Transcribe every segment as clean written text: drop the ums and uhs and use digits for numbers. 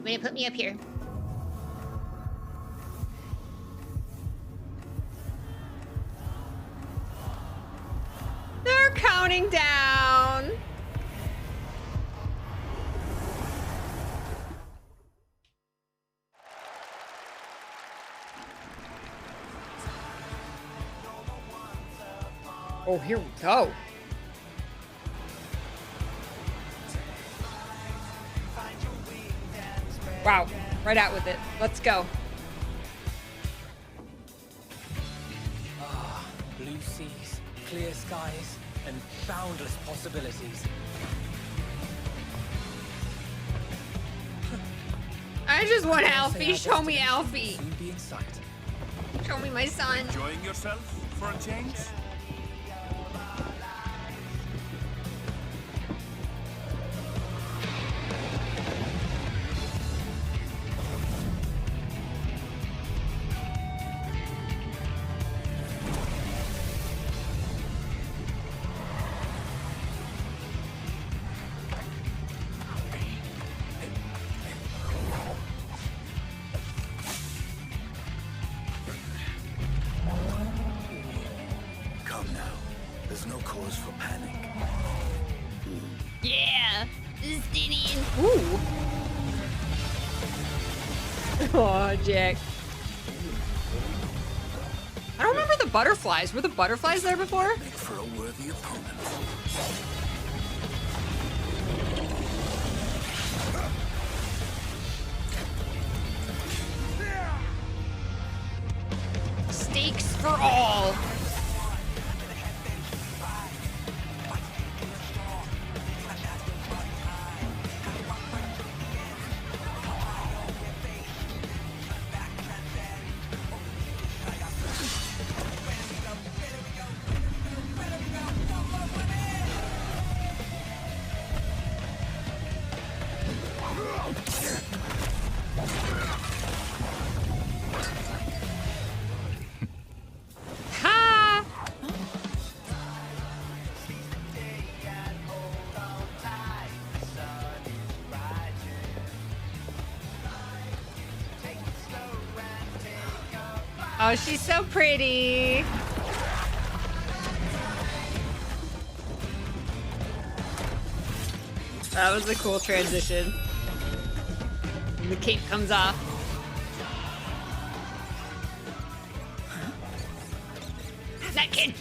gonna put me up here. They're counting down. Oh, here we go. Wow, right out with it. Let's go. Ah, blue seas, clear skies, and boundless possibilities. I just want Alfie. Show me Alfie. Soon be in sight. Show me my son. Enjoying yourself for a change? Come now. There's no cause for panic. Yeah, Justinian. Ooh. Oh, Jack. I don't remember the butterflies. Were the butterflies there before? Make for a worthy opponent. Stakes for all. Ha! Oh, she's so pretty. That was a cool transition. And the cape comes off. That kid.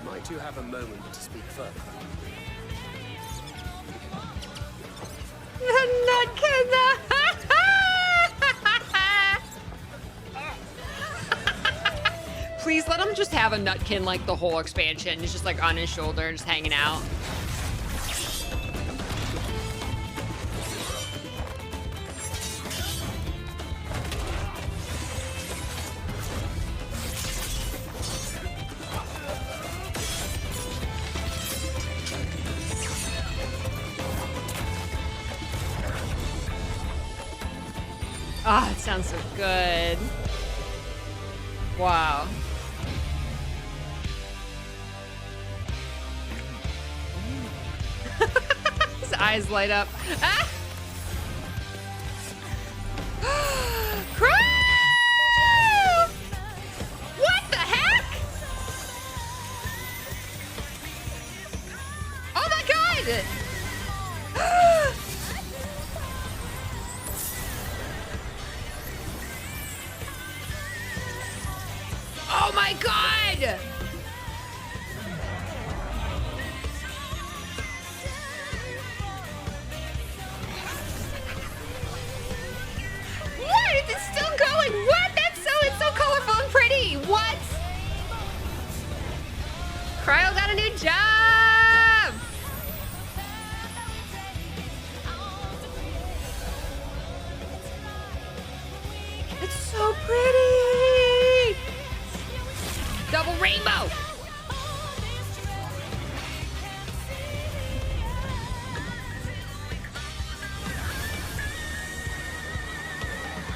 Might you have a moment to speak further? Nutkin. Please let him just have a nutkin like the whole expansion. It's just like on his shoulder, just hanging out. Ah, it sounds so good. Wow. His eyes light up. Ah! Crow! What the heck? Oh my god! Oh my god! What? Is it still going? What? It's so colorful and pretty. What? Cryo got a new job. It's so pretty. Double rainbow.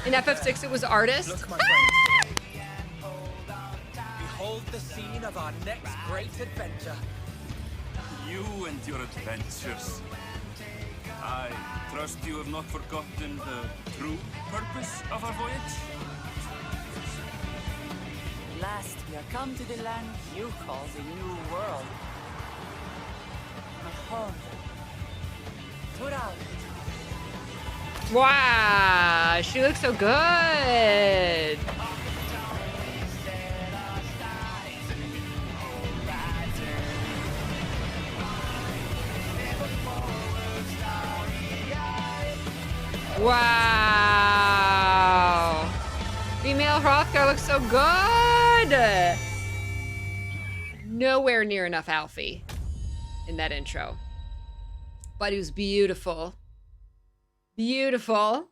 In FF6 it was artist. Look, my friend. behold the scene of our next great adventure. You and your adventures. I trust you have not forgotten the true purpose of our voyage. At last, we are come to the land you call the New World. My home. Toral. Wow, she looks so good. Wow. Female Hrothgar looks so good. Nowhere near enough Alfie in that intro. But he was beautiful. Beautiful.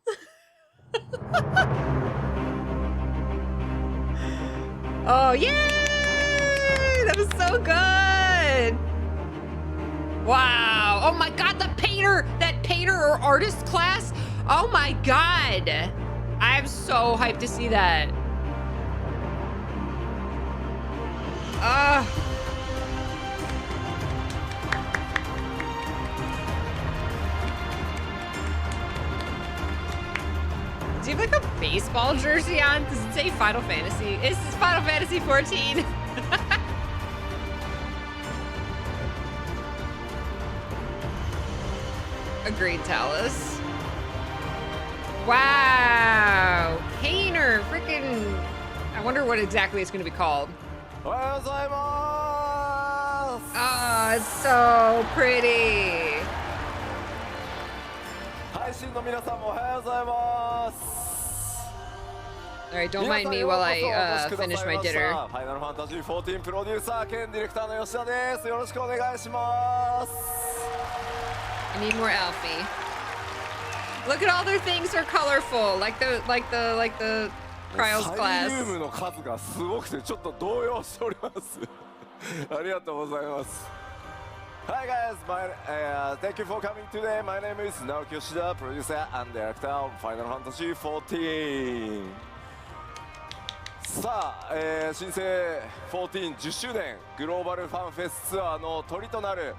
Oh, yay! That was so good. Wow. Oh my God, that painter or artist class. Oh my God. I'm so hyped to see that. Do you have like a baseball jersey on? Does it say Final Fantasy? This is Final Fantasy 14. Agreed, Talus. Wow. Painter, freaking. I wonder what exactly it's going to be called. Oh, it's so pretty. All right, don't mind me while I finish my dinner. Final Fantasy 14 プロデューサー兼ディレクターの吉田です。よろしくお願いします。 I need more Alfie. Look at all their things are colorful, like the Cryos サイリウ class. ムの数がすごくてちょっと動揺しております。ありがとうございます。Hi guys, thank you for coming today. My name is Naoki Yoshida, producer and director of Final Fantasy 14. さあ、新生14 10周年グローバルファンフェスツアーのトリとなる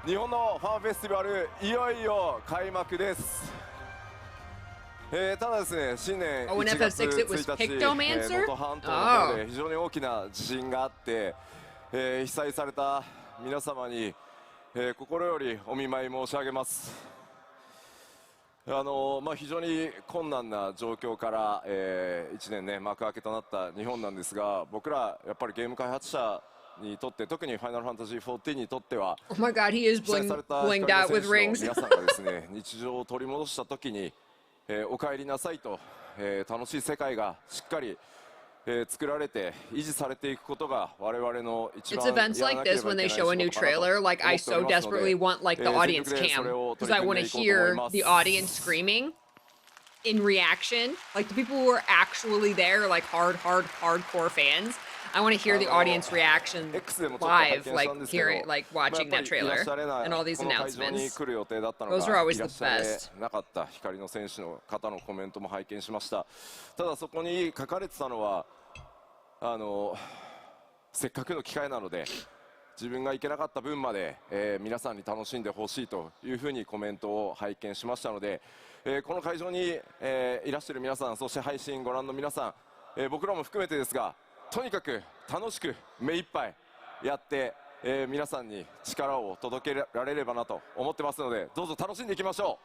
日本のファンフェスティバルいよいよ開幕です。ただですね、新年1月1日、能登半島の方で非常に大きな地震があって、被災された皆様に、心よりお見舞い申し上げます。非常に困難な状況から、1年ね幕開けとなった日本なんですが、僕らやっぱりゲーム開発者にとって、特にファイナルファンタジー14にとっては、 Oh my God, he is 被災された光 blinged の out 選 with 手の rings. 皆さんがですね日常を取り戻した時に、お帰りなさいと、楽しい世界がしっかり、作られて維持されていくことが我々の一 It's 番 events like this when they show a new trailer. Like I so desperately want like the audience cam because I want to hear the audience screaming in reaction. Like the people who are actually there, like hardcore fans. I want to hear the audience reaction live, like hearing, like watching that trailer and all these announcements. Those are always the best. なかった光の選手の方のコメントも拝見しました。ただそこに書かれてたのは、せっかくの機会なので自分が行けなかった分まで、皆さんに楽しんでほしいというふうにコメントを拝見しましたので、この会場に、いらっしゃる皆さん、そして配信ご覧の皆さん、僕らも含めてですが、とにかく楽しく目いっぱいやって、皆さんに力を届けられればなと思ってますので、どうぞ楽しんでいきましょ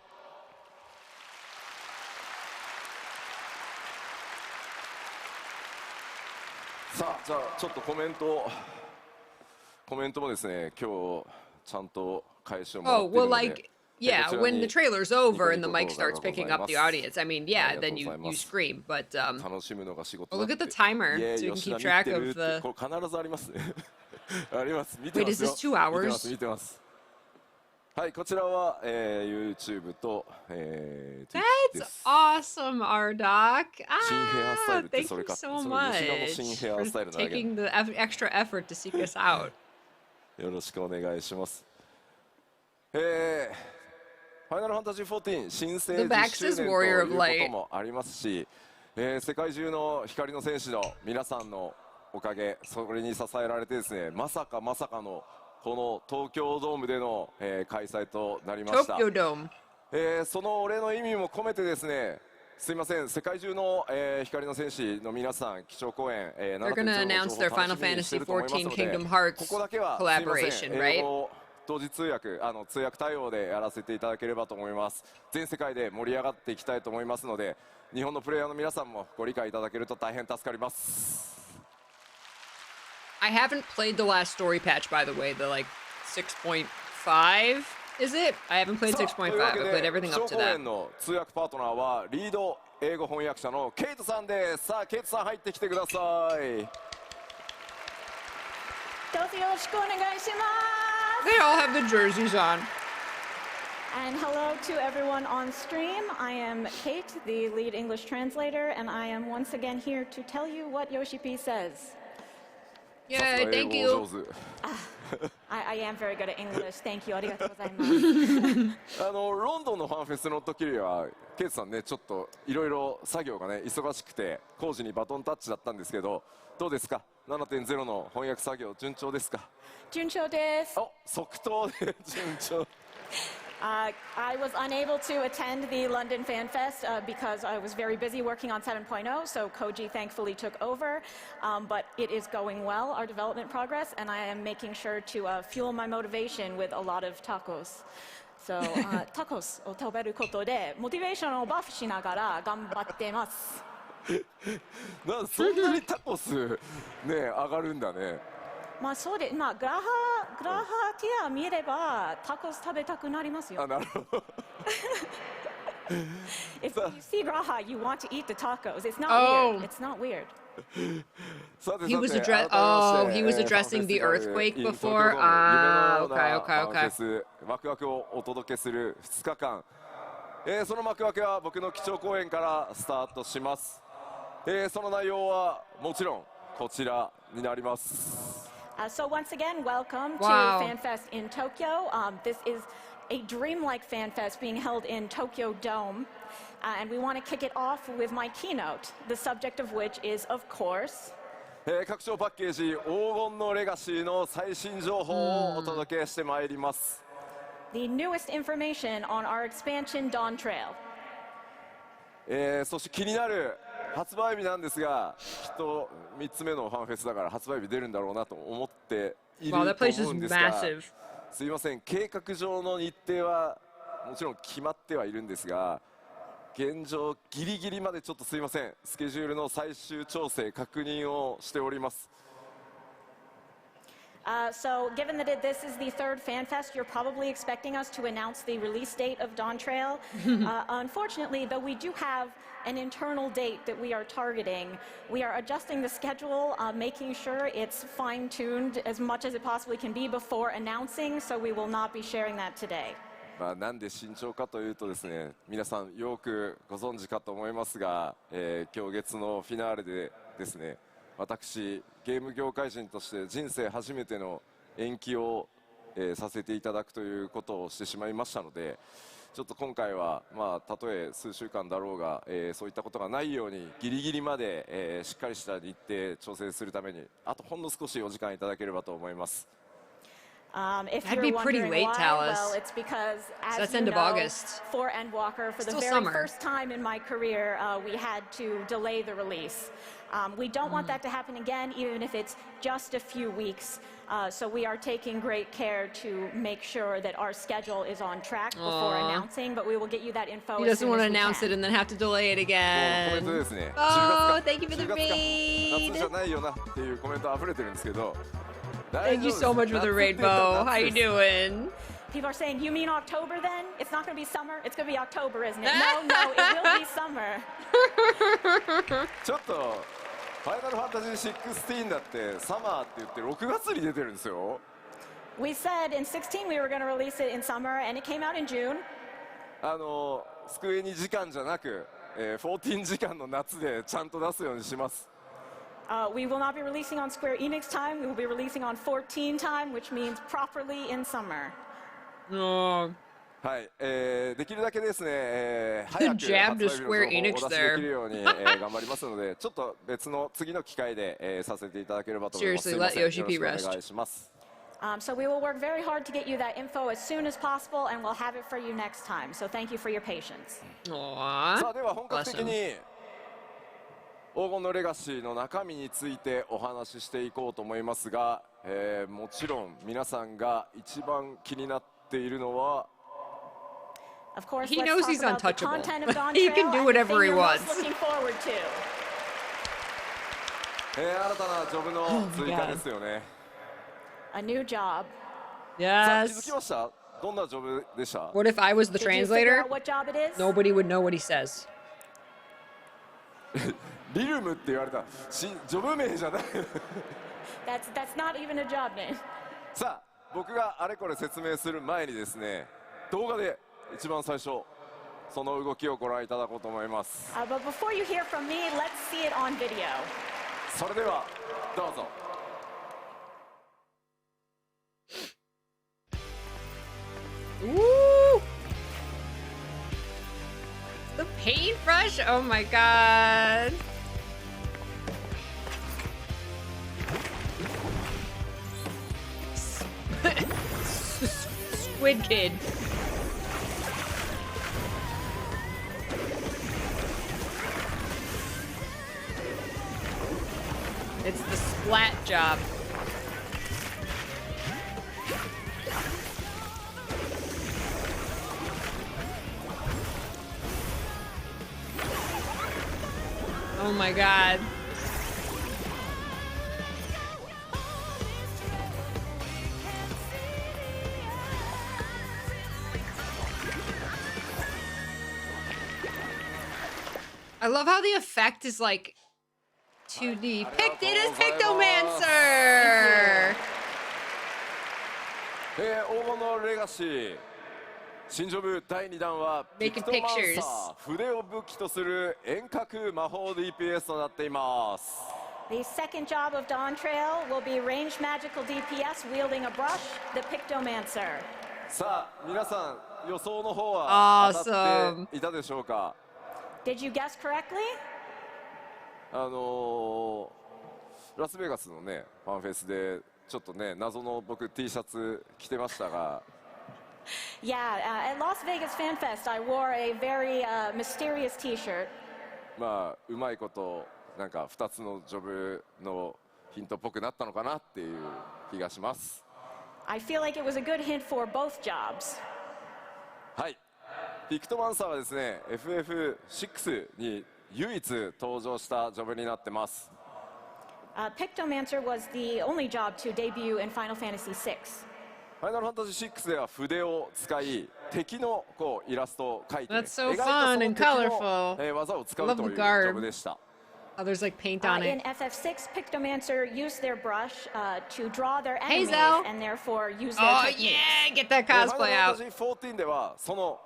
う。さあ、じゃあちょっとコメントもですね、今日ちゃんと返しをもらって Oh いる well, ので。 like yeah, when the trailer's over and the mic starts picking up the audience, I mean, yeah, then you scream. But 楽しむのが仕事 well, な look の at で the timer いえ so we can 吉田 keep 見 track てる of って the. これ必ずありますねあります、見て Wait, ま is すよ this 2 hours? 見てますはい、こちらは、YouTube と、Twitch で That's す awesome, Ardoc. 新ヘアスタイ Ah, ルって thank それ you か so それ吉田の much 新ヘア for スタイルなだけ taking the extra effort to seek us out. よろしくお願いします。ファイナルファンタジー14新生 The 10 Vax 周 is 年と Warrior い of うこ Light. ともありますし、世界中の光の戦士の皆さんの、おかげ、それに支えられてですね、まさかのこの東京ドームでの、開催となりました。Tokyo Dome. そのお礼の意味も込めてですね、すいません、世界中の、光の戦士の皆さん、基調講演、They're gonna announce their Final Fantasy XIV Kingdom Hearts ここだけは collaboration, right? 英語同時通訳、通訳対応でやらせていただければと思います。全世界で盛り上がっていきたいと思いますので、日本のプレイヤーの皆さんもご理解いただけると大変助かります。I haven't played the last story patch, by the way, the like 6.5, is it? I haven't played 6.5. I played everything up to 基調講 that. 演の通訳パートナーはリード英語翻訳者のケイトさんです。さあ、ケイトさん入ってきてください。どうぞよろしくお願いします。 They all have the jerseys on. And hello to everyone on stream. I am Kate, the lead English translator, and I am once again here to tell you what Yoshi-P says. Yay, thank you. I am very good at English. Thank you. ありがとうございます。ロンドンのファンフェスの時にはケイトさんね、ちょっといろいろ作業がね忙しくて工事にバトンタッチだったんですけど、どうですか？ 7.0 の翻訳作業順調ですか？順調です。お、即答で順調。I was unable to attend the London FanFest because I was very busy working on 7.0, so Koji thankfully took over. But it is going well, our development progress, and I am making sure to fuel my motivation with a lot of tacos. So, tacos を食べることでモチベーションをバフしながら頑張ってます。そんなにタコスね上がるんだね。まあそうで、まあグラハティア見ればタコス食べたくなりますよ。あ、なるほど。If you see Graha, you want to eat the tacos. It's not weird. It's not weird. He was addressing the earthquake before. Okay. ワクワクをお届けする2日間。その幕開けは僕の基調講演からスタートします。その内容はもちろんこちらになります。So once again, welcome to FanFest in Tokyo. This is a dreamlike FanFest being held in Tokyo Dome. And we want to kick it off with my keynote, the subject of which is, of course, 拡張パッケージ黄金のレガシーの最新情報をお届けしてまいります。the newest information on our expansion Dawntrail. そして気になる発売日なんですが、きっと3つ目のファンフェスだから発売日出るんだろうなと思っていると思うんですが、すいません、計画上の日程はもちろん決まってはいるんですが、現状ギリギリまでちょっとすいません、スケジュールの最終調整確認をしております。So given that this is the third FanFest, you're probably expecting us to announce the release date of Dawntrail. Unfortunately, though we do have an internal date that we are targeting, we are adjusting the schedule, making sure it's fine-tuned as much as it possibly can be before announcing, so we will not be sharing that today. なんで慎重かというとですね、皆さんよくご存知かと思いますが、今日月のフィナーレでですね、私ゲーム業界人として人生初めての延期を、させていただくということをしてしまいましたので、ちょっと今回はたとえ数週間だろうが、そういったことがないようにギリギリまで、しっかりした日程調整するためにあとほんの少しお時間いただければと思います。If That'd you're be pretty wondering late, why, Talus. well, it's because, as That's you end of know, August. for Endwalker, for the Still very summer. first time in my career, we had to delay the release. We don't want that to happen again, even if it's just a few weeks. So we are taking great care to make sure that our schedule is on track before announcing, but we will get you that info He as doesn't soon want to as we announce can. it and then have to delay it コメン again. トですね。 Oh, thank you for the 10月か raid. 夏じゃないよなっていうコメント溢れてるんですけど。 Thank you so much for the raid, Bo. How you doing? People are saying, you mean October then? It's not going to be summer? It's going to be October, isn't it? No, it will be summer. ちょっとファイナルファンタジー16だってサマーって言って6月に出てるんですよ。 We said in 16 we were going to release it in summer, and it came out in June. スクエニ時間じゃなく、14時間の夏でちゃんと出すようにします。 We will not be releasing on Square Enix time. We will be releasing on 14 time, which means properly in summer. Oh. はい、できるだけですね、早く Jab to 発売日 Square の情報を Enix お出しできるように、頑張りますので、ちょっと別の次の機会で、させていただければと思います。 Seriously, すいま let せん、よろ Yoshi し P くお願 rest. いします。So we will work very hard to get you that info as soon as possible, and we'll have it for you next time. So thank you for your patience. Aww. さあ、では本格 Bless 的 him. に黄金のレガシーの中身についてお話ししていこうと思いますが、もちろん皆さんが一番気になっているのは Of course, He let's knows talk he's about the untouchable. content of Dawntrail He can do and the whatever thing he you're most wants. looking forward to. 新たなジョブの追加ですよね。 A new job. さあ、気づき Yes. ました？どんなジョブでした？ What if I was the Did you figure translator? out what job it is? Nobody would know what he says. リルムって言われた。ジョブ名じゃない。 That's not even a job name. さあ、僕があれこれ説明する前にですね、動画で一番最初その動きをご覧いただこうと思います。 But before you hear from me, let's see it on video. それではどうぞ。 Ooh! The paintbrush? Oh my god. Squid Kid. It's the splat job. Oh my god. I love how the effect is like 2D. Picked it as Pictomancer! 黄金のレガシー新ジョブ第2弾はピ Making クトマン pictures. サー筆を武器とする遠隔魔法 DPS となっています。 The second job of Dawntrail will be ranged magical DPS wielding a brush, the Pictomancer. さあ皆さん予想の方は当たっていたでしょうか？ Did you guess correctly? ラスベガスのねファンフェスでちょっとね謎の僕 T シャツ着てましたが。 Yeah, at Las Vegas FanFest, I wore a very mysterious T-shirt. まあうまいことなんか2つのジョブのヒントっぽくなったのかなっていう気がします。 I feel like it was a good hint for both jobs. はい、ピクトマンサーはですね FF6 に唯一登場したジョブになってます。 Pictomancer was the only job to debut in Final Fantasy VI. ファイナルファンタジー6では筆を使い敵のこうイラストを描いて That's so 描いた fun その and 敵の colorful. 技を使う Love という the ジ garb. ョブでした。 Oh, there's like paint on In it. FF6, Pictomancer used their brush to draw their Hey, enemies Zell. and therefore use their Oh techniques. yeah, get that ファイナル cosplay ファン out. タジー14ではその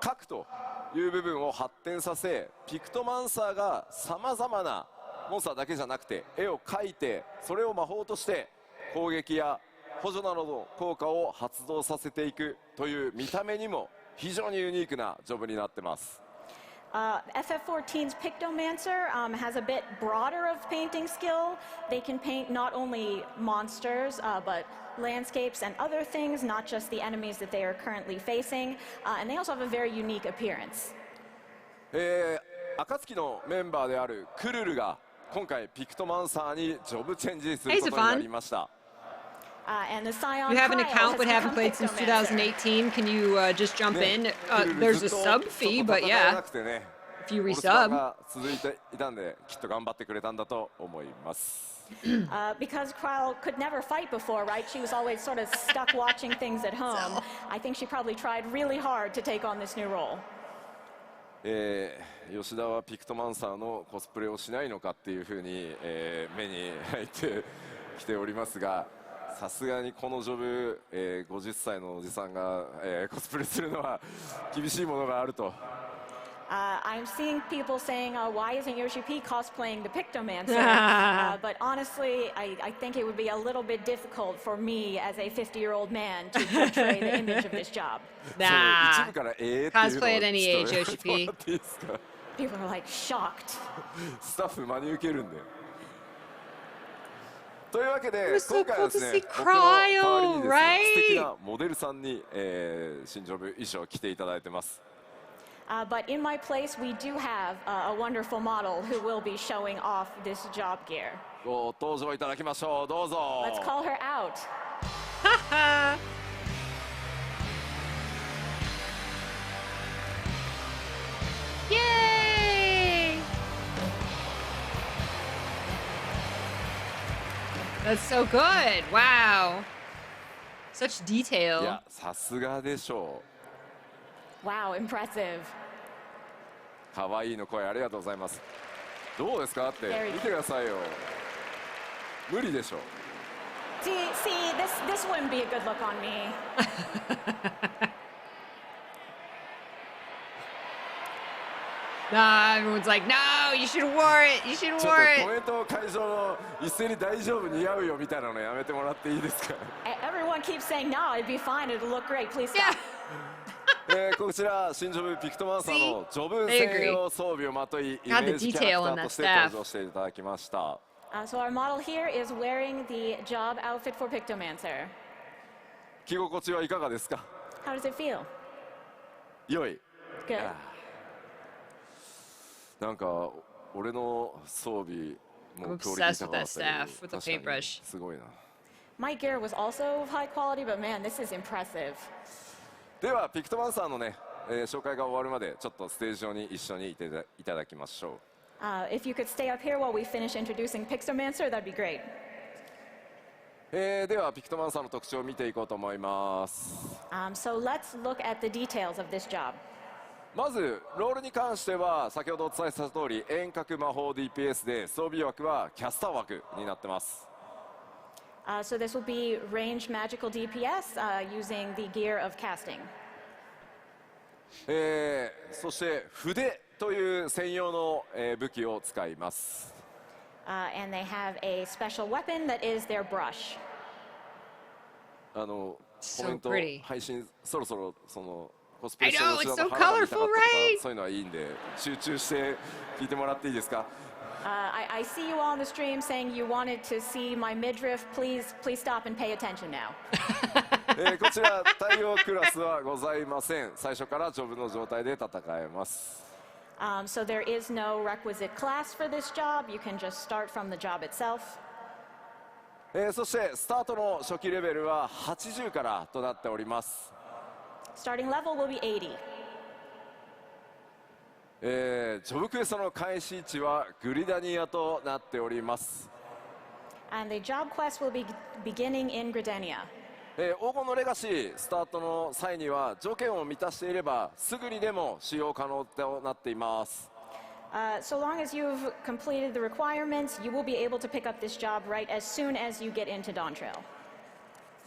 描くという部分を発展させピクトマンサーがさまざまなモンスターだけじゃなくて絵を描いてそれを魔法として攻撃や補助などの効果を発動させていくという見た目にも非常にユニークなジョブになってます。 FF14's Pictomancer has a bit broader of painting skill. They can paint not only monsters, but landscapes and other things, not just the enemies that they are currently facing. And they also have a very unique appearance. 暁のメンバーであるクルルが今回ピクトマンサーにジョブチェンジすることになりました。 And the Scion You have an Cryo account has but haven't become played since Pictomancer. 2018. Can you just jump in? クルル There's ず a っと sub ちょ fee, っと but 戦えな yeah, くてね if you お留守番 resub. が続いていたんできっと頑張ってくれたんだと思います。 Because Cryo could never fight before, right? She was always sort of stuck watching things at home. I think she probably tried really hard to take on this new role. 吉田はピクトマンサーのコスプレをしないのかっていうふうに、目に入ってきておりますがさすがにこのジョブ、50歳のおじさんが、コスプレするのは厳しいものがあると。I'm seeing people saying, why isn't Yoshi P cosplaying the Pictomancer? But honestly, I think it would be a little bit difficult for me as a 50-year-old man to portray the image of this job. Nah. 一部からっていうのを Cosplay at any ちょっ age, とやめ Yoshi ても P. らっていいですか People are like shocked. スタッフ真に受けるんで。というわけ It で was so 今回は cool です to ね see 僕の代わりに Cryo, ですね素敵 right? なモデルさんに、新ジョブ衣装を着ていただいてます。 But in my place, we do have a wonderful model who will be showing off this job gear. ご登場いただきましょう。どうぞ。 Let's call her out. Yay! That's so good. Wow. Such い detail. やさすがでしょ Wow, impressive. う。可愛いの声ありがとうございます。どうですかって見てくださいよ。無理でしょ。 See, this wouldn't be a good look on me. Nah, everyone's like, no, you should have wore it. You should have ちょっ wore とコ it. メント会場の一斉に大丈夫似合うよみたいなのやめてもらっていいですか。 Everyone keeps saying, no, it'd be fine, it'll look great, please Yeah. stop. こちら新ジョブピクトマンサーのジョブ専用装備をまといイメ Got the ージキャラク detail タ on ー that として staff. 登場していただきました。 So our model here is wearing the job outfit for Pictomancer. 着心地はいかがですか。 How does it feel? 良い。 Good. なんか俺の装備も I'm クオリティ obsessed 高 with か that ったけど staff with the 確かに paintbrush. すごいな。 My gear was also of high quality, but man, this is impressive. ではピクトマンサーのね、紹介が終わるまでちょっとステージ上に一緒にいていただきましょう。 If you could stay up here while we finish introducing Pictomancer, that'd be great. ではピクトマンサーの特徴を見ていこうと思います。 So let's look at the details of this job. まずロールに関しては先ほどお伝えした通り遠隔魔法 DPS で装備枠はキャスター枠になってます。 So this will be ranged magical DPS using the gear of casting. そして筆という専用の、武器を使います。 And they have a special weapon that is their brush. コメ So ント pretty. 配信そろそろそのコスプレ I して know, る it's 人 so の肌が見たかったと colorful, か right? そういうのはいいんで集中して聞いてもらっていいですか。 I see you all on the stream saying you wanted to see my midriff. Please stop and pay attention now. こちら対応クラスはございません。最初からジョブの状態で戦えます。 So there is no requisite class for this job. You can just start from the job itself. そしてスタートの初期レベルは80からとなっております。 Starting level will be 80. ジョブクエストの開始位置はグリダニアとなっております。 And the job quest will be beginning in Gridania. 黄金のレガシースタートの際には条件を満たしていればすぐにでも使用可能となっています。 So long as you've completed the requirements, you will be able to pick up this job right as soon as you get into Dawntrail.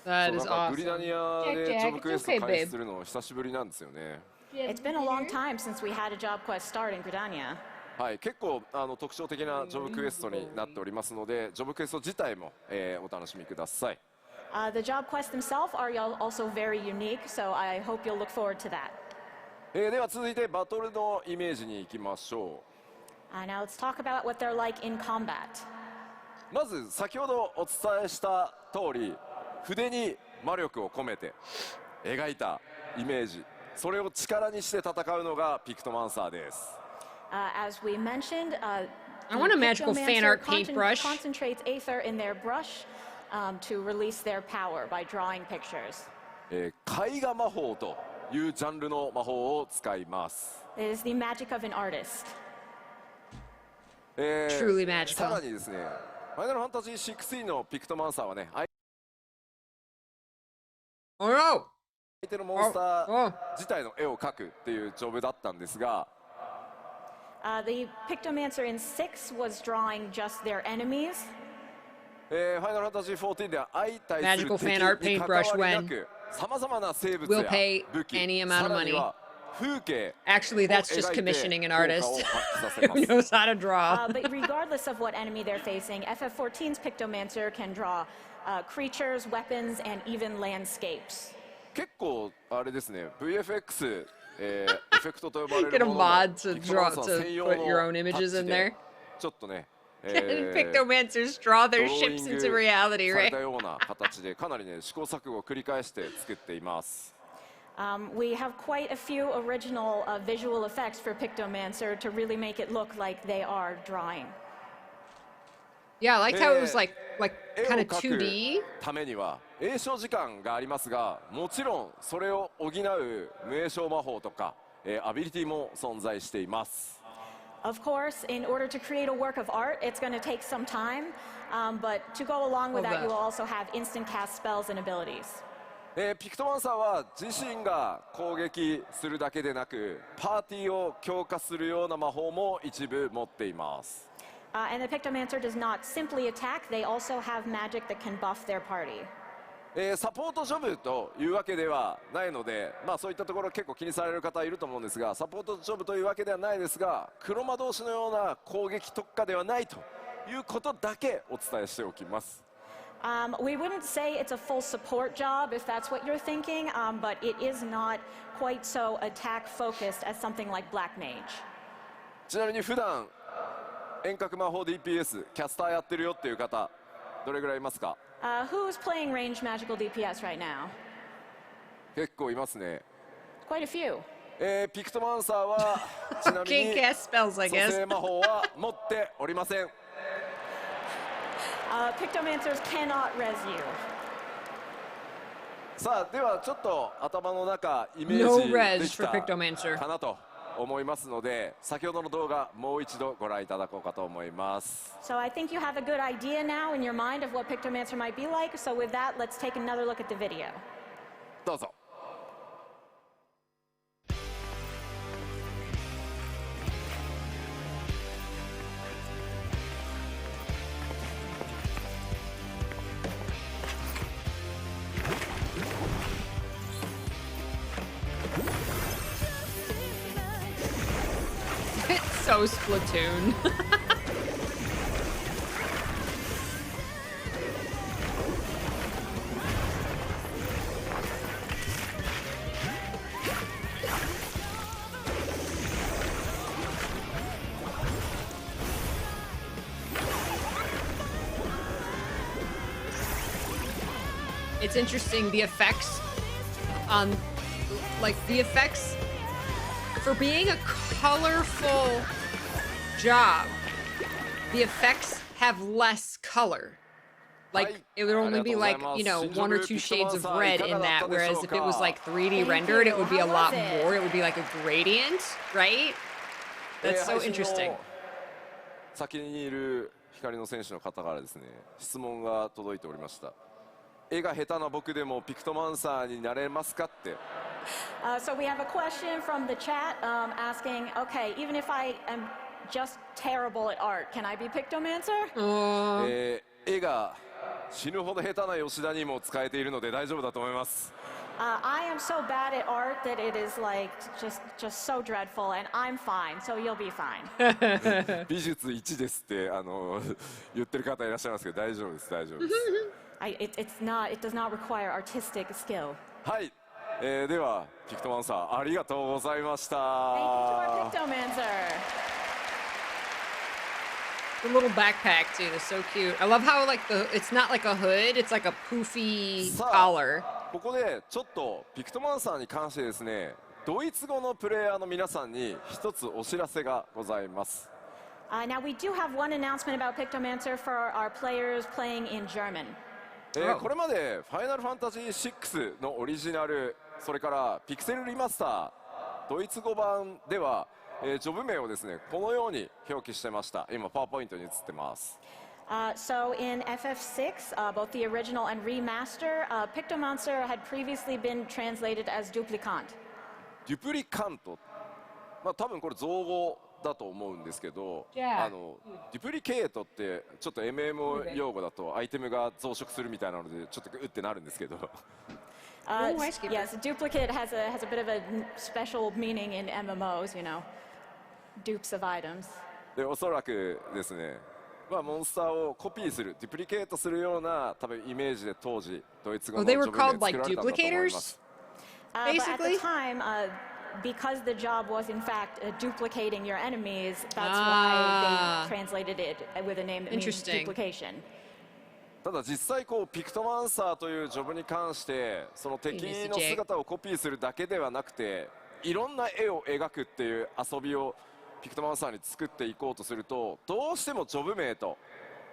That そう is なんかグリダ awesome. ニア Jack, で Jack, ジョブクエ it's スト okay, 開始 babe. するの久しぶりなんですよね。 It's been a long time since we had a job quest start in Gridania. はい、結構特徴的なジョブクエストになっておりますのでジョブクエスト自体も、お楽しみください。 The job quests themselves are also very unique, so I hope you'll look forward to that. では続いてバトルのイメージに行きましょ Now let's talk about what they're like in combat. う。まず先ほどお伝えした通り筆に魔力を込めて描いたイメージそれを力にして戦うのがピクトマンサーです。 As we mentioned, I want a magical fan art paintbrush. Concentrates aether in their brush to release their power by drawing pictures. 絵画魔法というジャンルの魔法を使います。 It is the magic of an artist. Truly magical. さらにですねファイナルファンタジー16のピクトマンサーはね Oh no! 相手のモンスター自体の絵を描くっていうジョブだったんですが The Pictomancer in 6 was drawing just their enemies. ファイナルファンタジー14では相対する Magical 敵 fan art に関わ paintbrush りな when くさまざまな生物 we'll や pay 武器 any amount さ of らに money. は風景 Actually, that's just commissioning an artist who knows how to draw. But regardless of what enemy they're facing, FF14's Pictomancer can draw creatures, weapons, and even landscapes. 結構あれですね VFX エフェクトと呼ばれ Get る a a ものも mod to ピクトマン draw サー to 専用 put の your own タッ images チ in で there. ちょっとね Pictomancers draw their ドローイ ships ング into reality, され right? たような形でかなりね試行錯誤を繰り返して作っています。We have quite a few original visual effects for Pictomancer to really make it look like they are drawing. Yeah, I liked how it was like 絵を kind of 描 2D. くためには詠唱時間がありますが、もちろんそれを補う無詠唱魔法とか、アビリティも存在しています。Of course, in order to create a work of art, it's going to take some time, but to go along with Love that, that. you will also have instant cast spells and abilities. ピクトマンサーは自身が攻撃するだけでなく、パーティーを強化するような魔法も一部持っています。And the Pictomancer does not simply attack, they also have magic that can buff their party. サポートジョブというわけではないので、そういったところ結構気にされる方いると思うんですが、サポートジョブというわけではないですが、黒魔同士のような攻撃特化ではないということだけお伝えしておきます。We wouldn't say it's a full support job if that's what you're thinking, but it is not quite so attack focused as something like Black Mage. ちなみに普段遠隔魔法 DPS キャスターやってるよっていう方どれぐらいいますか？ Who's playing ranged magical DPS right now? 結構いますね。 Quite a few. ピクトマンサーはちなみ Can't に cast spells, I 蘇 guess. 生魔法は持っておりません。Pictomancers cannot res you. さあではちょっと頭の中イメ No ージ res でき for た Pictomancer. かなと思いますので、先ほどの動画もう一度ご覧いただこうかと思います。 So I think you have a good idea now in your mind of what Pictomancer might be like. So with that, let's take another look at the video. どうぞ。It's so Splatoon. It's interesting, the effects on, like, the effects for being a colorful job, the effects have less color. Like, it would only be like, you know, 1 or 2 shades of red in that, whereas if it was like 3D rendered, it would be a lot more. It would be like a gradient, right? That's so interesting. 先にいる光の選手の方からですね、質問が届いておりました。絵が下手な僕でもピクトマンサーになれますかって。So we have a question from the chat asking, okay, even if I am just terrible at art, can I be Pictomancer? 絵が死ぬほど下手な吉田にも使えているので大丈夫だと思います。I am so bad at art that it is like just so dreadful, and I'm fine, so you'll be fine. 美術1ですって言ってる方いらっしゃいますけど大丈夫です大丈夫です。It does not require artistic skill. はい、ではピクトマンサーありがとうございました。 Thank you to our Pictomancer. The little backpack too is so cute. I love how like it's not like a hood, it's like a poofy collar. ここでちょっとピクトマンサーに関してですね、ドイツ語のプレイヤーの皆さんに一つお知らせがございます。Now we do have one announcement about Pictomancer for our players playing in German. これまでファイナルファンタジー6のオリジナル、それからピクセルリマスタードイツ語版では、ジョブ名をですねこのように表記してました。今パワーポイントに映ってます。So in FF6, both the original and remaster, Pictomancer had previously been translated as duplicant. デュプリカント、多分これ造語だと思うんですけど、デュプリケートってちょっと MM 用語だとアイテムが増殖するみたいなのでちょっとうってなるんですけど。Ooh, ice keeper. Yes, duplicate has a bit of a special meaning in MMOs, you know, dupes of items. でおそらくですね、まあ、モンスターをコピーする、デュプリケートするような多分イメージで当時ドイツ語の Oh, they ジ were ョブ名 called 作 like られたんだと思いま duplicators? す。But at Basically? the time, because the job was in fact duplicating your enemies, that's Ah. why they translated it with a name that means Interesting. duplication. ただ実際こうピクトマンサーというジョブに関してその敵の姿をコピーするだけではなくていろんな絵を描くっていう遊びをピクトマンサーに作っていこうとするとどうしてもジョブ名と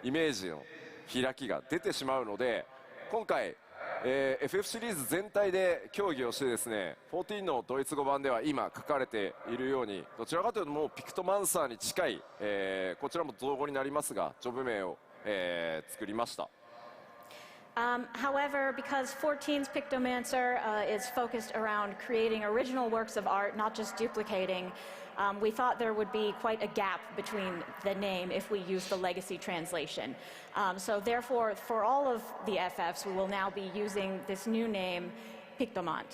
イメージの開きが出てしまうので今回、FF シリーズ全体で協議をしてですね14のドイツ語版では今書かれているようにどちらかというともうピクトマンサーに近い、こちらも造語になりますがジョブ名を、作りました。However, because 14's Pictomancer is focused around creating original works of art, not just duplicating, we thought there would be quite a gap between the name if we use the legacy translation. So therefore, for all of the FFs, we will now be using this new name, Pictomant.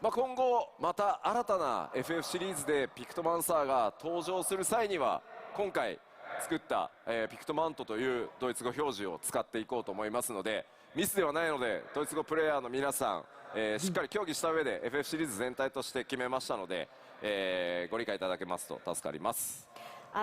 まあ今後また新たな FF シリーズでピクトマンサーが登場する際には今回作った、ピクトマントというドイツ語表示を使っていこうと思いますのでミスではないのでドイツ語プレイヤーの皆さん、しっかり協議した上で FF シリーズ全体として決めましたので、ご理解いただけますと助かります。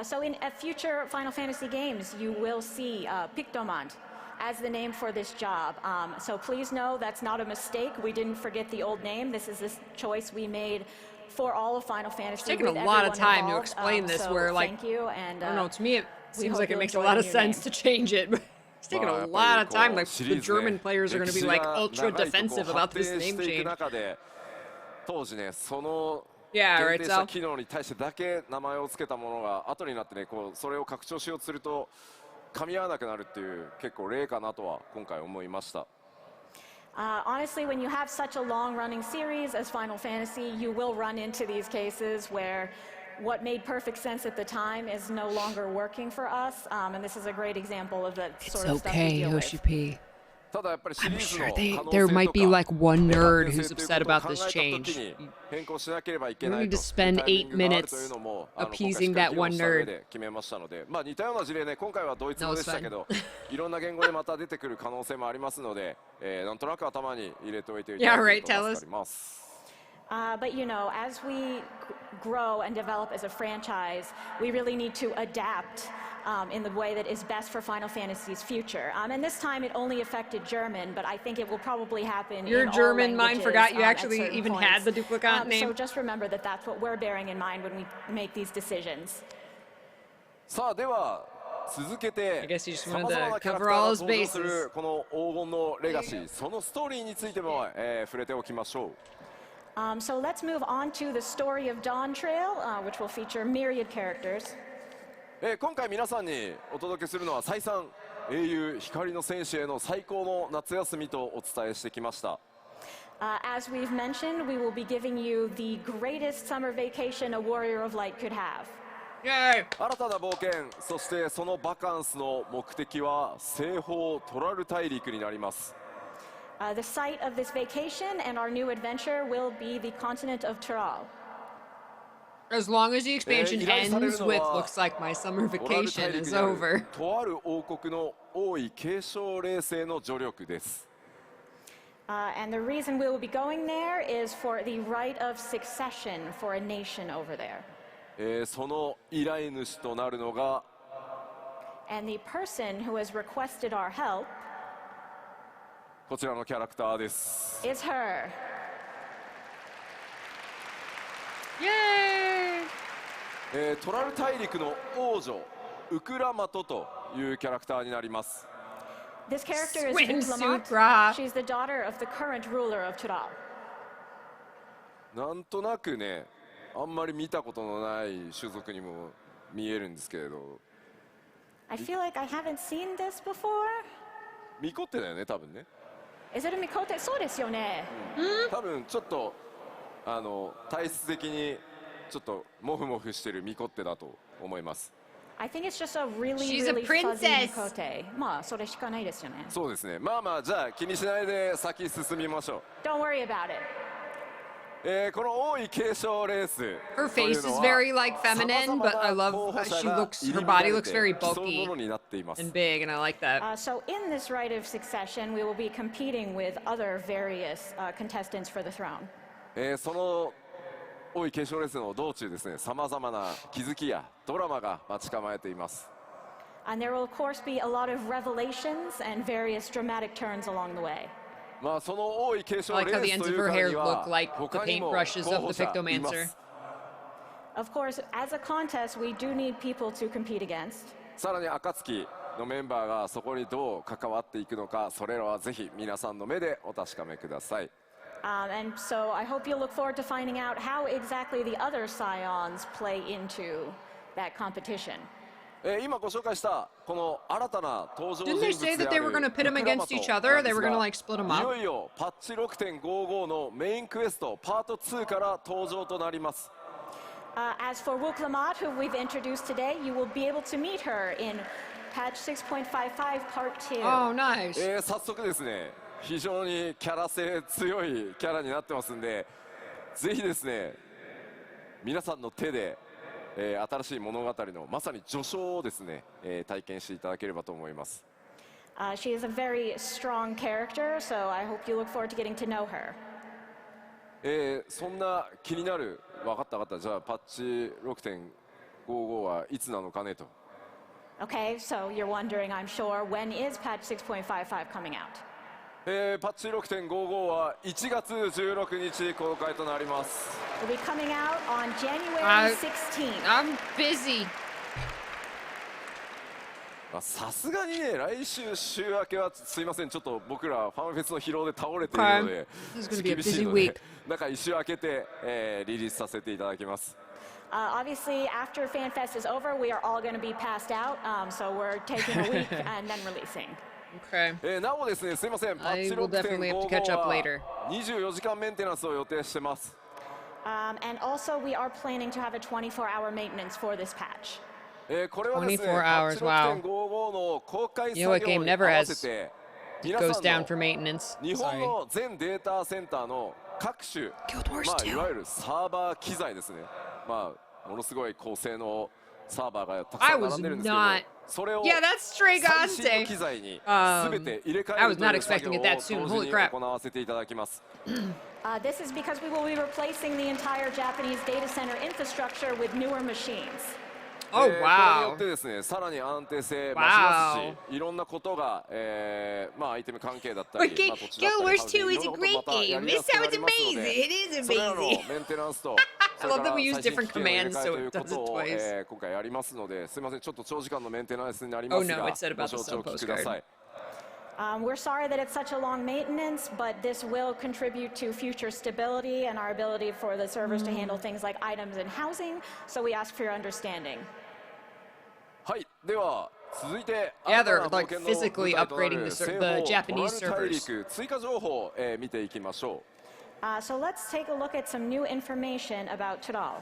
So in future Final Fantasy games, you will see Pictomant as the name for this job. So please know that's not a mistake. We didn't forget the old name. This is this choice we made for all of Final Fantasy. It's taken a lot of time to explain this where like, thank you, and, I don't know, to me it seems hope like it you'll makes a enjoy lot the of new sense name. to change it. But it's taken a lot of time. Like the German players are going to be like ultra defensive about this name change. 当時ねその Yeah, 限 right, 定した so. 機能に対してだけ名前を付けたものが後になってねこうそれを拡張しようとすると噛み合わなくなるっていう結構例かなとは今回思いました。Honestly, when you have such a long-running series as Final Fantasy, you will run into these cases where what made perfect sense at the time is no longer working for us, and this is a great example of the sort of stuff we deal with. P. ただやっぱりシリ I'm ーズの sure 可能性とか there might be like one 発 nerd 展 who's 性という upset ことを about 考え this た時 change. に変更しなければいけ You な need い to と spend いうタイミン 8 グがあるという minutes のも今回しっ appeasing かり that 議論 one した上 nerd. で決めましたのでまあ似たような事例ね今回はドイツ語でしたけどいろんな言語でまた出てくる可能性もありますので、なんとなく頭に入れておいていただけると助かります。But you know, as we grow and develop as a franchise, we really need to adapt in the way that is best for Final Fantasy's future. And this time it only affected German, but I think it will probably happen Your in all German mind languages, forgot you at actually certain even points. had the duplicate name. So just remember that that's what we're bearing in mind when we make these decisions. さあでは続けて I guess you just さ wanted まざま to なキャラク cover ターが all his 登場す bases. るこの黄金のレガシーそのストーリーについても、触れておきましょう。So let's move on to the story of Dawntrail, which will feature myriad characters. 今回皆さんにお届けするのは再三英雄光の戦士への最高の夏休みとお伝えしてきました。As we've mentioned, we will be giving you the greatest summer vacation a warrior of light could have. Yay! 新たな冒険そしてそのバカンスの目的は西方トラル大陸になります。The site of this vacation and our new adventure will be the continent of Tural. As long as the expansion 依頼される ends の with は looks like my summer トラル vacation 大陸 is にある over. とある王国の王位継承霊性の助力です。And the reason we will be going there is for the right of succession for a nation over there. その依頼主となるのが And the person who has requested our help こちらのキャラクターです。 is her. Yay! トラル大陸の王女ウクラマトというキャラクターになります。 This character is Swimsuit Uklamat. bra. She's the daughter of the current ruler of Tural. なんとなくねあんまり見たことのない種族にも見えるんですけれど I feel like I haven't seen this before. ミコってだよね多分ね。 Is it a Mikote? そうですよね。多分ちょっと体質的にちょっとモフモフしてるミコってだと思います。I think it's just a really, She's a really princess. fuzzy Mikote. まあ、それしかないですよね。そうですね。まあまあ、じゃあ気にしないで先進みましょ Don't worry about it. う。この王位継承レース Her という face の is は very like 様 feminine, 々 but な I love 候補 she 者が looks 入 her り body 乱れ looks て very 競うも bulky のになっています。 and big, and I like that. So in this rite of succession, we will be competing with other various contestants for the throne. その王位継承レースの道中ですね、さまざまな気づきやドラマが待ち構えています。 And there will, of course, be a lot of revelations and various dramatic turns along the way. まあその王位継承 I レ like how ー the ス ends と of いう her から hair に look は like the 他にも paintbrushes 候 of 補 the 者いま pictomancer. す。 Of course, as a contest, we do need people to compete against. さらに暁のメンバーがそこにどう関わっていくのか、それらはぜひ皆さんの目でお確かめください。 And so I hope you'll look forward to finding out how exactly the other scions play into that competition. 今ご紹介したこの新たな登場人 Didn't 物 they say で that あ they る were going to pit them ウクラマ against ト each な other? んで They す were going to が like split them い up? よいよパッチ 6.55 のメインクエストパート2から登場となります。 As for Wuklamat, who we've introduced today, you will be able to meet her in patch 6.55 part 2. Oh, nice. 早速ですね、非常にキャラ性強いキャラになってますんで、ぜひですね、皆さんの手で、新しい物語のまさに序章をですね、体験していただければと思います。 She is a very strong character, so I hope you look forward to getting to know her. そんな気になる、分かったじゃあパッチ 6.55 はいつなのかねと。 Okay, so you're wondering, I'm sure, when is patch 6.55 coming out? パッチ 6.55 は1月16日公開となります。 It'll be coming out on January 16th. I'm busy. さすがにね、来週週明けはすいません、ちょっと僕らファンフェスの疲労で倒れているので、 This is gonna be a 厳しい busy ので week. 中1週明けて、リリースさせていただきます。 Obviously, after FanFest is over, we are all going to be passed out, so we're taking a week and then releasing. Okay. なおですね、すいません、パッ I チ will definitely have to catch 6.55 up は later. 24時間メンテナンスを予定してます。 And also, we are planning to have a 24-hour maintenance for this patch. これはですね、 24 hours, パッチ 6.55 の公開 You know what 作業 game に never 合わ has せて It 皆 goes さん down の for maintenance. 日本 Sorry. の全データセンターの各種、 Guild Wars まあ、 2. いわゆるサーバー機材ですね、まあ、ものすごい高性能サーバーがたくさん並んでるんですけど、 I was not- それを Yeah, that's Stray 最新の Gante. 機材に Um, 全て入れ替 I え was ると not いう作 expecting 業 it を that soon. 同時 Holy に crap. 行わせていただきます。 This is because we will be replacing the entire Japanese data center infrastructure with newer machines. Oh, これによ wow. ってですね、さらに安定性増し Wow. ますし、いろんなことが、まあアイテム関係だったり、 Okay, まあ土地だった Guild り Wars ハウジング 2 is い a ろんなことま great たや game. り It やすくな sounds りますの amazing. で、 It is それらの amazing. メンテナンスと I love that we use それから different 最新機器を入れ commands 替え so という it こ does と it を、 twice. 今回やりますので、すみません、ちょっと長時間のメンテナンスになりま Oh す no, が、 it said ご about the 承知おきくだ sub-postcard. さい。We're sorry that it's such a long maintenance, but this will contribute to future stability and our ability for the servers to handle things like items and housing, so we ask for your understanding. はい、では続いて Yeah, 新た they're な冒 like 険の physically 舞台とな upgrading る the 西 the 方 Japanese トラル大 servers. 陸追加情報を、見ていきましょう。 So let's take a look at some new information about Tudal.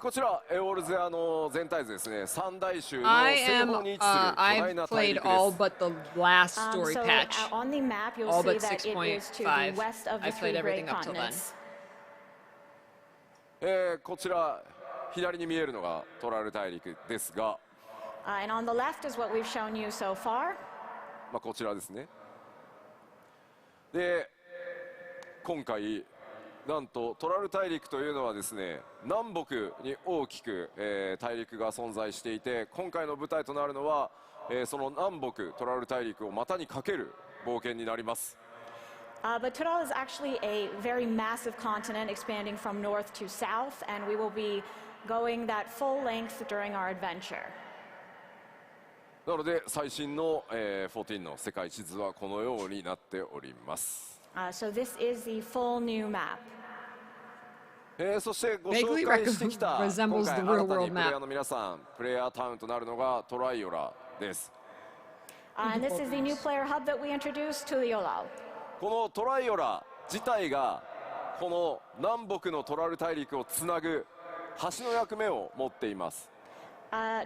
こちら、オールゼアの全体図ですね。三大州の I 西 am, 方に位置する巨大 I've な大 played 陸で all す。 but the last story So patch. on the map, you'll All see but that it is to the 6.5. west of the I've played three great everything up till then. continents. こちら、左に見えるのがトラル大陸ですが、 And on the left is what we've shown you so far. まあ、こちらですね。で、今回、なんとトラル大陸というのはですね、南北に大きく、大陸が存在していて、今回の舞台となるのは、その南北トラル大陸を股にかける冒険になります。 But Tudal is actually a very massive continent expanding from north to south, and we will be going that full length during our adventure. なので最新の、14の世界地図はこのようになっております。So this is the full new map. そしてご紹介してきた Resembles 今回 the 新 real た world にプレイヤーの皆さん、プレイヤータウンとなるのがトライオラです。And this is the new player hub that we introduced to the Yolao. このトライオラ自体がこの南北のトラル大陸をつなぐ橋の役目を持っています。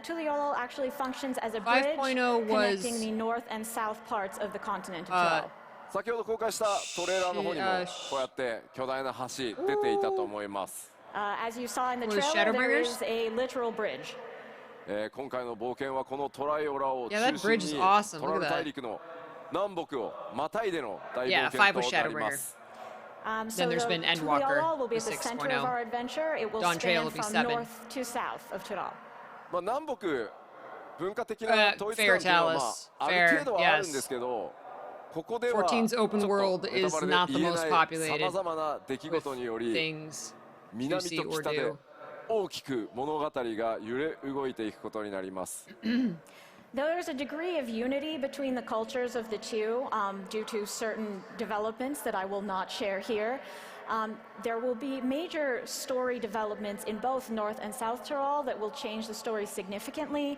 Tuliolo actually functions as a bridge 5.0 was connecting the north and south parts of the continent of Tyrol. 先ほど公開したトレーラーの方にもこうやって巨大な橋出ていたと思います。As you saw in the Was trailer, there Shadowbringers? is a literal bridge. 今回の冒険はこのトライオラを Yeah, that 中 bridge 心 is に awesome. トラ Look ル at 大 that. 陸の南北をまたいでの大冒 Yeah, 険 5 と was なりま Shadowbringer. す。So there's the been Endwalker, Tuliolo will be the the center of 6.0. our adventure. It will Dawntrail span will be from 7. north to south of Tyrol. まあ南北文化的な統一感という fair, のは、 Talus. ある程度はあるんですけど、ここでは 14's ちょっ open と world ネタ is バレで not the 言え most ない populated さまざまな出来事により things to 南 see と or 北で do. 大きく物語が揺れ動いていくことになります。 There's a degree of unity between the cultures of the two due to certain developments that I will not share here. There will be major story developments in both North and South Tyrol that will change the story significantly.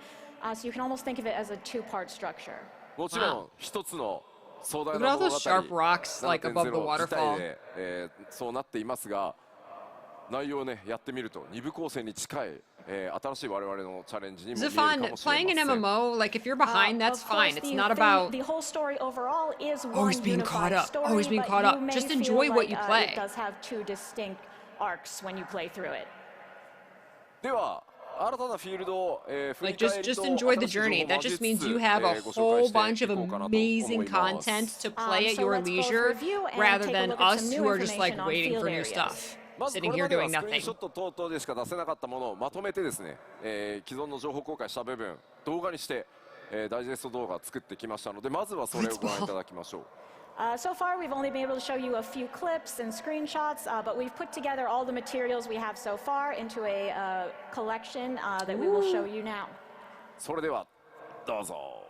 So you can almost think of it as a two-part structure. もちろん一つの壮大 Look at な all 物 those 語 sharp rocks like above the 7.0 自体 waterfall. で、そうなっていますが、内容をねやってみると二部構成に近い、新しい我々のチャレンジにも見え Is る it か fun? もしれ Playing ま an せん。 MMO, like if you're behind, that's Of course, fine. It's the not thing- about. the whole story overall is Always one being caught unified up, story, always being but caught you up. may Just feel enjoy what like, you play. It does have two distinct arcs when you play through it. では新たなフィールドを、振り Like 返 just りと enjoy the 新しい情報を journey. That 交え just つ means つ you have a ご紹介 whole して bunch い of こうかなと思 amazing います。 content to play at So your let's both leisure, review and rather take a than look at us some who new are just like information on waiting field for new areas. stuff, まずこ sitting れ here までは doing スクリーン nothing. ショット等々でしか出せなかったものをまとめてですね、既存の情報公開した部分動画にして、ダイジェスト動画を作ってきましたので、まずはそれをご覧いただきましょう。So far, we've only been able to show you a few clips and screenshots, but we've put together all the materials we have so far into a collection that we will show you now. それではどうぞ。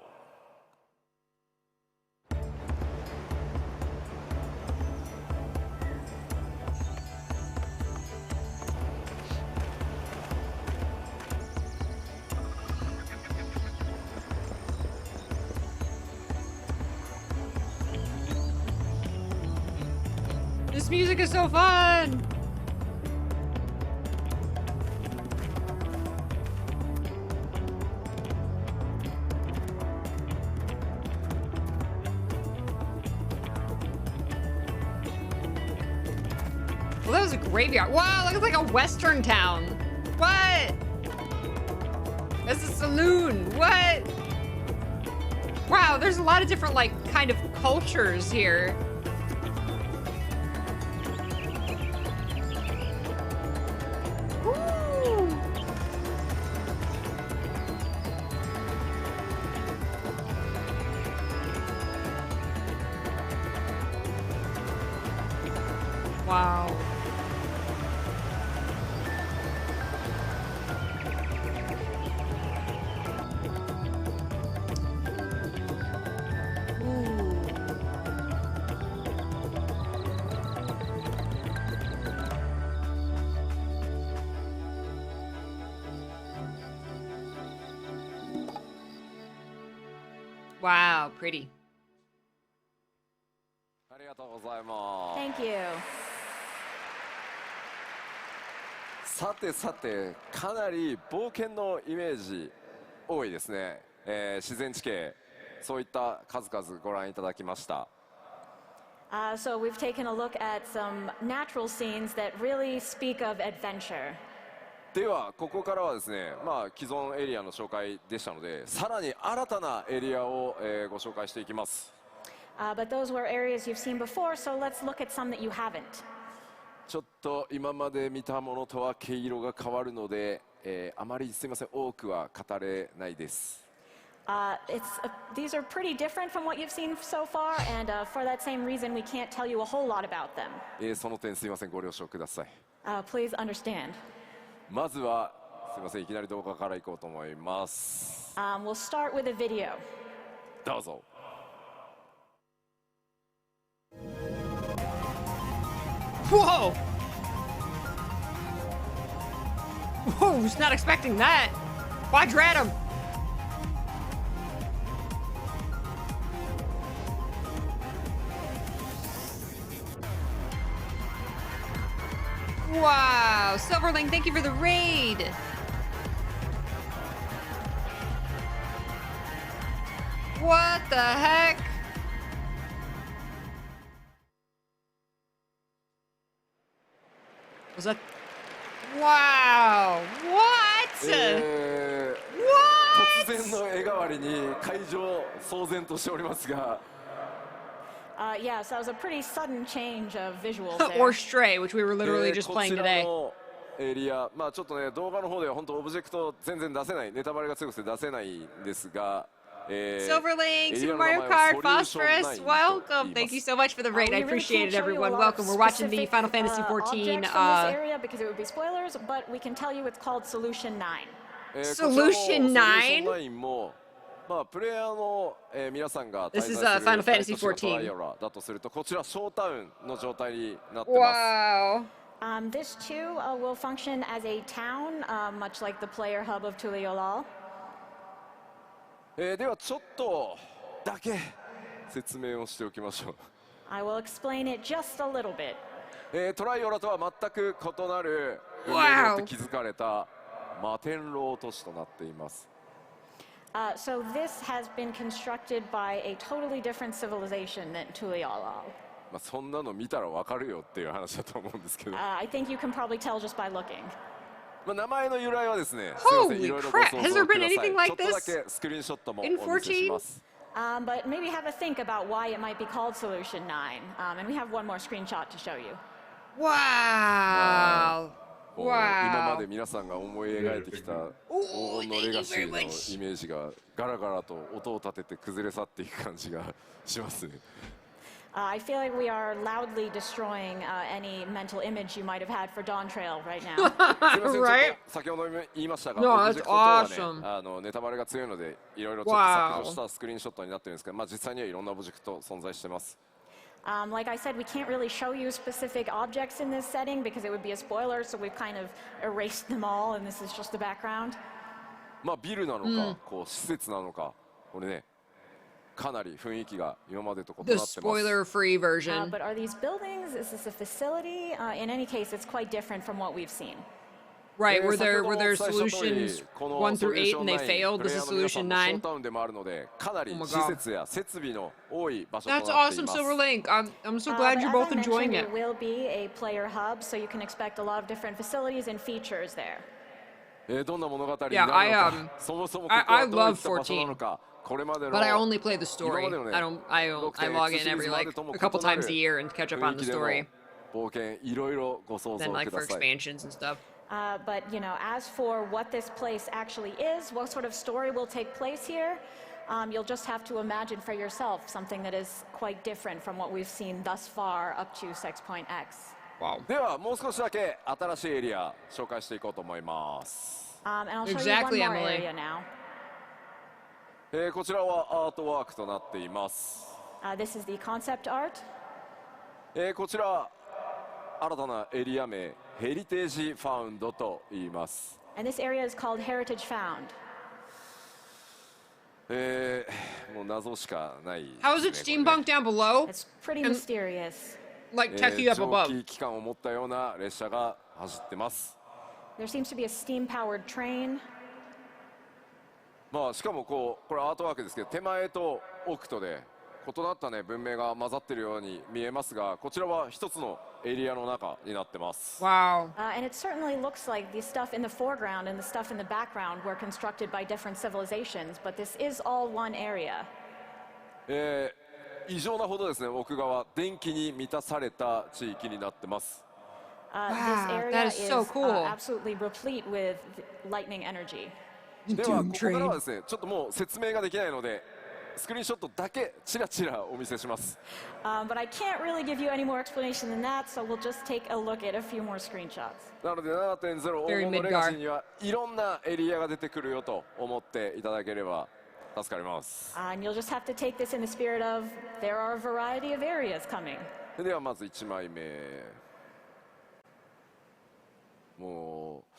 This music is so fun! Well, that was a graveyard. Wow, that looks like a western town. What? That's a saloon. What? Wow, there's a lot of different, like, kind of cultures here. Woo! Wow. Ooh. Wow, pretty. ありがとうございます。 Thank you. さてさて、かなり冒険のイメージ多いですね。自然地形、そういった数々ご覧いただきました。 So we've taken a look at some natural scenes that really speak of adventure. ではここからはですね、既存エリアの紹介でしたので、さらに新たなエリアを、ご紹介していきます。 But those were areas you've seen before, so let's look at some that you haven't. ちょっと今まで見たものとは毛色が変わるので、あまりすみません、多くは語れないです。 These are pretty different from what you've seen so far, and for that same reason, we can't tell you a whole lot about them. その点すみません、ご了承ください。 Please understand. まずはすみません、いきなり動画からいこうと思います。We'll start with a video. どうぞ。 Whoa! Whoa, was not expecting that. Quadratum. Wow, Silverling, thank you for the raid. What the heck? Was that? Wow. What? 突然の絵代わりに会場騒然としておりますが。Yeah, so that was a pretty sudden change of visuals Or there. Stray, which we were literally just こ playing ちら today. のエリア、まあちょっとね動画の方では本当オブジェクト全然出せない、ネタバレが強くて出せないんですが。Silverlink, Super Mario Kart, Phosphorus, welcome. Thank you so much for the raid. I appreciate it, everyone. Welcome. We're watching the Final Fantasy XIV. Area because it would be spoilers, but we can tell you it's called Solution 9. Solution 9? まあプレイヤーの皆さんが This is Final Fantasy XIV. だとするとこちらショータウンの状態になってます。Wow. This too will function as a town, much like the player hub of Tuliolal. ではちょっとだけ説明をしておきましょう。I will explain it just a little bit. トライオラとは全く異なる運命によって築かれた摩天楼都市となっています。So this has been constructed by a totally different civilization than Tuliolal. まあそんなの見たらわかるよっていう話だと思うんですけど。I think you can probably tell just by looking. まあ名前の由来はですね、すいません、いろいろご想像ください。ちょっとだけスクリーンショットもお見せします。But maybe have a think about why it might be called Solution 9. And we have one more screenshot to show you. Wow. 今まで皆さんが思い描いてきた黄金のレガシーのイメージがガラガラと音を立てて崩れ去っていく感じがしますね。I feel like we are loudly destroying any mental image you might have had for Dawntrail right now. Right? 先ほど言いましたが、 No, オブジェクトとはね、 awesome. ネタバレが強いのでいろいろちょっと削除したスクリーンショットになってるんですけど、まあ実際にはいろんなオブジェクト存在してます。Like I said, we can't really show you specific objects in this setting because it would be a spoiler, so we've kind of erased them all, and this is just the background. まあビルなのか、こう施設なのか、これね。かなり雰囲気が今までと異なってます。 The spoiler-free version. But are these buildings? Is this a facility? In any case, it's quite different from what we've seen. Right, were there solutions 1 through 8 and they failed? This is solution 9. Oh my god. That's awesome, Silverlink. I'm so glad you're But both as I enjoying mentioned, it. It will be a player hub, so you can expect a lot of different facilities and features there. どんな物語になるのか、そもそもここはどういった場所なのか。 But I only play the story. I log in every like a couple times a year and catch up on the story. Then like for expansions and stuff. But you know, as for what this place actually is, what sort of story will take place here, you'll just have to imagine for yourself something that is quite different from what we've seen thus far up to 6.x. Wow. ではもう少しだけ新しいエリア紹介していこうと思います。And I'll show Exactly, you one more Emily. area now. こちらはアートワークとなっています。This is the concept art. こちら新たなエリア名ヘリテージファウンドと言います。And this area is called Heritage Found. もう謎しかないですね。 How is it steampunk down below? It's pretty mysterious. Like techie up 蒸 above. 気機関を持ったような列車が走ってます。 There seems to be a steam-powered train. まあしかもこれアートワークですけど手前と奥とで異なったね文明が混ざってるように見えますが、こちらは一つのエリアの中になってます。 Wow. And it certainly looks like the stuff in the foreground and the stuff in the background were constructed by different civilizations, but this is all one area. 異常なほどですね、奥側電気に満たされた地域になってます。 This area that is so cool. Absolutely replete with lightning energy. ではここからはですね、ちょっともう説明ができないのでスクリーンショットだけちらちらお見せします。 But I can't really give you any more explanation than that, so we'll just take a look at a few more screenshots. なので 7.0 黄金のレガシーにはいろんなエリアが出てくるよと思っていただければ助かります。 And you'll just have to take this in the spirit of there are a variety of areas coming. ではまず1枚目。もう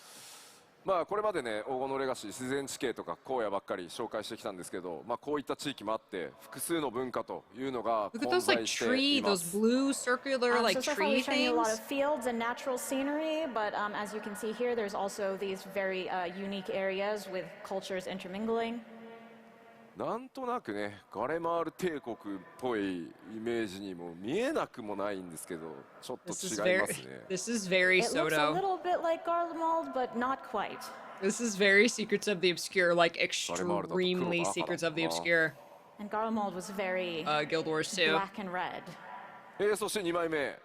まあこれまでね黄金のレガシー自然地形とか荒野ばっかり紹介してきたんですけど、まあこういった地域もあって複数の文化というのが Look at 混 those like 在して tree, いま those す。 blue circular like So far tree we've shown you a lot of things. fields and natural scenery, but as you can see here, there's also these very unique areas with cultures intermingling. なんとなくねガレマール帝国っぽいイメージにも見えなくもないんですけど、ちょっと違いますね。This is very It looks a Soto. little bit like Garlemald, but not quite. This is very Secrets of the Obscure, like extremely Secrets of the Obscure. And Garlemald was very Guild Wars 2. black and red. そして2枚目、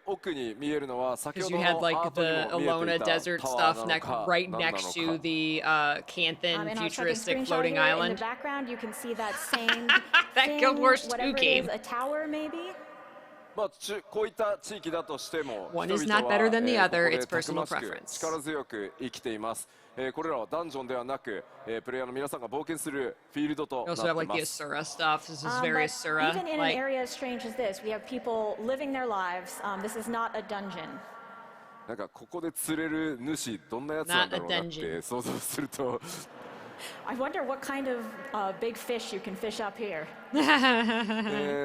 奥に見えるのは先ほ Because ど you の had ア like ートに the も見え Alona ていた desert タワ stuff ーなの next, か right 何なの next か。 to the Canthan In our second futuristic screenshot floating here, in island. the background, you can see that same That thing, Guild Wars 2 whatever it game. is, a tower maybe. まあ、こういった地域だとしても One 人 is 々 not は better than the こ other, こで it's たく personal ましく preference. 力強く生きています。これらはダンジョンではなく、プレイヤーの皆さんが冒険するフィールドと You な also って have い like the ます。 Asura stuff. This is very But Asura. even in an Like, area as strange as this, we have people living their lives. This is not a dungeon. なんかここで釣れる主どんなやつなんだろうなって想像すると I wonder what kind of big fish you can fish up here.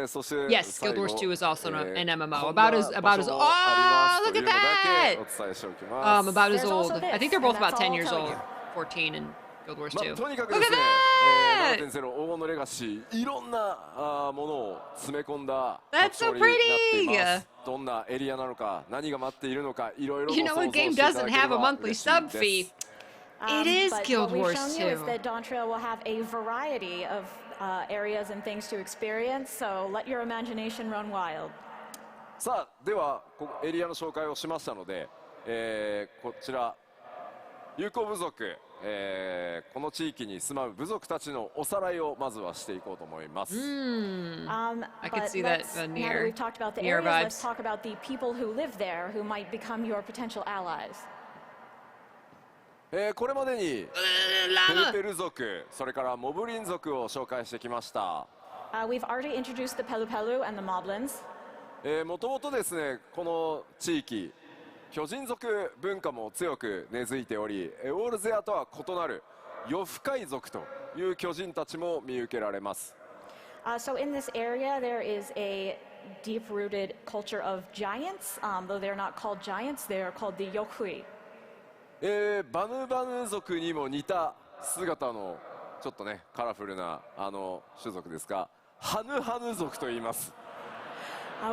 そして yes, 最 Guild 後 Wars 2 is also an MMO. こんな About as 場所もあ oh, り look ます at というのだ that. けお伝えしておきます。 About as There's also old. this, I think they're both and about that's all 10 I'll years tell old. you. 14 in Guild Wars 2. とにかく Look で at すね、that. 7.0 黄金のレガシーいろんなものを詰め込んだ That's so 拡張になっていま pretty. す。どんなエリアなのか、何が待っているのか、いろいろ You ご know 想 what 像して game いただ doesn't けれ have a ば monthly 嬉しい sub で fee? す。It is But Guild what we've Wars shown you is 2. that Dawntrail will have a variety of areas and things to experience, so let your imagination run wild. さあではエリアの紹介をしましたので、こちら友好部族、この地域に住まう部族たちのおさらいをまずはしていこうと思います。I could But see that let's, now that near we've talked about the near areas, let's vibes. talk about the people who live there who might become your potential allies. これまでにペルペル族、それからモブリン族を紹介してきました。We've already introduced the Pelupelu and the Moblins. もともとですねこの地域巨人族文化も強く根付いており、オールゼアとは異なる夜深海族という巨人たちも見受けられます。So in this area, there is a deep-rooted culture of giants. Though they're not called giants, they are called the Yokhui. バヌバヌ族にも似た姿のちょっとねカラフルな種族ですが、ハヌハヌ族と言います。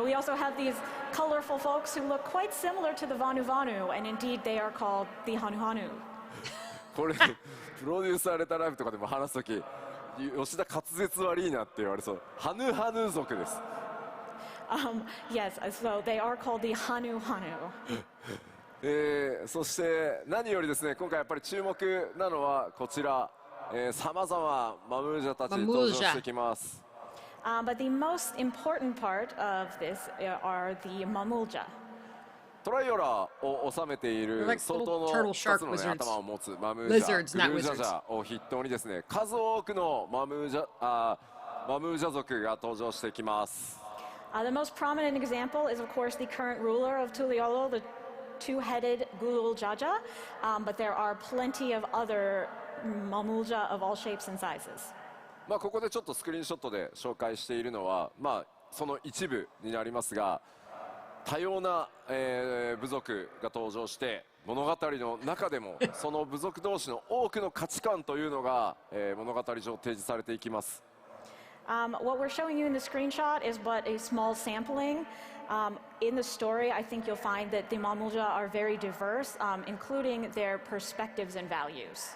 We also have these colorful folks who look quite similar to the Vanu Vanu, and indeed they are called the Hanu Hanu. これプロデューサーレタライブとかでも話すとき吉田滑舌悪いなって言われそう。ハヌハヌ族です。Yes, so they are called the Hanu Hanu. そして何よりですね今回やっぱり注目なのはこちらさまざまマムージャたち登場してきます。But the most important part of this are the Mamulja. トライオラを治めている Like 相当の little turtle 2 つ shark の、ね、 lizards. 頭を持つマムージャ、 Lizards, グルー not ジャジャを筆頭にですね数多くのマムージャ族が登場してきます。The most prominent example is, of course, the current ruler of Tuliolo, the two-headed Gulul Jaja, but there are plenty of other Mamulja of all shapes and sizes. まあここでちょっとスクリーンショットで紹介しているのは、まあ、その一部になりますが多様な、部族が登場して物語の中でもその部族同士の多くの価値観というのが、物語上提示されていきます。What we're showing you in the screenshot is but a small sampling. In the story, I think you'll find that the Mamulja are very diverse, including their perspectives and values.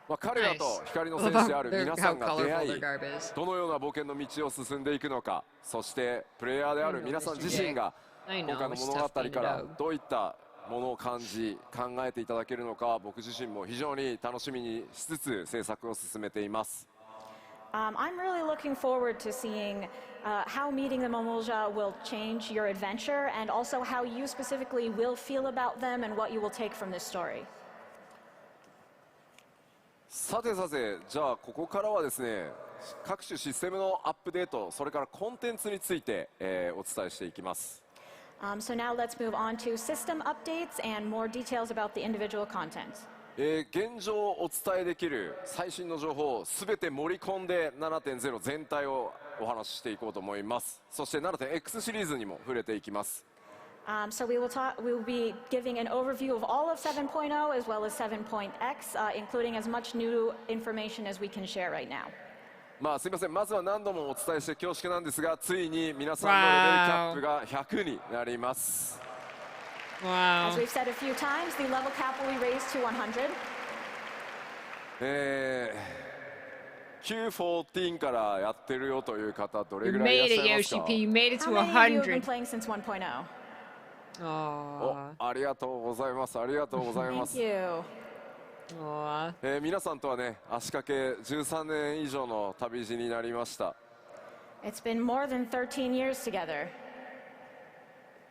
まあ彼らと光の戦士である皆さんが出会い How colorful their garb is. どのような冒険の道を進んでいくのか、そしてプレイヤーである皆さん自身が I 今 know, 回の it's 物語 tough being か a ら dog. どういったものを感じ考えていただけるのか僕自身も非常に楽しみにしつつ制作を進めています。I'm really looking forward to seeing how meeting the Mamulja will change your adventure and also how you specifically will feel about them and what you will take from this story. さてじゃあここからはですね各種システムのアップデートそれからコンテンツについて、お伝えしていきます。So now let's move on to system updates and more details about the individual content. 現状お伝えできる最新の情報をすべて盛り込んで 7.0 全体をお話ししていこうと思います。そして 7.x シリーズにも触れていきます。So we will be giving an overview of all of 7.0 as well as 7.x, including as much new information as we can share right now. まあすみません、まずは何度もお伝えして恐縮なんですが、ついに皆さんのレベルキャップが100になります。Wow. As we've said a few times, the level cap will be raised to 100. Q14 からやってるよという方、どれ You ぐらいいらっ made しゃ it, いますか？ Yoshi P. You made it How to many of you have been 100. playing since 1.0? Aww. ありがとうございます。ありがとうございま Thank す。 you. Aww. 皆さんとはね、足掛け13年以上の旅路になりました。It's been more than 13 years together.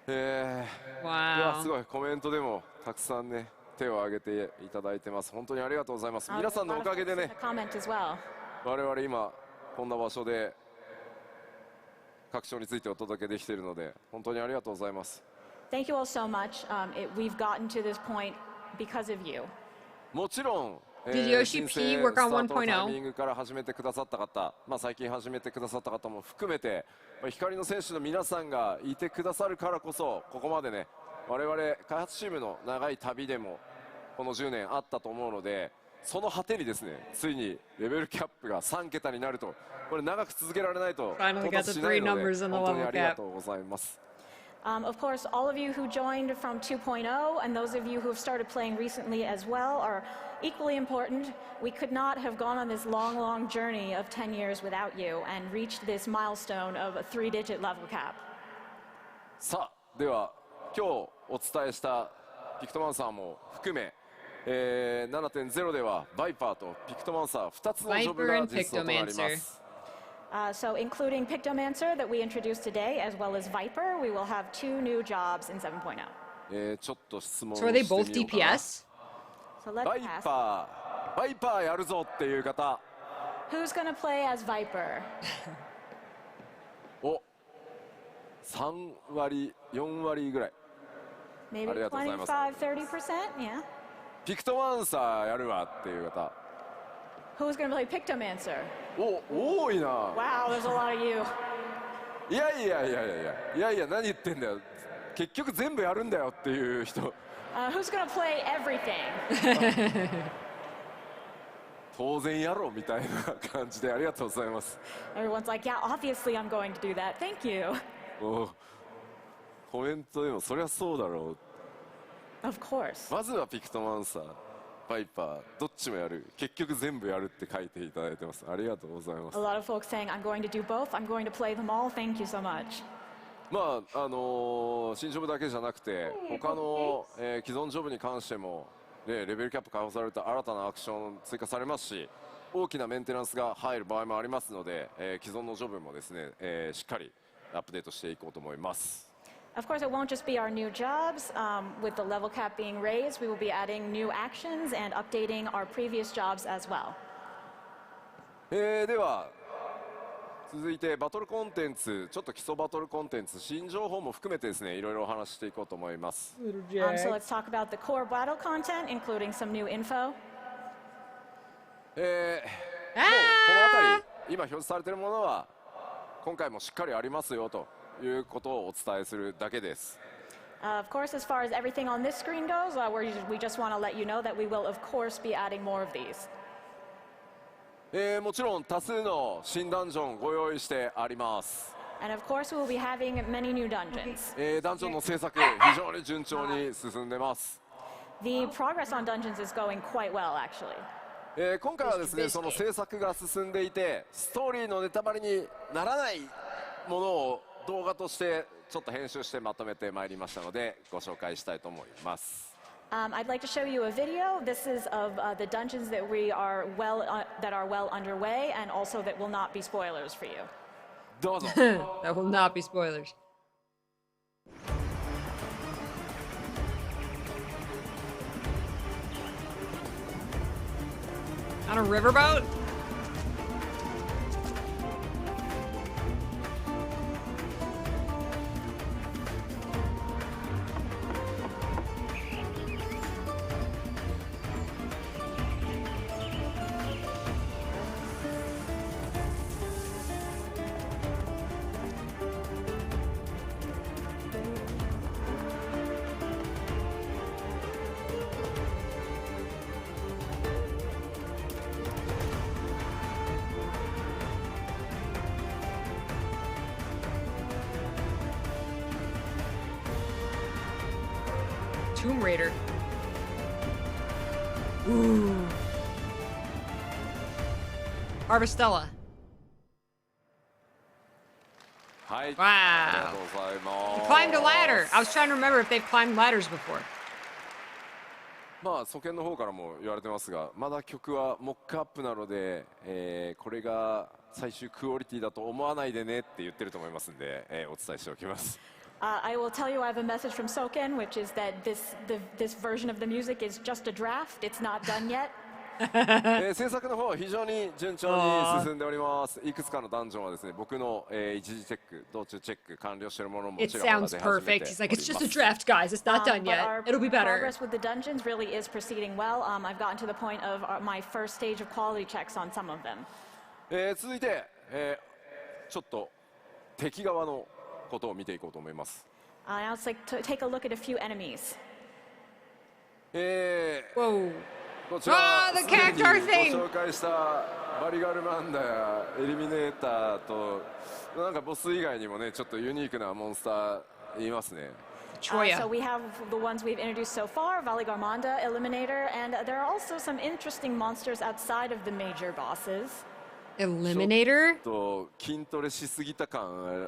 いや、す Wow. ごいコメントでもたくさんね、手を挙げていただいてます。本当にありがとうございます。 There's 皆さ a んの lot お of かげ folks で in ね、 the comment as well. 我々今こんな場所で各賞についてお届けできているので、本当にありがとうございます。 Thank you all so much. We've gotten to this point because of you. もちろん、Did Yoshi 申 P 請 work スタ on ートのタイ 1.0? ミングから始めてくださった方、最近始めてくださった方も含めて、光の選手の皆さんがいてくださるからこそ、ここまでね、我々開発チームの長い旅でもこの10年あったと思うので、その果てにですね、ついにレベルキャップが3桁になると、これ長く続けられないと Finally 到 got 達 the しない three ので、 numbers in the 本当に level ありが cap. とうございます。 Of course, all of you who joined from 2.0 and those of you who have started playing recently as well are equally important. We could not have gone on this long, long journey of 10 years without you and reached this milestone of a 3-digit level cap. さあ、では今日お伝えしたピクトマンサーも含め、7.0 ではバイパーとピクトマンサー2つのジョブ Viper が and 実装となりま Pictomancer. す。 So including Pictomancer that we introduced today, as well as Viper, we will have 2 new jobs in 7.0. ちょっと質問 So を are they して both みようかな。 DPS? So let's バイ ask, バーやるぞっていう方、 who's going to play as Viper? お3割4割ぐらい。 Maybe ありがとうございます。 25, 30%? Yeah. ピクトマンサーやるわっていう方、 Who's going to play Pictomancer? 多いな。 Wow, there's a lot of you. いやいやいやいやいやいや、何言ってんだよ、結局全部やるんだよっていう人、 Who's going to play everything? 当然やろうみたいな感じで、ありがとうございます。 Everyone's like, yeah, obviously I'm going to do that. Thank you. コメントでもそりゃそうだろう、 Of course. まずはピクトマンサー、バイパーどっちもやる、結局全部やるって書いていただいてます。ありがとうございます。 A lot of folks saying, I'm going to do both. I'm going to play them all. Thank you so much. まあ新ジョブだけじゃなくて他の、既存ジョブに関しても、レベルキャップ解放された新たなアクション追加されますし、大きなメンテナンスが入る場合もありますので、既存のジョブもですね、しっかりアップデートしていこうと思います。 Of course, it won't just be our new jobs. With the level cap being raised, we will be adding new actions and updating our previous jobs as well. では続いてバトルコンテンツ、ちょっと基礎バトルコンテンツ新情報も含めてですね、いろいろお話ししていこうと思います。 So let's talk about the core battle content, including some new info. もうこの辺り今表示されているものは今回もしっかりありますよということをお伝えするだけです。 Of course, as far as everything on this screen goes, we just want to let you know that we will, of course, be adding more of these. もちろん多数の新ダンジョンご用意してあります。 And of course, we will be having many new dungeons. ダンジョンの制作非常に順調に進んでます。 The progress on dungeons is going quite well, actually. 今回はですね、その制作が進んでいてストーリーのネタバレにならないものを動画としてちょっと編集してまとめてまいりましたのでご紹介したいと思います。 I'd like to show you a video. This is of the dungeons that are well underway, and also that will not be spoilers for you. どうぞ。 That will not be spoilers. On a riverboat? Tomb Raider. Ooh. Harvestella. はい、 Wow. ありがとうございま You す。 climbed a ladder. I was trying to remember if they've climbed ladders before. まあ、祖権の方からも言われてますが、まだ曲はモックアップなので、これが最終クオリティだと思わないでねって言ってると思いますんで、お伝えしておきます。I will tell you I have a message from Soken, which is that this version of the music is just a draft. It's not done yet. 制作の方は非常に順調に進んでおります。いくつかのダンジョンはですね、僕の、一時チェック、道中チェック完了しているものも It ちろんまだ sounds 出始めており perfect. ます。 He's like, it's just a draft, guys. It's not done But yet. our It'll be better. progress with the dungeons really is proceeding well. I've gotten to the point of my first stage of quality checks on some of them. 続いて、ちょっと敵側のことを見ていこうと思います。Now let's take a look at a few enemies. Whoa. こちら the すでに cactar thing! ご紹介したバリガルマンダやエリミネーターとなんかボス以外にもねちょっとユニークなモンスターいますね。 Troya. So we have the ones we've introduced so far, Valigarmanda, Eliminator, and there are also some interesting monsters outside of the major bosses. Eliminator? と筋トレしすぎた感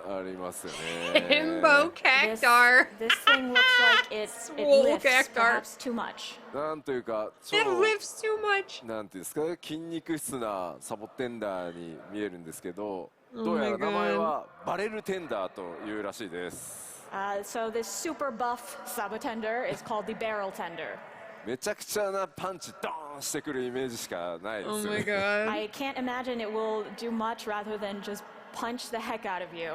ありますよね。 Himbo cactar. This thing looks like it Swole lifts cactar. perhaps too much. なんというか超 It lifts too much. なんていうんですか筋肉質なサボテンダーに見えるんですけど、 Oh どうや my ら名前 God. はバレルテンダーというらしいです。 So this super buff Sabotender is called the Barrel Tender. めちゃくちゃなパンチドーンしてくるイメージしかないで Oh すよ my ね。 god. I can't imagine it will do much rather than just punch the heck out of you.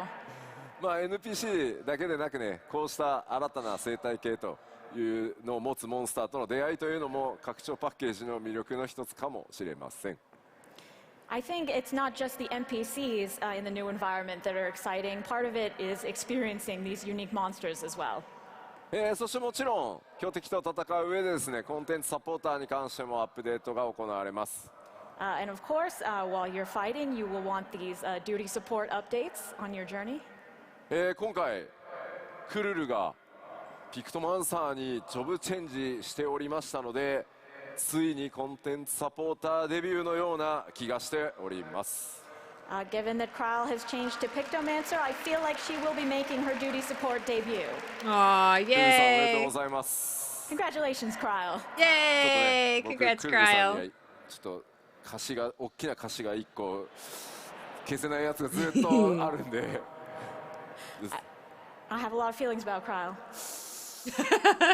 まあ NPC だけでなくね、こうした新たな生態系というのを持つモンスターとの出会いというのも拡張パッケージの魅力の一つかもしれません。 I think it's not just the NPCs in the new environment that are exciting. Part of it is experiencing these unique monsters as well. そしてもちろん強敵と戦う上でですね、コンテンツサポーターに関してもアップデートが行われます。 And of course, while you're fighting, you will want these duty support updates on your journey. 今回クルルがピクトマンサーにジョブチェンジしておりましたので、ついにコンテンツサポーターデビューのような気がしております。 Given that Kryle has changed to Pictomancer, I feel like she will be making her duty support debut. Aw, クルルさんおめでとう yay. ございます。 Congratulations, Kryle. Yay. 僕 Congrats, クルルさん Cryo. にちょっと歌詞が大きな歌詞が1個消せないやつがずっとあるんで。 I have a lot of feelings about Kryle.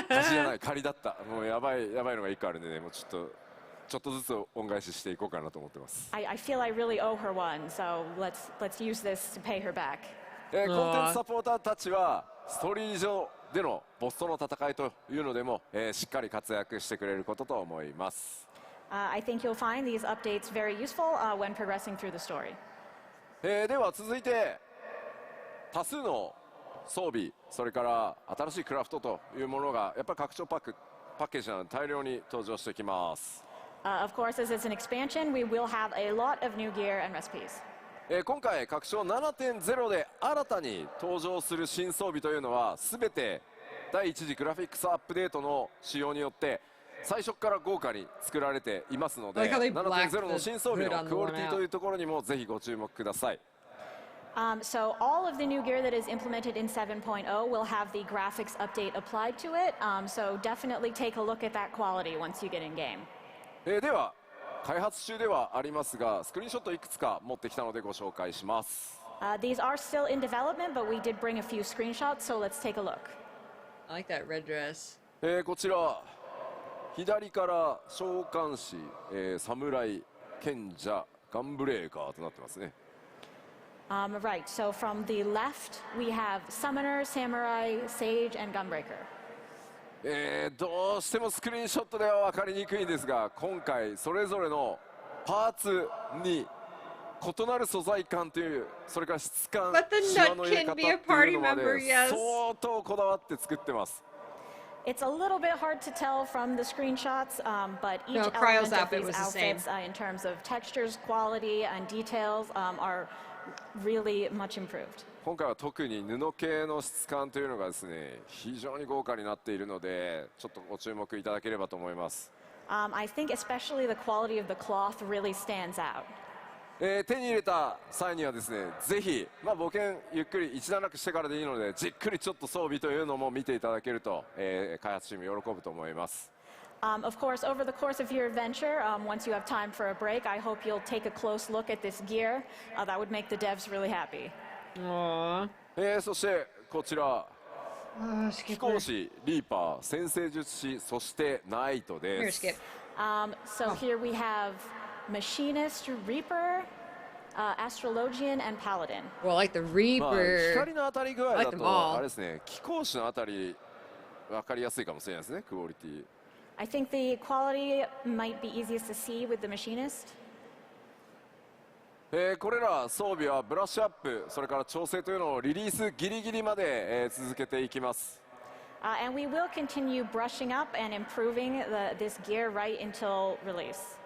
歌詞じゃない仮だった。もうやばいのが1個あるんでね、もうちょっとずつ恩返ししていこうかなと思ってます。 I feel I really owe her one, so let's use this to pay her back. コンテンツサポーターたちはストーリー上でのボスとの戦いというのでも、しっかり活躍してくれることと思います。 I think you'll find these updates very useful when progressing through the story. では続いて多数の装備、それから新しいクラフトというものがやっぱり拡張パッケージなので大量に登場してきます。 Of course, as it's an expansion, we will have a lot of new gear and recipes. 今回拡張 7.0 で新たに登場する新装備というのは全て第一次グラフィックスアップデートの仕様によって最初から豪華に作られていますので、 Like how they blacked 7.0 の新装備 the hood の on the クオリティ one out. というところにもぜひご注目ください。 So all of the new gear that is implemented in 7.0 will have the graphics update applied to it. So definitely take a look at that quality once you get in game. では開発中ではありますがスクリーンショットいくつか持ってきたのでご紹介します。 These are still in development, but we did bring a few screenshots, so let's take a look. I like that red dress. こちら左から召喚士、侍、賢者、ガンブレーカーとなってますね。 Right, so from the left, we have Summoner, Samurai, Sage, and Gunbreaker. どうしてもスクリーンショットでは分かりにくいんですが今回それぞれのパーツに異なる素材感というそれから質感 But the シワの入れ nut 方 can って be a いう party のま member, で yes. 相当こだわって作ってます。 It's a little bit hard to tell from the screenshots, but each No, Cryo's element of outfit these was the same. outfits, in terms of textures, quality, and details, are really much improved. 今回は特に布系の質感というのがですね、非常に豪華になっているので、ちょっとご注目いただければと思います。I think especially the quality of the cloth really stands out. 手に入れた際にはですね、ぜひ、冒険ゆっくり一段落してからでいいので、じっくりちょっと装備というのも見ていただけると、開発チーム喜ぶと思います。Of course, over the course of your adventure, once you have time for a break, I hope you'll take a close look at this gear. That would make the devs really happy. Aww. そしてこちら、飛行士、リーパー、先生術師、そしてナイトです。So here we have Machinist, Reaper, Astrologian, and Paladin. Well, like the Reaper. 光の当たり具合だ like them と all. あれですね、飛行士のあたり分かりやすいかもしれないですね、クオリティ。I think the quality might be easiest to see with the Machinist. これら装備はブラッシュアップ、それから調整というのをリリースギリギリまで、続けていきます。And we will continue brushing up and improving this gear right until release.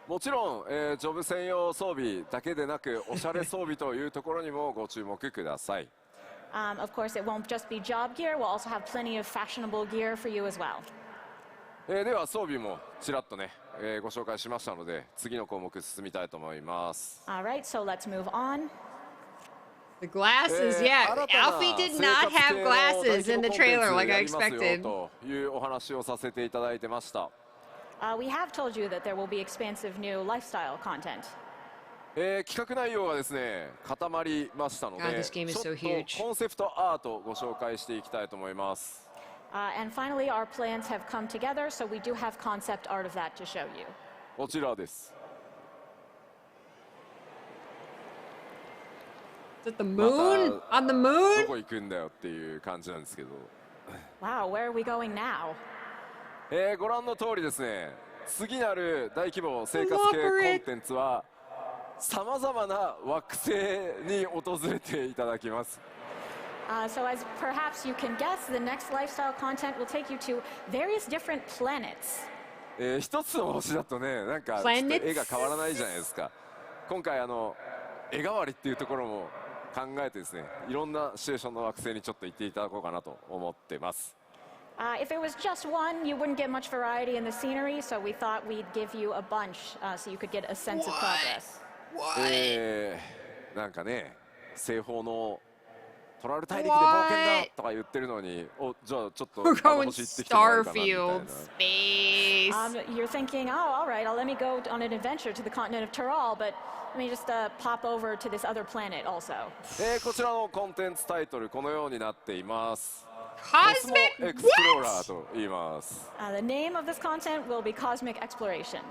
もちろん、ジョブ専用装備だけでなく、おしゃれ装備というところにもご注目ください。Of course, it won't just be job gear. We'll also have plenty of fashionable gear for you as well. では装備もちらっとね、ご紹介しましたので、次の項目進みたいと思います。All right, so let's move on. The glasses, yeah. Alfie did not have glasses in the trailer like I expected. というお話をさせていただいてました。We have told you that there will be expansive new lifestyle content. 企画内容がですね、固まりましたので、 God, this game is ち so ょっ huge. とコンセプトアートをご紹介していきたいと思います。And finally, our plans have come together, so we do have concept art of that to show you. こちらです。Is it the moon? On the ど moon? こ行くんだよっていう感じなんですけど、Wow, where are we going now? ご覧の通りですね、次なる大規模生活系コンテンツはさまざまな惑星に訪れていただきます。So as perhaps you can guess, the next lifestyle content will take you to various different planets. 一つの星だとね、なんかちょっと絵が変わらないじゃないですか。今回絵代わりっていうところも考えてですね、いろんなシチュエーションの惑星にちょっと行っていただこうかなと思ってます。If it was just one, you wouldn't get much variety in the scenery, so we thought we'd give you a bunch so you could get a sense of progress. なんかね、西方のトラル大陸で冒険だとか言ってるのに、じゃあちょっと We're 星 going 行ってきてもらおうかなみたい Starfield な。 space. You're thinking, oh, all right, let me go on an adventure to the continent of Tyrol, but let me just pop over to this other planet also. こちらのコンテンツタイトルこのようになっています。 Cosmic? エクスプローラー What? と言います。The name of this content will be Cosmic Exploration.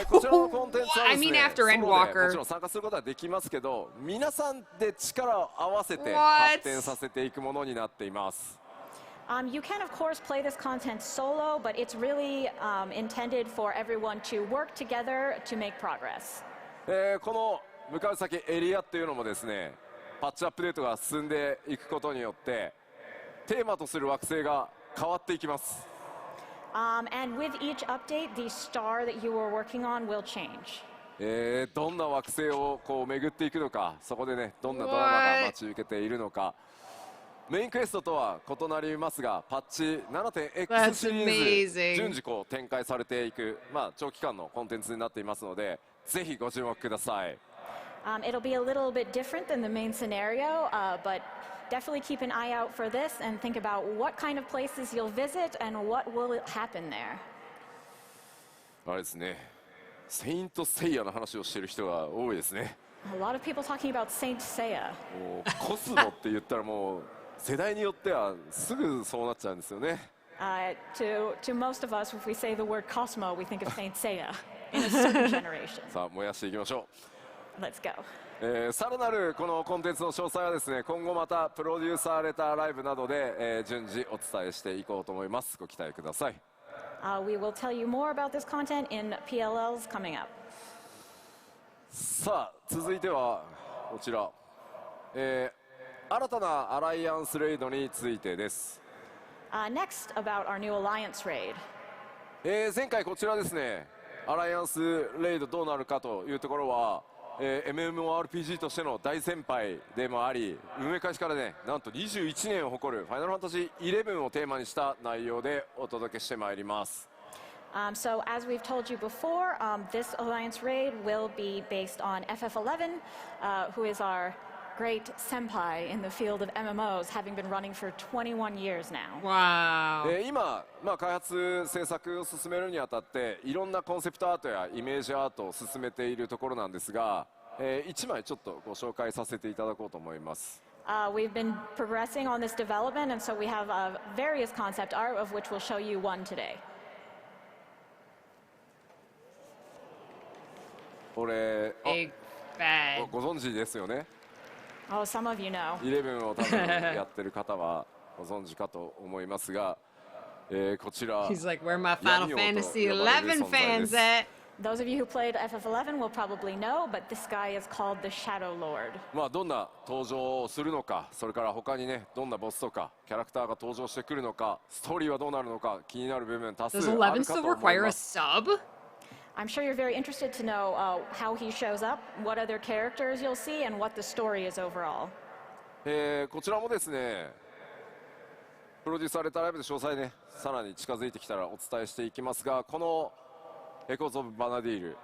こちらのコンテンツは I です mean ね、 after ソロで Endwalker. もちろん参加することはできますけど、皆さんで力を合わせて What? 発展させていくものになっています。You can, of course, play this content solo, but it's really intended for everyone to work together to make progress. この向かう先エリアっていうのもですね、パッチアップデートが進んでいくことによってテーマとする惑星が変わっていきます。And with each update, the star that you were working on will change. どんな惑星をこう巡っていくのか、そこでね、どんなドラマが待ち受けているのか。メインクエストとは異なりますが、パッチ 7.X シリーズ順次こう展開されていく、長期間のコンテンツになっていますので、ぜひご注目ください。It'll be a little bit different than the main scenario, but definitely keep an eye out for this and think about what kind of places you'll visit and what will happen there. あれですね、セイントセイヤの話をしている人が多いですね。A lot of people talking about Saint Seiya. もうコスモって言ったらもう世代によってはすぐそうなっちゃうんですよね。To most of us, if we say the word Cosmo, we think of Saint Seiya in a certain generation. さあ燃やしていきましょう。 Let's go. さらなるこのコンテンツの詳細はですね、今後またプロデューサーレターライブなどで、順次お伝えしていこうと思います。ご期待ください。We will tell you more about this content in PLLs coming up. さあ続いてはこちら、新たなアライアンスレイドについてです。Next, about our new Alliance raid. 前回こちらですね、アライアンスレイドどうなるかというところは MMORPG としての大先輩でもあり、運営開始からね、なんと21年を誇るファイナルファンタジー11をテーマにした内容でお届けしてまいります。So as we've told you before, this Alliance raid will be based on FF11, who is our great senpai in the field of MMOs, having been running for 21 years now. Wow. 今、開発制作を進めるにあたっていろんなコンセプトアートやイメージアートを進めているところなんですが、1枚ちょっとご紹介させていただこうと思います。We've been progressing on this development, and so we have various concept art, of which we'll show you one today. これ、Big bad. ご存知ですよね。Oh, some of you know. 11を多分やってる方はご存知かと思いますが、こちら He's like, where my Final Fantasy 11 fans at? Those of you who played FF11 will probably know, but this guy is called the Shadow Lord. どんな登場をするのか、それから他にね、どんなボスとかキャラクターが登場してくるのか、ストーリーはどうなるのか気になる部分多数 Does ある 11かと still 思い require ま a す。 sub? I'm sure you're very interested to know how he shows up, what other characters you'll see, and what the story is overall. こちらもですね、プロデュースされたライブで詳細ね、さらに近づいてきたらお伝えしていきますが、このエコーズ・オブ・バナディール、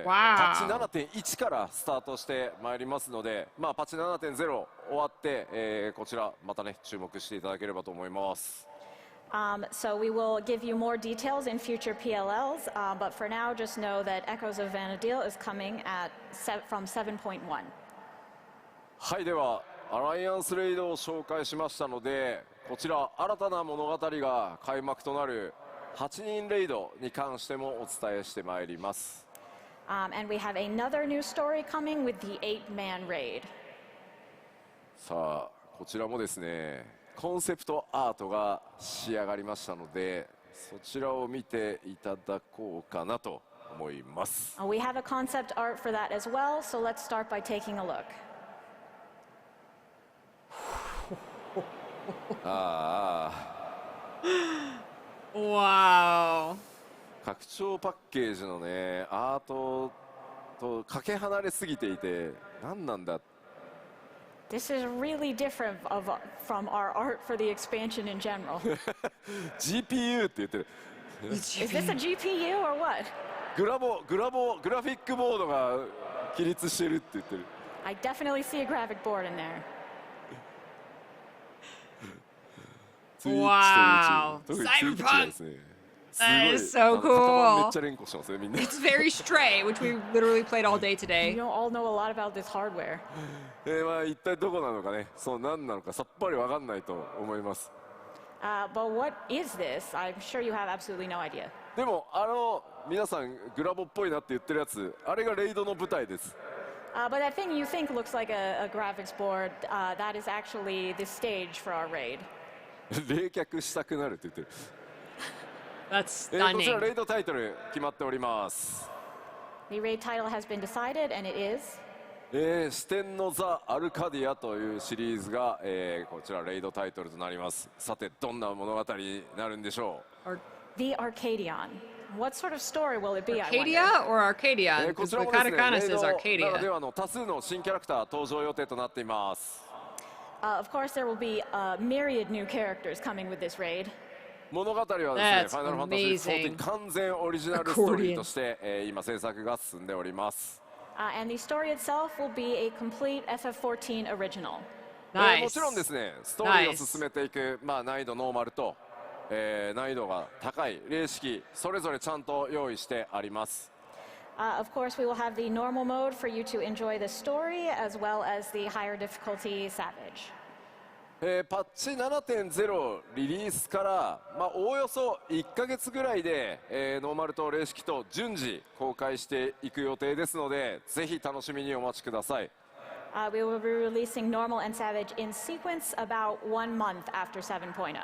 パッチ 7.1 からスタートしてまいりますので、パッチ 7.0 終わって、こちらまたね注目していただければと思います。So we will give you more details in future PLLs, but for now, just know that Echoes of Vana'diel is coming from 7.1. はい、ではアライアンスレイドを紹介しましたので、こちら新たな物語が開幕となる8人レイドに関してもお伝えしてまいります。And we have another new story coming with the 8-man raid. さあ、こちらもですね、コンセプトアートが仕上がりましたので、そちらを見ていただこうかなと思います。We have a concept art for that as well, so let's start by taking a look. Wow. 拡張パッケージのね、アートとかけ離れすぎていて、何なんだ。This is really different from our art for the expansion in general. GPU って言ってる。Is this a GPU or what? グラフィックボードが起立してるって言ってる。I definitely see a graphic board in there. Wow. 特に Cyberpunk. ですね。That is すごい so 頭め cool. っちゃ連呼してますね、みんな。 It's very Stray, which we literally played all day You today. don't all know a lot about this hardware. 一体どこなのかね、何なのかさっぱりわかんないと思います。But what is this? I'm sure you have absolutely no idea. でも皆さんグラボっぽいなって言ってるやつ、あれがレイドの舞台です。But that thing you think looks like a graphics board, that is actually the stage for our raid. 冷却したくなるって言ってる。That's こちら stunning. レイドタイトル決まっております。 The raid title has been decided, and it is 四天のザ・アルカディアというシリーズが、こちらレイドタイトルとなります。さてどんな物語になるんでしょう。 The Arcadion. What sort of story will it be? I wonder. Arcadia or Arcadia? こ Because ちら the もですね、 katakana レイ says ドなら Arcadia. ではの多数の新キャラクター登場予定となっています。Of course, there will be myriad new characters coming with this raid. 物語はですね、 That's ファイナルファンタジー14 amazing. 完全オリジナルストーリーとして、今制作が進んでおります。And the story itself will be a complete FF14 original. も Nice. ちろんですね、ストーリーを進めていく、難易度ノーマルと、難易度が高い霊式それぞれちゃんと用意してあります。Of course, we will have the normal mode for you to enjoy the story, as well as the higher difficulty Savage. パッチ 7.0 リリースから、おおよそ1ヶ月ぐらいで、ノーマルと霊式と順次公開していく予定ですので、ぜひ楽しみにお待ちください。We will be releasing normal and Savage in sequence about 1 month after 7.0.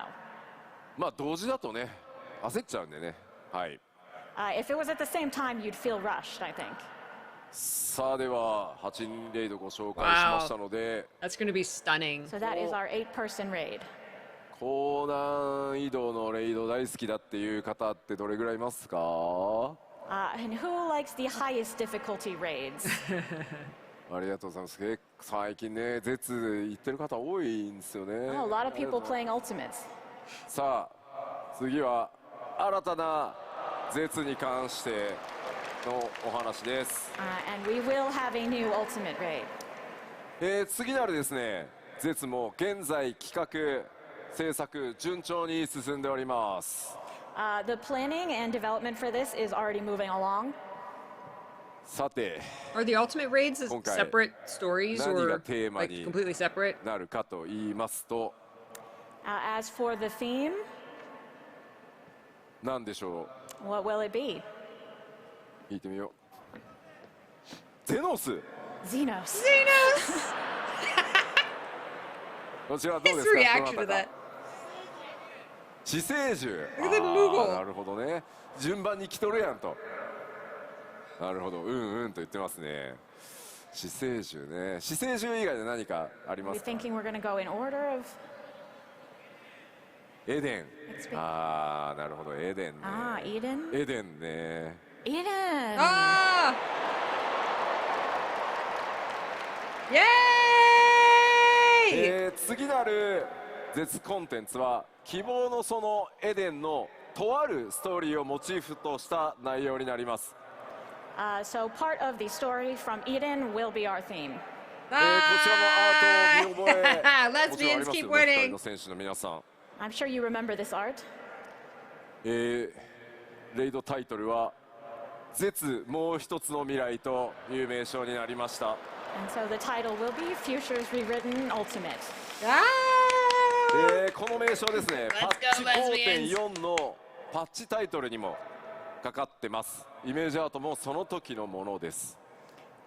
同時だとね、焦っちゃうんでね。はい。If it was at the same time, you'd feel rushed, I think. さあでは8人レイドご紹介しましたので、 That's going to be stunning. So that is our 8-person raid. 高難易度のレイド大好きだっていう方ってどれぐらいいますか？ And who likes the highest difficulty raids? ありがとうございます。最近ね、絶行ってる方多いんですよね。Oh, a lot of people playing ultimates. さあ、次は新たな絶に関してのお話です。And we will have a new ultimate raid. 次なるですね、絶も現在企画制作順調に進んでおります。The planning and development for this is already moving along. さて、 Are the ultimate raids 今回 separate stories 何が or テーマ like に completely separate? なるかと言いますと、 As for the theme, 何でしょ what will it be? う。聞いてみよう。ゼノス。 Xenos. Xenos! こちらどう His ですか。 reaction ど to なた that. か死生獣。 Look at that Moogle. なるほどね。順番に来とるやんと。なるほど、うんと言ってますね。死生獣ね。死生獣以外で何かありま We're すか。 thinking we're going to go in order of. エデン。 Expect- なるほど、エデンね。 Eden. エデンね。 Eden. Ah! Yay! 次なる絶コンテンツは希望のそのエデンのとあるストーリーをモチーフとした内容になります。 So part of the story from Eden will be our theme. こちらのアートを見覚えもちろんあり Lesbians ますよ keep ね、 winning. 二人の選手の皆さん。 I'm sure you remember this art. レイドタイトルは「絶もう一つの未来」という名称になりました。 And so the title will be Futures Rewritten Ultimate. Ah! この名称ですね、 Let's パ go, ッチ 5.4 のパッチタイトルにもかかってます。イメージアートもその時のものです。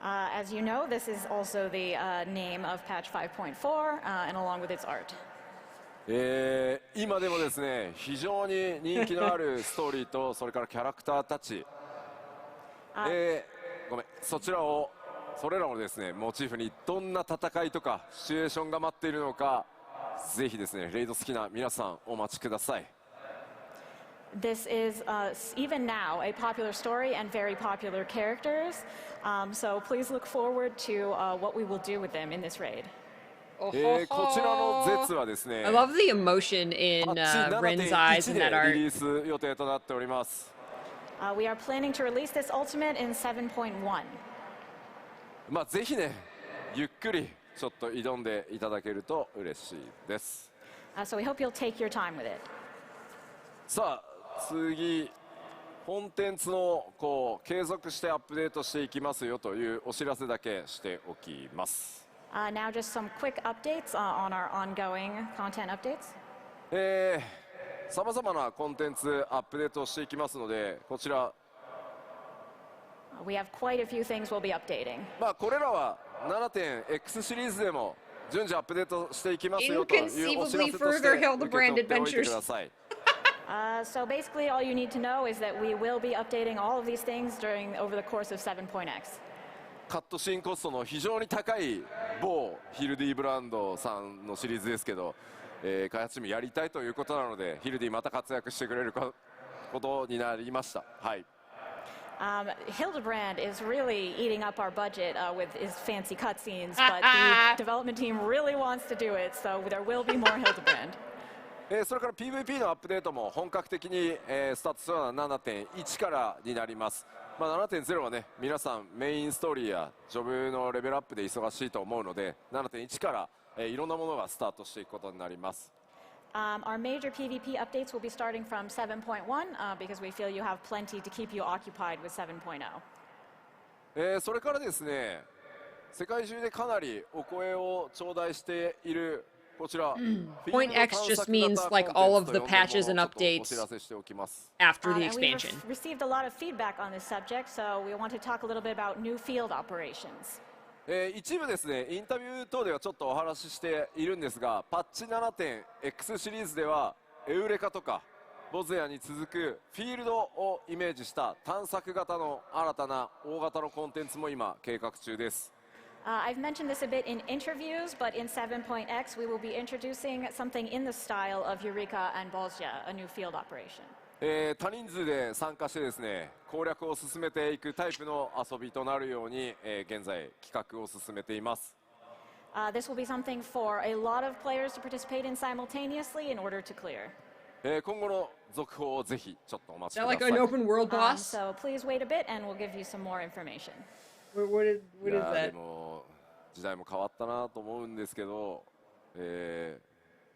As you know, this is also the name of patch 5.4 and along with its art. 今でもですね、非常に人気のあるストーリーとそれからキャラクターたち、ごめん、それらをですねモチーフにどんな戦いとかシチュエーションが待っているのか、ぜひですねレイド好きな皆さんお待ちください。 This is even now a popular story and very popular characters. So please look forward to what we will do with them in this raid. こちらの絶はですね、 I love the emotion in パッチ Rin's eyes 7.1 in で that リリ art. ース予定となっております。 We are planning to release this ultimate in 7.1. まあぜひね、ゆっくりちょっと挑んでいただけると嬉しいです。 So we hope you'll take your time with it. さあ次、コンテンツの継続してアップデートしていきますよというお知らせだけしておきます。 Now just some quick updates on our ongoing content updates. さまざまなコンテンツアップデートをしていきますので、こちら、 We have quite a few things we'll be updating. まあこれらは 7.X シリーズでも順次アップデートしていきますよというお知らせとして Inconceivably further 受け Hildebrand 取っておいてく adventures. ださい。 So basically all you need to know is that we will be updating all of these things over the course of 7.x. カットシーンコストの非常に高い某ヒルディブランドさんのシリーズですけど、開発チームやりたいということなので、ヒルディまた活躍してくれることになりました。はい。 Hildebrand is really eating up our budget with his fancy cutscenes, but the development team really wants to do it, so there will be more Hildebrand. それから PVP のアップデートも本格的にスタートするのは 7.1 からになります。まあ、7.0 はね、皆さんメインストーリーやジョブのレベルアップで忙しいと思うので、 7.1 からいろんなものがスタートしていくことになります。 Our major PvP updates will be starting from 7.1 because we feel you have plenty to keep you occupied with 7.0. それからですね、世界中でかなりお声を頂戴しているこちら、Point X just means like all of the patches and updates お知らせしておきます。 after the And we've expansion. received a lot of feedback on this subject, so we want to talk a little bit about new field operations. 一部ですね、インタビュー等ではちょっとお話ししているんですが、パッチ 7.X シリーズではエウレカとかボズヤに続くフィールドをイメージした探索型の新たな大型のコンテンツも今計画中です。 I've mentioned this a bit in interviews, but in 7.x we will be introducing something in the style of Eureka and Bolsja, a new field operation. 多人数で参加してですね、攻略を進めていくタイプの遊びとなるように、現在企画を進めています。This will be something for a lot of players to participate in simultaneously in order to clear. 今後の続報をぜひちょっとお待ち Is く that だ like さい。 an open world boss? So please wait a bit and we'll give you some more information. What is いやで that? も時代も変わったなと思うんですけど、エ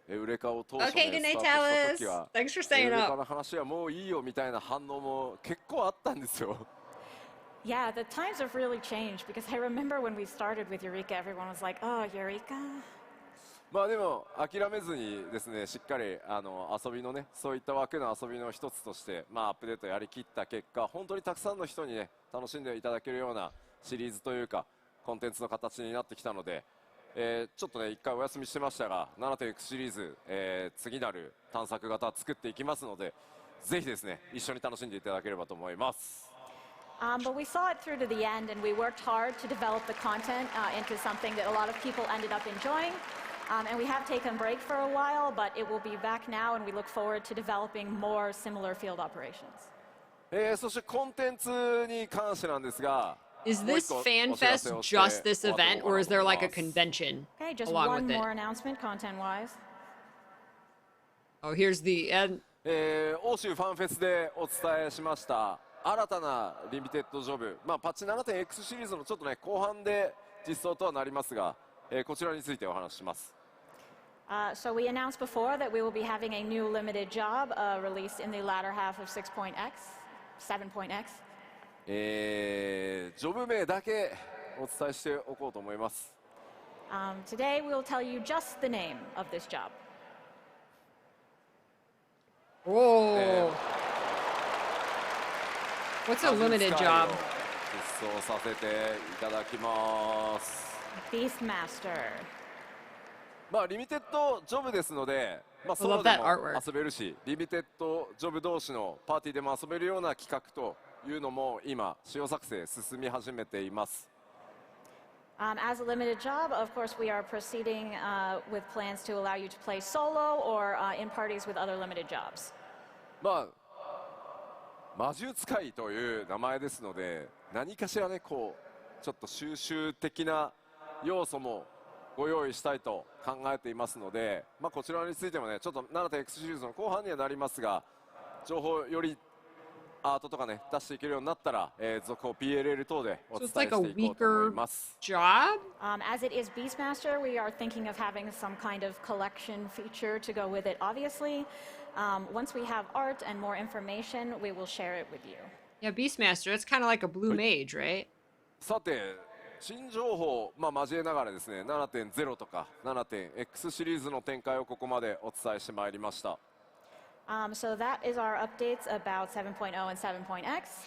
ウレカを当初、ね Okay, good ス night, タートした時 Talis. は Thanks for エ staying ウレカ up. の話はもういいよみたいな反応も結構あったんですよ。Yeah, the times have really changed because I remember when we started with Eureka, everyone was like, oh, Eureka? まあでも諦めずにですね、しっかり遊びのね、そういった枠の遊びの一つとして、まあ、アップデートやりきった結果、本当にたくさんの人にね楽しんでいただけるようなシリーズというかコンテンツの形になってきたので、ちょっとね一回お休みしてましたが 7.X シリーズ、次なる探索型作っていきますので、ぜひですね一緒に楽しんでいただければと思います。But we saw it through to the end and we worked hard to develop the content into something that a lot of people ended up enjoying. And we have taken a break for a while, but it will be back now and we look forward to developing more similar field operations. そしてコンテンツに関してなんですが、 Is もう this 一個お知ら FanFest せをして just this 終わって event, おこう or か is なと there 思い like a ます。 convention Okay, just along one with it? more announcement content-wise. Oh, here's the end. 欧州ファンフェスでお伝えしました新たなリミテッドジョブ、まあ、パッチ 7.X シリーズのちょっとね後半で実装とはなりますが、こちらについてお話しします。So we announced before that we will be having a new limited job released in the latter half of 6.x, 7.x. ジョブ名だけお伝えしておこうと思います。Today we will tell you just the name of this job. Whoa. What's a limited job? 実装させていただきます。 Beastmaster. まあリミテッドジョブですので、まあ、ソ I ロ love で that も artwork. 遊べるし、リミテッドジョブ同士のパーティーでも遊べるような企画というのも今仕様作成進み始めています。As a limited job, of course, we are proceeding with plans to allow you to play solo or in parties with other limited jobs. まあ魔術界という名前ですので、何かしらねこうちょっと収集的な要素もご用意したいと考えていますので、まあ、こちらについてもねちょっと 7.X シリーズの後半にはなりますが、情報よりアートとかね出していけるようになったら、続報 PLL 等でお So 伝 it's え like し a ていこうと思い weaker ます。 job? As it is Beastmaster, we are thinking of having some kind of collection feature to go with it, obviously. Once we have art and more information, we will share it with you. Yeah, Beastmaster. It's kind of like a blue mage, right? さて新情報、まあ、交えながらですね 7.0 とか 7.X シリーズの展開をここまでお伝えしてまいりました。So that is our updates about 7.0 and 7.x.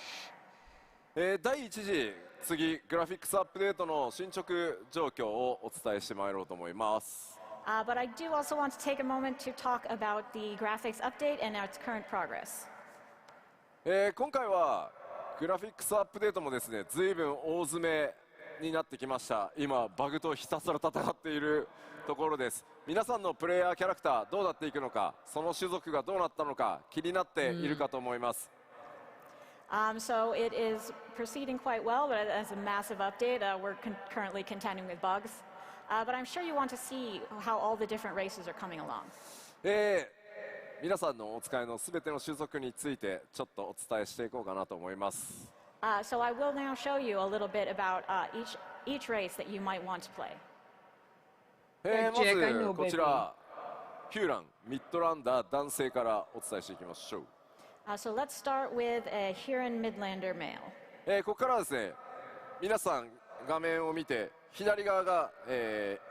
第1次次グラフィックスアップデートの進捗状況をお伝えしてまいろうと思います。But I do also want to take a moment to talk about the graphics update and its current progress. 今回はグラフィックスアップデートもですね随分大詰めになってきました。今バグとひたすら戦っているところです。皆さんのプレイヤーキャラクターどうなっていくのか、その種族がどうなったのか気になっているかと思います。So it is proceeding quite well, but as a massive update, we're currently contending with bugs. But I'm sure you want to see how all the different races are coming along. 皆さんのお使いのすべての種族についてちょっとお伝えしていこうかなと思います。So I will now show you a little bit about each race that you might want to play. ま Jack, I ず know, こちらヒューランミッドランダー男性からお伝えしていきましょう。So let's start with a Huron Midlander male. ここからはですね皆さん画面を見て左側が、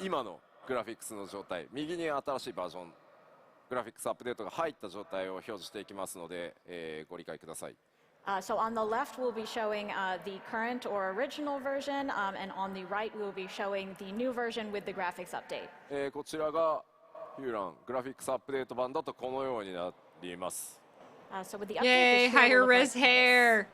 今のグラフィックスの状態、右に新しいバージョングラフィックスアップデートが入った状態を表示していきますので、ご理解ください。So on the left, we'll be showing the current or original version, and on the right, we'll be showing the new version with the graphics update. こちらがヒューラングラフィックスアップデート版だとこのようになります。So with the Yay, update, this here higher will look res like hair.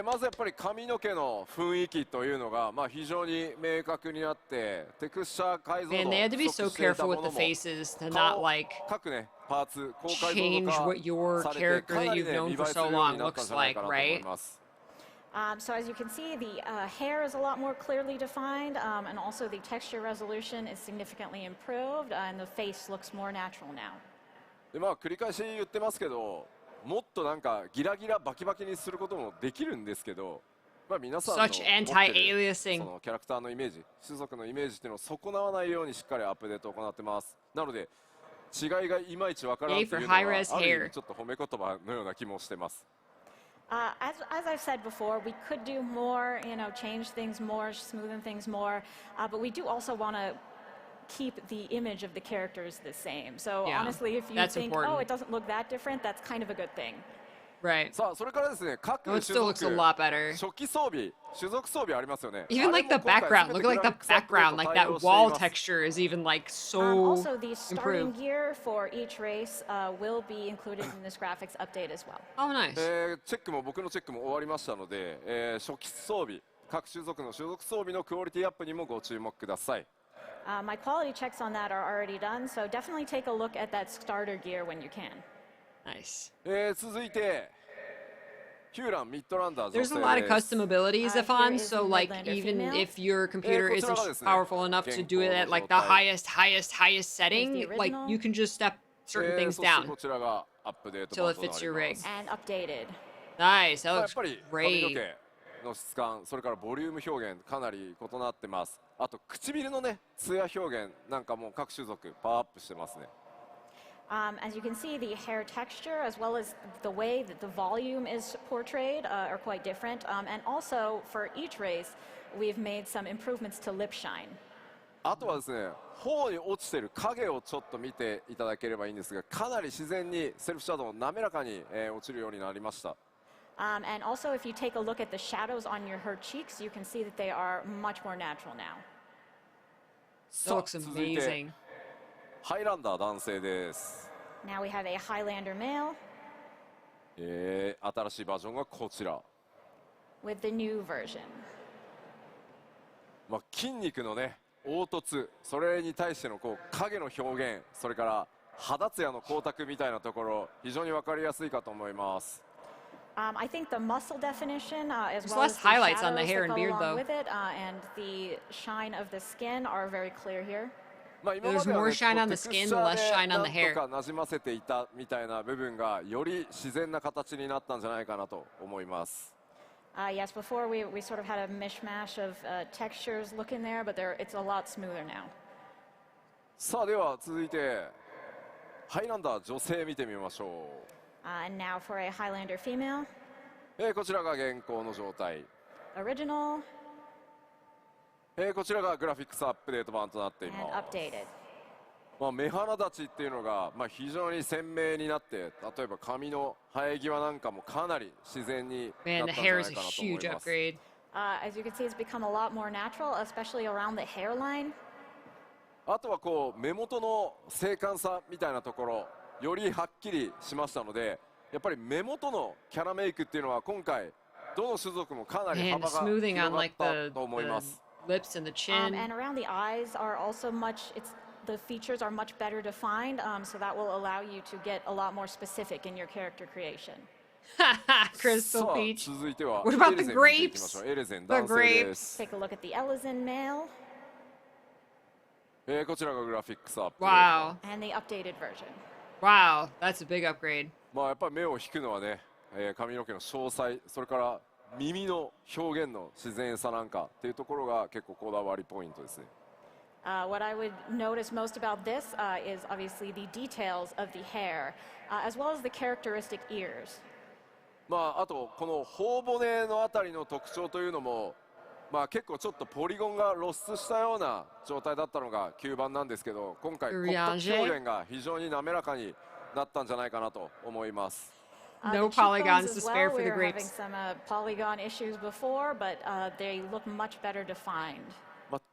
まずやっぱり髪の毛の雰囲気というのが、非常に明確になって、テクスチャー解像度 And they had to be 不 so 足していた careful も with の the も faces to not like 各ねパーツ高解像 change 度 what your 化されて character か that なり you've ね known 見栄 for えす so るよう long になったん looks じゃない like, かなと思い right? ます。So as you can see, the hair is a lot more clearly defined, and also the texture resolution is significantly improved, and the face looks more natural now. で繰り返し言ってますけど、もっとなんかギラギラバキバキにすることもできるんですけど、皆さんの持って Such るそ anti-aliasing. のキャラクターのイメージ、種族のイメージっていうのを損なわないようにしっかりアップデートを行ってます。なので違いがいまいちわからんというのは Yay for high-res ある意 hair. 味ちょっと褒め言葉のような気もしてます。As I've said before, we could do more, change things more, smoothen things more, but we do also want to keep the image of the characters the same. So Yeah, honestly, if you that's think, important. oh, it doesn't look that different, that's kind of a good thing. Right. さあそれからですね、各 No, 種 it still 族 looks a lot better. 初期装備、種族装備ありますよね。 Even like the あれも今回 background. 全 Look て at like the グラフィックスアップデー background. ト Like 対応 that してい wall ます texture is even like so Also, the starting improved. gear for each race will be included in this graphics update as well. Oh, nice. チェックも僕のチェックも終わりましたので、初期装備、各種族の種族装備のクオリティアップにもご注目ください。My quality checks on that are already done, so definitely take a look at that starter gear when you can. Nice. 続いてヒューランミッドランダー女 There's 性 a lot of です。 custom abilities, Here Ifan. is So, the like, Midlander even female. if your computer こちらが isn't ですね、 powerful enough to do it at like the 現行の状態。 highest setting, like original. you can just step certain things そして down こちらがアップデート till 版 it とな fits り your ま rig. す。 And updated. Nice. That やっ looks ぱり髪の great. 毛の質感、それからボリューム表現かなり異なってます。あと唇のねツヤ表現なんかも各種族パワーアップしてますね。As you can see, the hair texture as well as the way that the volume is portrayed are quite different. And also, for each race, we've made some improvements to lip shine. あとはですね、頬に落ちてる影をちょっと見ていただければいいんですが、かなり自然にセルフシャドウ滑らかに、落ちるようになりました。And also, if you take a look at the shadows on her cheeks, you can see that they are much more natural now. That looks 続いて amazing. ハイランダー男性です。 Now we have a Highlander male 新しいバージョンがこちら。 with the new version. 筋肉のね凹凸、それに対してのこう影の表現、それから肌ツヤの光沢みたいなところ、非常に分かりやすいかと思います。I think the muscle definition, as There's well less as the highlights on the shadows hair that and go beard, along though. with it, and the shine of the skin are very clear here. 今まで There's は more ね、 shine on the テクスチ skin, ャ less ー shine で on な the ん hair. とかなじませていたみたいな部分がより自然な形になったんじゃないかなと思います。Yes, before we sort of had a mishmash of textures looking there, but it's a lot smoother now. さあでは続いてハイランダー女性見てみましょ And now for a Highlander female, う。こちらが現行の状態。 original こちらがグラフィックスアップデート版となってい and ます。 updated. 目鼻立ちっていうのが、非常に鮮明になって、例えば髪の生え際なんかもかなり自然にな Man, っ the たんじゃ hair ない is a かなと思い huge ます。 upgrade. As you can see, it's become a lot more natural, especially around the hairline. あとはこう目元の精悍さみたいなところよりはっきりしましたので、やっぱり目元のキャラメイクっていうのは今回どの種族もかなり Man, 幅 the が smoothing 広 on がっ like たと思います。 lips and the chin. And around the eyes are also the features are much better defined, so that will allow you to get a lot more specific in your character creation. Crystal さあ Peach. 続いては What about エレ the ゼン見ていきましょう。 grapes? エレゼン The 男性です Take a look at the Ellison male こちらがグラフィックスアップデート Wow. and the updated version. Wow. That's a big upgrade. やっぱり目を引くのはね、髪の毛の詳細、それから耳の表現の自然さなんかっていうところが結構こだわりポイントですね。What I would notice most about this is obviously the details of the hair, as well as the characteristic ears. あとこの頬骨のあたりの特徴というのも、結構ちょっとポリゴンが露出したような状態だったのが9番なんですけど、今回骨格表現が非常に滑らかになったんじゃないかなと思います。No The cheekbones polygons as to spare well, for the we were having grapes. some polygon issues before, but they look much better defined.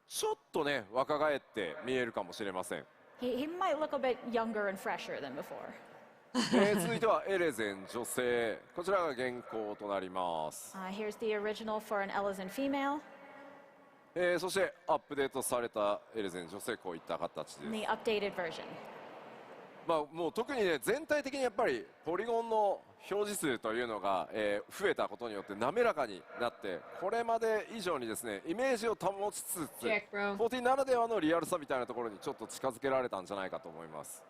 ちょっとね若返って見えるかもしれません。He might look a bit younger and fresher than before. 続いてはエレゼン女性、こちらが現行となります。Here's the original for an Elezen female. そしてアップデートされたエレゼン女性、こういった形です。 The updated version. もう特にね、全体的にやっぱりポリゴンの表示数というのが、増えたことによって滑らかになって、これまで以上にですねイメージを保ちつつ、14ならではのリアルさみたいなところにちょっと近づけられたんじゃないかと思います。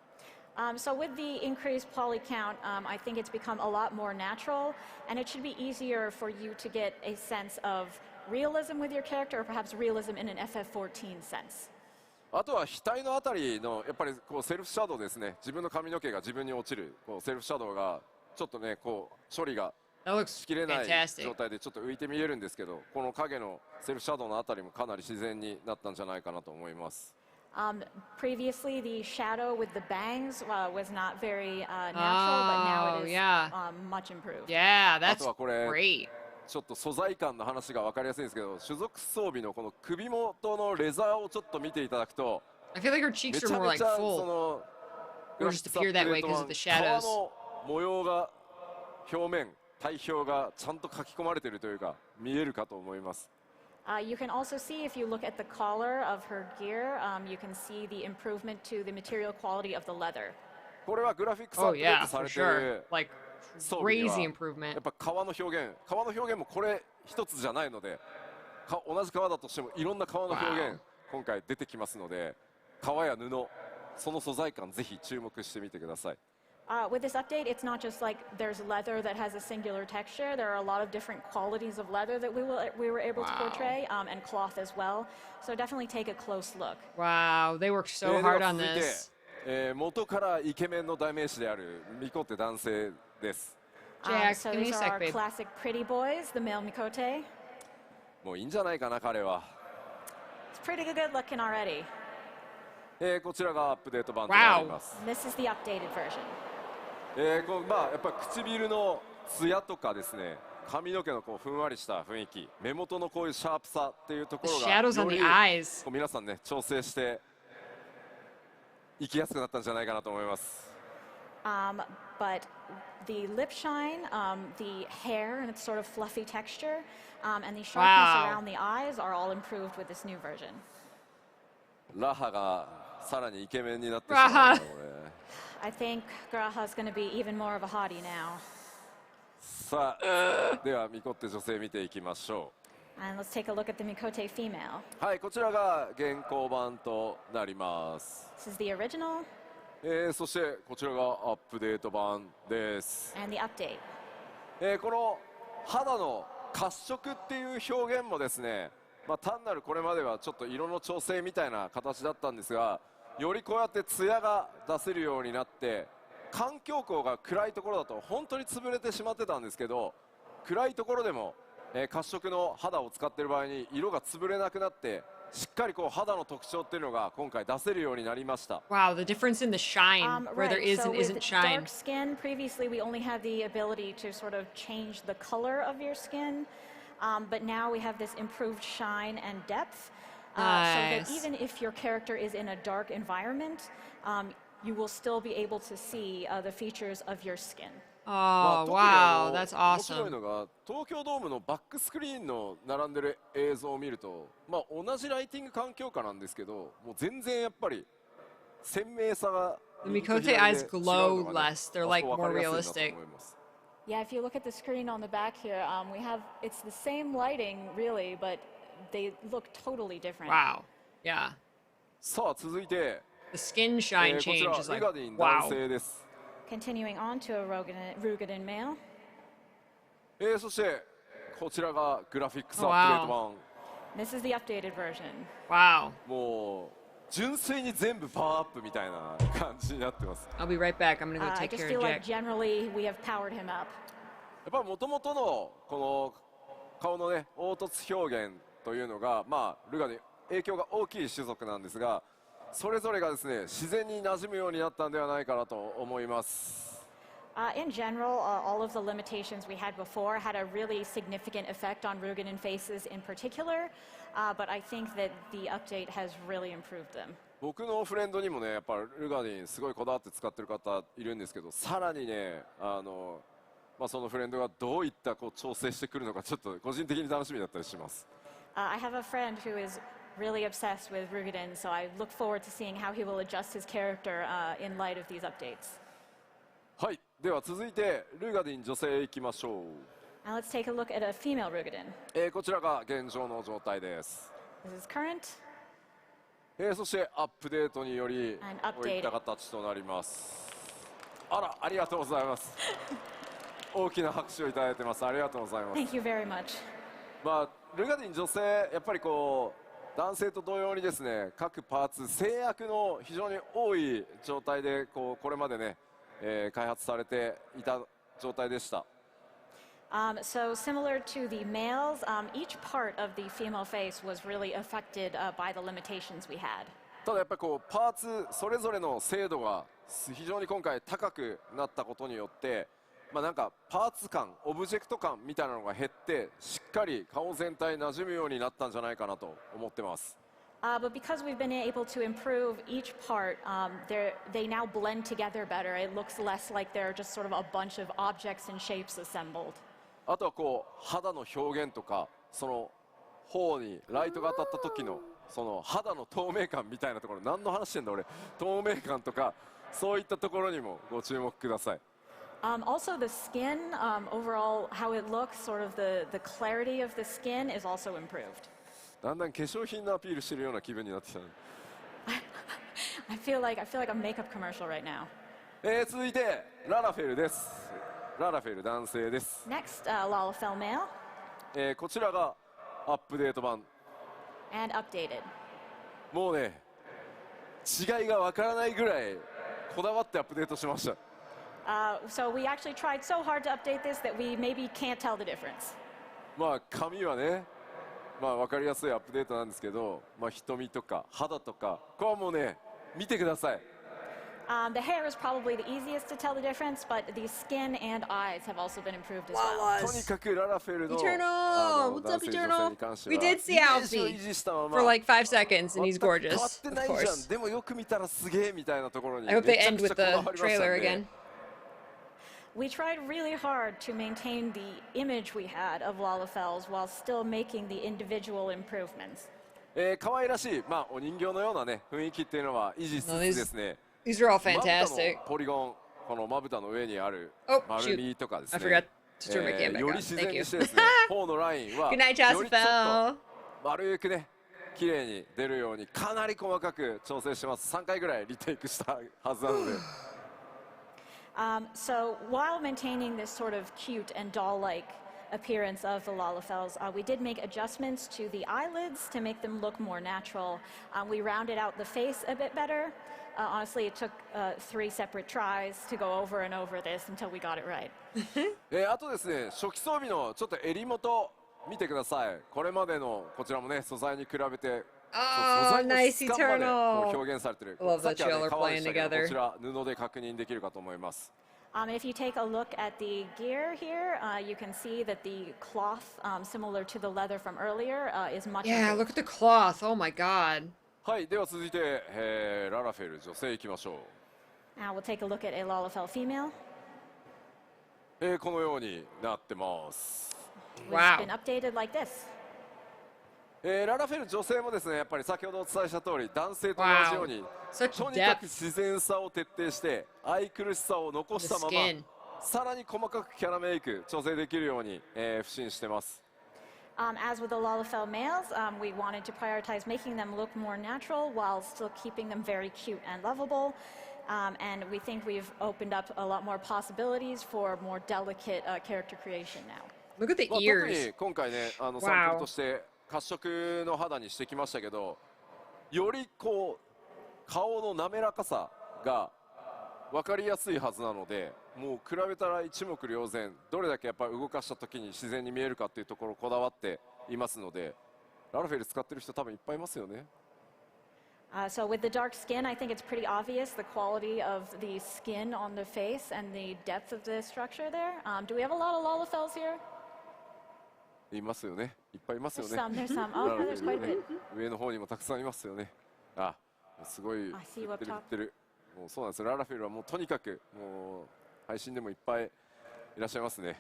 So with the increased poly count, I think it's become a lot more natural, and it should be easier for you to get a sense of realism with your character, or perhaps realism in an FF14 sense. あとは額のあたりのやっぱりこうセルフシャドウですね。自分の髪の毛が自分に落ちるこうセルフシャドウがちょっとねこう処理がしきれない状態でちょっと浮いて見えるんですけど、この影のセルフシャドウのあたりもかなり自然になったんじゃないかなと思います。Previously, the shadow with the bangs was not very natural, but now it is much improved. Yeah, that's great. ちょっと素材感の話が分かりやすいんですけど、種族装備のこの首元のレザーをちょっと見ていただくと、 I feel like her め cheeks ち are ゃ more め like ちゃ full. その Or just appear that way because of the shadows. 皮の模様が表面体表がちゃんと書き込まれているというか見えるかと思います。You can also see, if you look at the collar of her gear, you can see the improvement to the material quality of the leather. これはグラフィックスアップデートされている Like 装備には crazy や improvement. っぱ革の表現もこれ一つじゃないので、同じ革だとしてもいろんな革の表現今回出てきますので、革や布その素材感ぜひ注目してみてください。With this update, it's not just like there's leather that has a singular texture. There are a lot of different qualities of leather that we were able to portray, and cloth as well. So definitely take a close look. Wow, they worked so hard on this. 元からイケメンの代名詞であるミコテ男性です。Jack, So give me a these are sec, our babe. classic pretty boys, the male Mikote. もういいんじゃないかな彼は。 It's pretty good looking already. こちらがアップデート版となります。 This is the updated version. やっぱ唇のツヤとかですね、髪の毛のこうふんわりした雰囲気、目元のこういうシャープさっていうところ The が shadows on よ the り eyes. こう皆さんね調整して生きやすくなったんじゃないかなと思います。But the lip shine, the hair and its sort of fluffy texture, and the sharpness around the eyes are all improved with this new version. ラハがさらにイケメンになってしまうので。I think Graha's going to be even more of a hottie now. さあ、ではミコって女性見ていきましょ And let's take a look at the Mikote female. う。はい、こちらが現行版となります。 This is the original そしてこちらがアップデート版です。 and the update. この肌の褐色っていう表現もですね、単なるこれまではちょっと色の調整みたいな形だったんですが、よりこうやってツヤが出せるようになって、環境光が暗いところだと本当に潰れてしまってたんですけど、暗いところでも、褐色の肌を使っている場合に色が潰れなくなって、しっかりこう肌の特徴っていうのが今回出せるようになりました。 Wow, the difference in the shine where there is so and with isn't shine. dark skin, previously we only had the ability to sort of change the color of your skin, but now we have this improved shine and depth. So that even if your character is in a dark environment, you will still be able to see the features of your skin. Oh, wow, that's 面白い awesome. のが東京ドームのバックスクリーンの並んでる映像を見ると、同じライティング環境下なんですけど、もう全然やっぱり鮮明さが The Mikote eyes glow less. They're like more realistic. Yeah, if you look at the screen on the back here, we have, it's the same lighting really, but they look totally different. Wow. Yeah. さあ続いて、The skin shine こち change ら is リ like, ガディン wow. 男性です。 Continuing on to a Rugadin male. そしてこちらがグラフィックスアップデート版。 This is the updated version. Wow. もう純粋に全部パワーアップみたいな感じになってます。 I'll be right back. I'm gonna go I take just care feel of like Jack. generally we have powered him up. やっぱり元々のこの顔のね凹凸表現というのがルガに影響が大きい種族なんですが、それぞれがですね自然に馴染むようになったんではないかなと思います。 In general, all of the limitations we had before had a really significant effect on Rugadin faces in particular, but I think that the update has really improved them. 僕のフレンドにもねやっぱルガディンすごいこだわって使ってる方いるんですけど、さらにねそのフレンドがどういったこう調整してくるのかちょっと個人的に楽しみだったりします。I have a friend who is really obsessed with Rugadin, so I look forward to seeing how he will adjust his character in light of these updates. はい、では続いてルガディン女性いきましょう。Now let's take a look at a female Rugadin. こちらが現状の状態です。 This is current. そしてアップデートにより And こういった形となります。あら、ありがとうございます。大きな拍手をいただいてます。ありがとうございます。 Thank you very much. ルガディン女性やっぱりこう男性と同様にですね、各パーツ制約の非常に多い状態でこれまでね、開発されていた状態でした。So similar to the males, each part of the female face was really affected by the limitations we had. ただやっぱりこうパーツそれぞれの精度が非常に今回高くなったことによって、なんかパーツ感、オブジェクト感みたいなのが減ってしっかり顔全体馴染むようになったんじゃないかなと思ってます。But because we've been able to improve each part, they now blend together better. It looks less like they're just sort of a bunch of objects and shapes assembled. あとはこう肌の表現とか、その頬にライトが当たった時のその肌の透明感みたいなところ、何の話してんだ俺、透明感とかそういったところにもご注目ください。Also, the skin, overall, how it looks, sort of the clarity of the skin is also improved. だんだん化粧品のアピールしてるような気分になってきたね。I feel like a makeup commercial right now. 続いてララフェルです。ララフェル男性です。 Next, Lalafell male. こちらがアップデート版。 And updated. もうね違いがわからないぐらいこだわってアップデートしました。So we actually tried so hard to update this that we maybe can't tell the difference. 髪はね、わかりやすいアップデートなんですけど、瞳とか肌とかこれはもうね見てください。The hair is probably the easiest to tell the difference, but the skin and eyes have also been improved as well. とにかくララフェルの Eternal! What's up, Eternal? We did see Alfie for like 5 seconds, and he's gorgeous, of course. でもよく見たらすげえみたいなところに I hope they end with the trailer again. We tried really hard to maintain the image we had of Lalafells while still making the individual improvements. 可愛らしい、お人形のようなね雰囲気っていうのは維持しつつですね。 These are all fantastic. ポリゴン、このまぶたの上にある丸みとかですね。 I forgot to turn my camera より on. 自 Thank 然 you. にしてですね、頬のラインは Good night, よりちょっ Josephel. と丸くね、綺麗に出るようにかなり細かく調整してます。3回ぐらいリテイクしたはずなので。So while maintaining this sort of cute and doll-like appearance of the Lalafells, we did make adjustments to the eyelids to make them look more natural. We rounded out the face a bit better. Honestly, it took 3 separate tries to go over and over this until we got it right. あとですね、初期装備のちょっと襟元見てください。これまでのこちらもね、素材に比べて Oh, nice 素材の質感まで Eternal. 表現されてる。 Love さっ that きは y'all ね are 可愛い playing でしたけど、 together. こちら布で確認できるかと思います。If you take a look at the gear here, you can see that the cloth, similar to the leather from earlier, is much Yeah, improved. look at the cloth. Oh my god. はい、では続いて、ララフェル女性いきましょう。 Now we'll take a look at a Lalafell female. このようになってます。 It's Wow. been updated like this. ララフェル女性もですね、やっぱり先ほどお伝えした通り男性と同じように Such とにかく depth. 自然さを徹底して愛くるしさを残したま The skin. まさらに細かくキャラメイク調整できるように、不審してます。 As with the Lalafell males, we wanted to prioritize making them look more natural while still keeping them very cute and lovable. And we think we've opened up a lot more possibilities for more delicate character creation now. Look at the 特 ears. に今回ねサンプルとして褐色の肌にしてきましたけど、よりこう顔の滑らかさが分かりやすいはずなので、もう比べたら一目瞭然、どれだけやっぱり動かした時に自然に見えるかっていうところをこだわっていますので、ララフェル使ってる人多分いっぱいいますよね。So with the dark skin, I think it's pretty obvious the quality of the skin on the face and the depth of the structure there. Do we have a lot of Lalafells here? いますよね。いっぱいいますよ There's ね。 some, there's some. Oh, ララ no, フ there's ェル quite a ね bit. 上の方にもたくさんいますよね。あ、すごい I see 振 you って up る振 top. ってる。もうそうなんです。ララフェルはもうとにかくもう配信でもいっぱいいらっしゃいますね。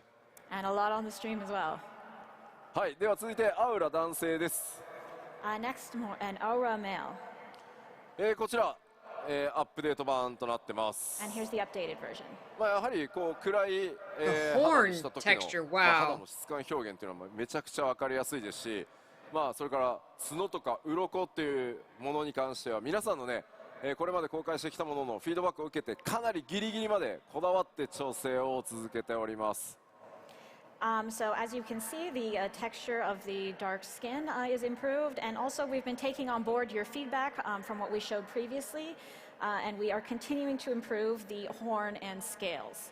And a lot on the stream as well. はい、では続いてアウラ男性です。 Next, an Aura male. こちら、アップデート版となってます。 And here's the updated version. まあやはりこう暗い、 horn 肌にした時の texture, まあ wow. 肌の質感表現っていうのはめちゃくちゃ分かりやすいですし、まあそれから角とか鱗っていうものに関しては皆さんのね、これまで公開してきたもののフィードバックを受けてかなりギリギリまでこだわって調整を続けております。 So as you can see, the texture of the dark skin is improved, and also we've been taking on board your feedback from what we showed previously, and we are continuing to improve the horn and scales.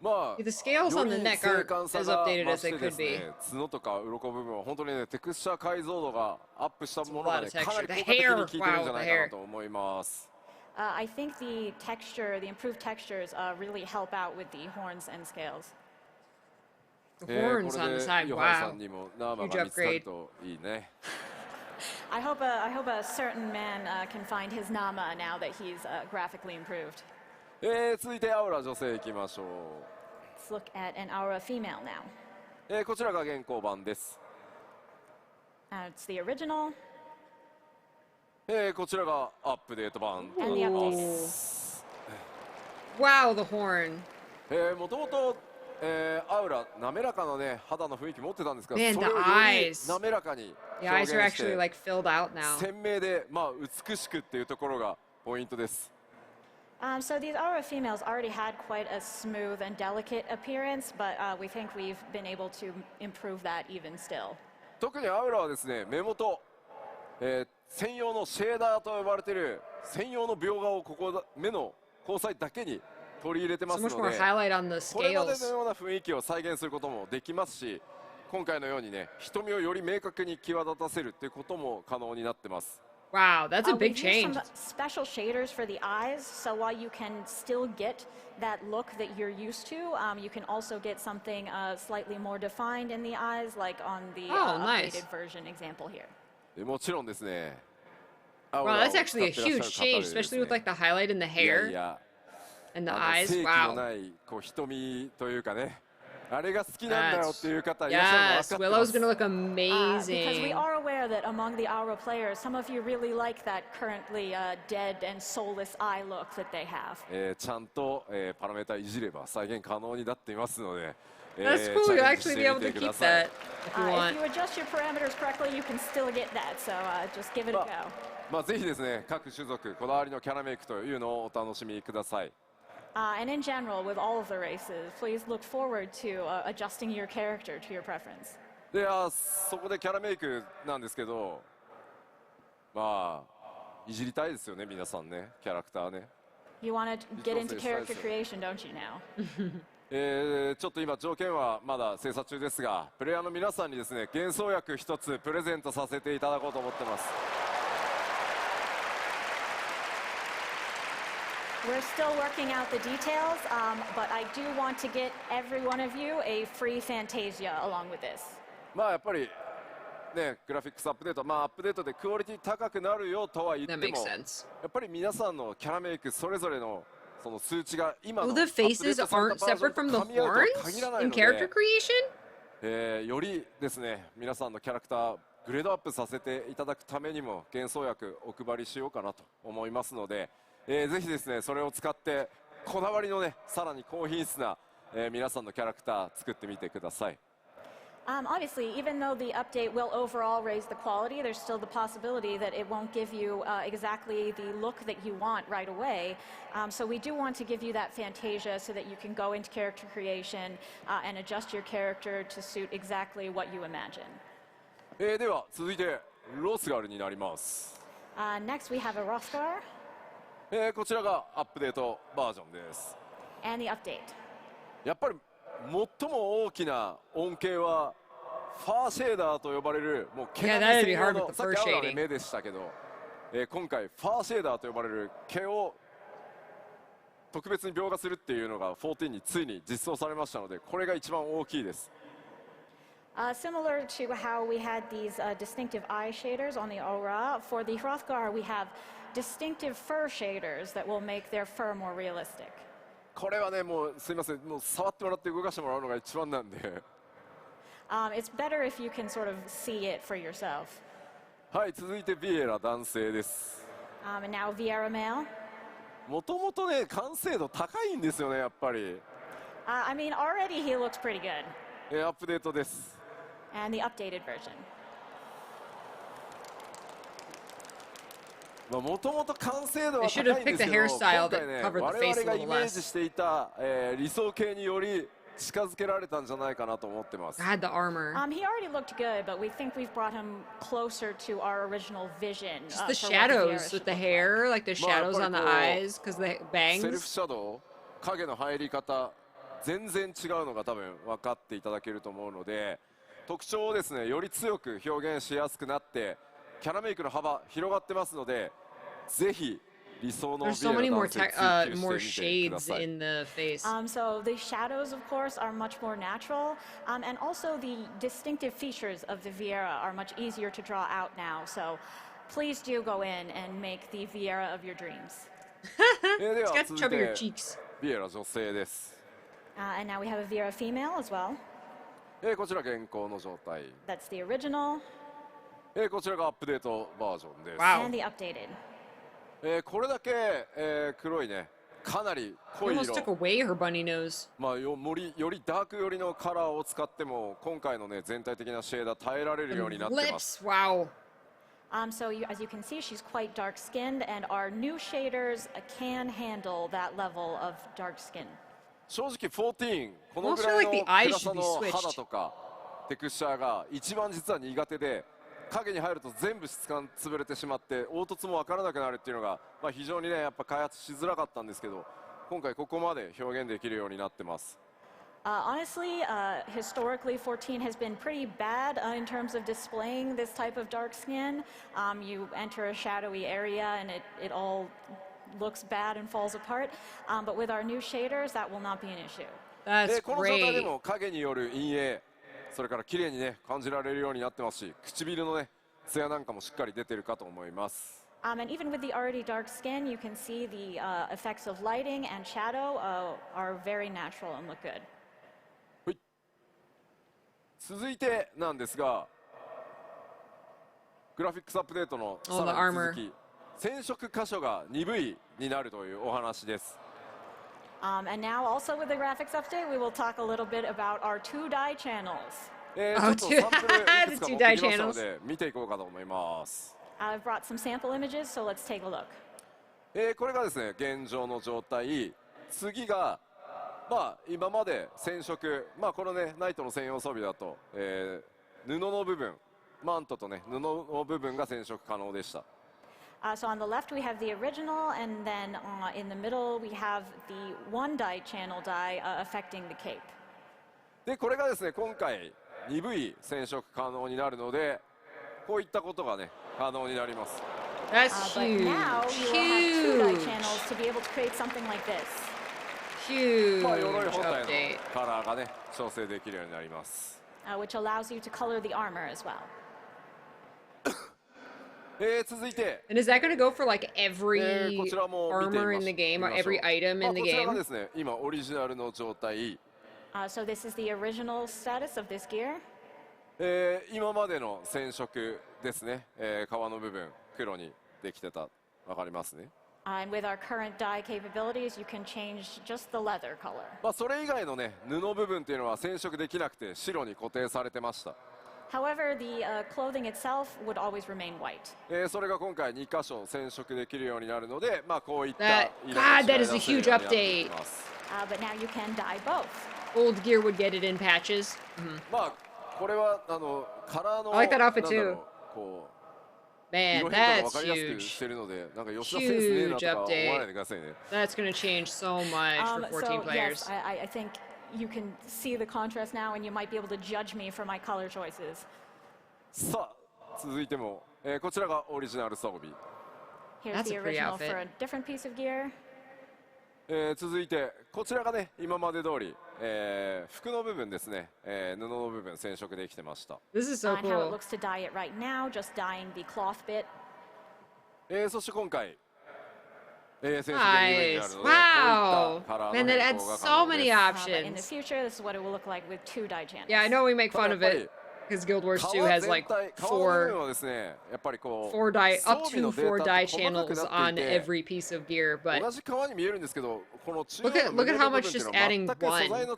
まあ The scales on the neck aren't as updated as they could be. 角とか鱗部分は本当にねテクスチャー解像度がアップしたもの a が lot ね of かなり texture. 効果的 The hair, に効いてるんじゃ wow, ない the かな hair. と思います。 I think the texture, the improved textures, really help out with the horns and scales. The horns こ on れ the で side, ヨハンさ wow. んにもナーマ Huge が見つかる upgrade. といいね。 I hope a certain man can find his Nama now that he's graphically improved. 続いてアウラ女性いきましょ Let's look at an Aura female now. う。こちらが現行版です。 It's the original こちらがアップデート版 and the updated. Wow, the horn. もともとアウラ滑らかなね肌の雰囲気持ってたんですが、 Man, それをよ the り eyes. 滑らかに The 表 eyes 現 are し actually て like filled out now. 鮮明でまあ美しくっていうところがポイントです。 So these Aura females already had quite a smooth and delicate appearance, but we think we've been able to improve that even still. 特にアウラはですね目元、専用のシェーダーと呼ばれている専用の描画をここ目の交際だけに取り入れてま So す much の more で、 highlight on the これまで scales. のような雰囲気を再現することもできますし、今回のようにね瞳をより明確に際立たせるっていうことも可能になってます。 Wow, that's a We've big used change. some special shaders for the eyes, so while you can still get that look that you're used to, you can also get something slightly more defined in the eyes, like on the Oh, nice. updated version example here. でもちろんですね。 Wow, that's actually a huge change, especially with like the highlight in the いやい hair や and the 正 eyes. 気の Wow. ないこう瞳というかね、あれが好きなんだよっていう方いらっしゃるの Yes, 分かってま Willow's す。 gonna look Because we amazing. are aware that among the Aura players, some of you really like that currently dead and soulless eye look that they have. ちゃんと、パラメータいじれば再現可能になっていますので、That's cool. チャ You'll レンジ actually し be て able み to てくだ keep さい。 that if you If want. you adjust your parameters correctly, you can still get that, so just give it a go. まあぜひですね、各種族こだわりのキャラメイクというのをお楽しみください。 And in general, with all of the races, please look forward to adjusting your character to your preference. で、そこでキャラメイクなんですけど、まあいじりたいですよね皆さんね、キャラクターね。 You want to get into character Yes. creation, don't you now? ちょっと今条件はまだ精査中ですが、プレイヤーの皆さんにですね幻想薬一つプレゼントさせていただこうと思ってます。 We're still working out the details, but I do want to get every one of you a free Fantasia along with this. まあやっぱりねグラフィックスアップデート、まあアップデートでクオリティ高くなるよとは言って That も、 makes sense. やっぱり皆さんのキャラメイクそれぞれのその数値が今の Oh, the faces aren't separate from the horns in character creation? よりですね皆さんのキャラクターグレードアップさせていただくためにも幻想薬お配りしようかなと思いますので、ぜひですねそれを使ってこだわりのねさらに高品質な、皆さんのキャラクター作ってみてください。 Obviously, even though the update will overall raise the quality, there's still the possibility that it won't give you exactly the look that you want right away. So we do want to give you that Fantasia so that you can go into character creation and adjust your character to suit exactly what you imagine. では続いてロスガルになります。 Next, we have a Rothgar こちらがアップデートバージョンです。 and the update. やっぱり最も大きな恩恵はファーシェーダーと呼ばれるもう毛 Yeah, 並 that'd み be 専 hard 用 with の the さっ fur き青の shading. 目でしたけど、今回ファーシェーダーと呼ばれる毛を特別に描画するっていうのが14についに実装されましたので、これが一番大きいです。 Similar to how we had these distinctive eye shaders on the Aura, for the Hrothgar we have distinctive fur shaders that will make their fur more realistic. これはね、もうすいません、もう触ってもらって動かしてもらうのが一番なんで。It's better if you can sort of see it for yourself. はい、続いてビエラ男性です。And now Vieira male. もともとね、完成度高いんですよね、やっぱり。I mean, already he looks pretty good. アップデートです。And the updated version. もともと完成度は They 高 should い have んです picked a けど、 hairstyle 今回 that ね、 covered the 我 face 々 a がイ little メージ less. していた、理想形により近づけられたんじゃないかなと思ってます。 God, the armor. He already looked good, but we think we've brought him closer to our original vision. Just the for what the Vieira shadows should with the look like. hair, like the shadows on the eyes, because the セルフ bangs. シャドウ、影の入り方、全然違うのが多分分かっていただけると思うので、特徴をですね、より強く表現しやすくなって、キャラメイクの幅広がってますので、ぜひ理想のビ There's so エ many ラ more 男性 more 追求してみてくだ shades さい。 in the face. So the shadows, of course, are much more natural, and also the distinctive features of the Vieira are much easier to draw out now. So please do go in and make the Vieira of your dreams. で It's は got 続い chubbier て cheeks. ビエラ女性です。 And now we have a Vieira female as well. こちら現行の状態。 That's the original こちらがアップデートバージョンです。 Wow. and the updated. これだけ、黒いね、かなり He 濃い almost 色 took。away her bunny nose. よりダーク寄りのカラーを使っても今回のね全体的なシェーダー耐えられるようになってます。 Lips. Wow. So as you can see, she's quite dark-skinned, and our new shaders can handle that level of dark skin. 正直14このぐ Almost ら feel い like の the eyes 暗さ should be の switched. 肌とかテクスチャーが一番実は苦手で、影に入ると全部質感潰れてしまって凹凸も分からなくなるっていうのが、非常にねやっぱ開発しづらかったんですけど、今回ここまで表現できるようになってます。 Honestly, historically, 14 has been pretty bad in terms of displaying this type of dark skin. You enter a shadowy area and it all looks bad and falls apart. But with our new shaders, that will not be an issue. That's この状態で great. も影による陰影、それから綺麗にね感じられるようになってますし、唇のね艶なんかもしっかり出てるかと思います。 And even with the already dark skin, you can see the effects of lighting and shadow are very natural and look good. 続いてなんですが、グラフィックスアップデートのさ the らに armor. 続き、染色箇所が鈍いになるというお話です。 And now also with the graphics update, we will talk a little bit about our 2-die channels. ちょっとサンプルいくつか持ってきま The した 2-die ので見ていこうかと思います。 I've brought some sample images, so let's take a look. これがですね現状の状態。次が今まで染色、このねナイトの専用装備だと、布の部分、マントとね布の部分が染色可能でした。 So on the left we have the original, and then in the middle we have the 1-die channel die affecting the cape. でこれがですね今回鈍い染色可能になるので、こういったことがね可能になります。 That's But huge. now you will have 2-die Huge. channels to be able to create something like this. Huge 鎧本体 update. のカラーがね調整できるようになります。 Which allows you to color the armor as well. 続いて、 And is that going to go for like every こちらも見てみ armor ま in し the game ょ or う。 every item in the こちらが game? ですね今オリジナルの状態。 So this is the original status of this gear. 今までの染色ですね、皮の部分黒にできてた、わかりますね。 And with our current dye capabilities, you can change just the leather color. それ以外のね布部分っていうのは染色できなくて白に固定されてました。 However, the clothing itself would always remain white. それが今回2箇所染色できるようになるので、こういった That 色 God, に that is a 仕上 huge がっていきます。 But now you can dye both. Old gear would get it in patches. これはカラーの I like that outfit なんだろうこう Man, 色変化が that's 分かりやすくし huge. てるので、なんか吉田センスねえなとか思わ Huge ないでくださいね。 That's going to change so much for 14 So players. yes, I think you can see the contrast now, and you might be able to judge me for my color choices. さあ続いても、こちらがオリジナル装備。 Here's That's the a pretty original outfit. for a different piece of gear. 続いてこちらがね今まで通り、服の部分ですね、布の部分染色できてました。 This is so And how it cool. looks to dye it right now, just dyeing the cloth bit. そして今回 Nice. Wow. Man, that adds so many But in the options. future, this is what it will look like with 2 die channels. Yeah, I know we make fun of it because Guild Wars 2 has like 4 die up to 4 die channels on every piece of gear, but look at how much just adding 1,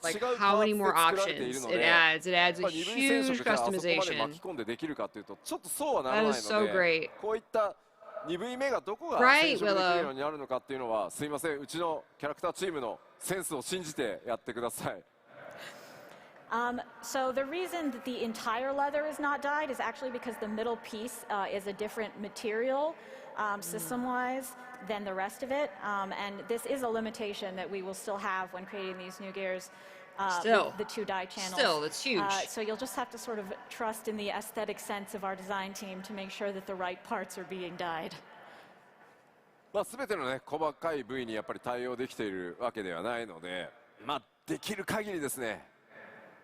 like how many more options it adds. It adds a huge customization. That is so great. 2V 目がどこが染色できるようになるのかっていうのは、すいません、うちのキャラクターチームのセンスを信じてやってください。So the reason that the entire leather is not dyed is actually because the middle piece is a different material system-wise than the rest of it, and this is a limitation that we will still have when creating these new gears. Still, the 2 die channels. Still, it's huge. So you'll just have to sort of trust in the aesthetic sense of our design team to make sure that the right parts are being dyed. まあ全てのね細かい部位にやっぱり対応できているわけではないので、まあできる限りですね、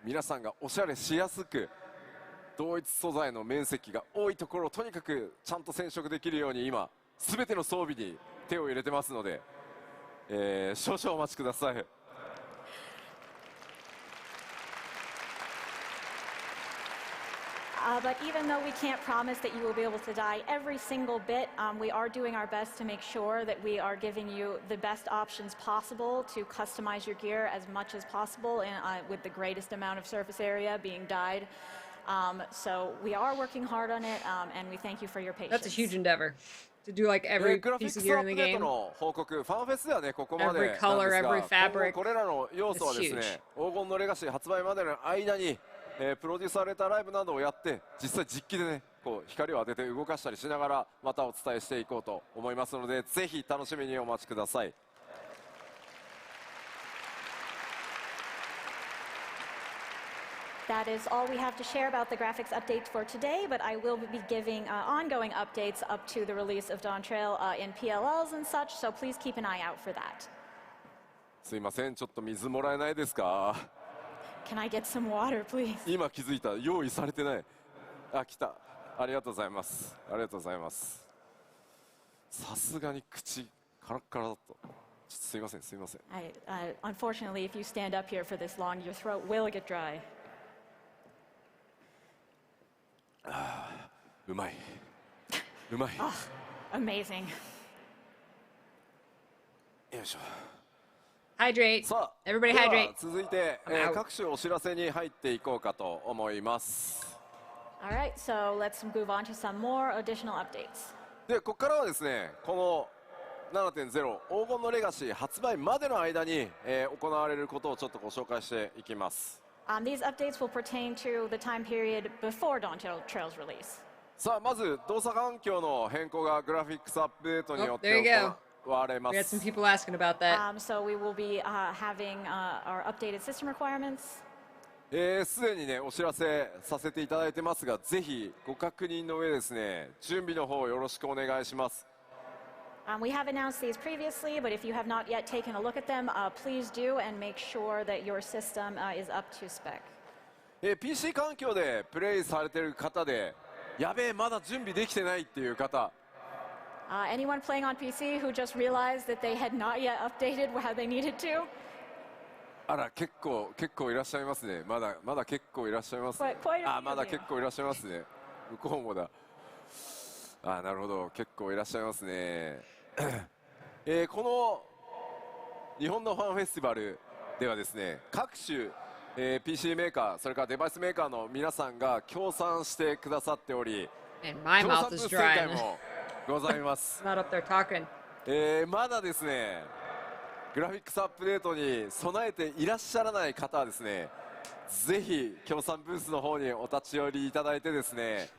皆さんがおしゃれしやすく同一素材の面積が多いところをとにかくちゃんと染色できるように今全ての装備に手を入れてますので、少々お待ちください。But even though we can't promise that you will be able to dye every single bit, we are doing our best to make sure that we are giving you the best options possible to customize your gear as much as possible and with the greatest amount of surface area being dyed. So we are working hard on it, and we thank you for your patience. That's a huge endeavor. To do like every piece of gear in the game. Every color, every fabric. これらの要素はですね、黄金のレガシー発売までの間にプロデュースされたライブなどをやって実際実機でねこう光を当てて動かしたりしながらまたお伝えしていこうと思いますので、ぜひ楽しみにお待ちください。That is all we have to share about the graphics updates for today, but I will be giving ongoing updates up to the release of Dawntrail in PLLs and such, so please keep an eye out for that. すいません、ちょっと水もらえないですか。 Can I get some water, please? 今気づいた、用意されてない。あ、来た。ありがとうございます。ありがとうございます。さすがに口カラッカラだった。ちょっとすいません、すいません。Unfortunately, if you stand up here for this long, your throat will get dry. うまい。うまい。Oh, amazing. よいしょ。 Hydrate. さあ、 Everybody では hydrate. 続いて、各種お知らせに入っていこうかと思います。 All right, so let's move on to some more additional updates. で、ここからはですね、この 7.0 黄金のレガシー発売までの間に、行われることをちょっとご紹介していきます。 These updates will pertain to the time period before Dawntrail's release. さあ、まず動作環境の変更がグラフィックスアップデートによって there you go. 行われま We had some す。 people asking about that. So we will be having our updated system requirements. すでにねお知らせさせていただいてますが、ぜひご確認の上ですね、準備の方よろしくお願いします。 We have announced these previously, but if you have not yet taken a look at them, please do and make sure that your system is up to spec. PC 環境でプレイされている方で、やべえまだ準備できてないっていう方、 Anyone playing on PC who just realized that they had not yet updated how they needed to? あら結構いらっしゃいますね。まだ結構いらっしゃいますね。 Quite a few あ、まだ結構いらっしゃいますね。向こうもだ。あ、なるほど、結構いらっしゃいますね。この日本のファンフェスティバルではですね、各種、PC メーカー、それからデバイスメーカーの皆さんが協賛してくださっており、 And my 協 mouth 賛ブー is ス展開 dry. もございます。 Not up there talking. まだですね、グラフィックスアップデートに備えていらっしゃらない方はですね、ぜひ協賛ブースの方にお立ち寄りいただいてですね、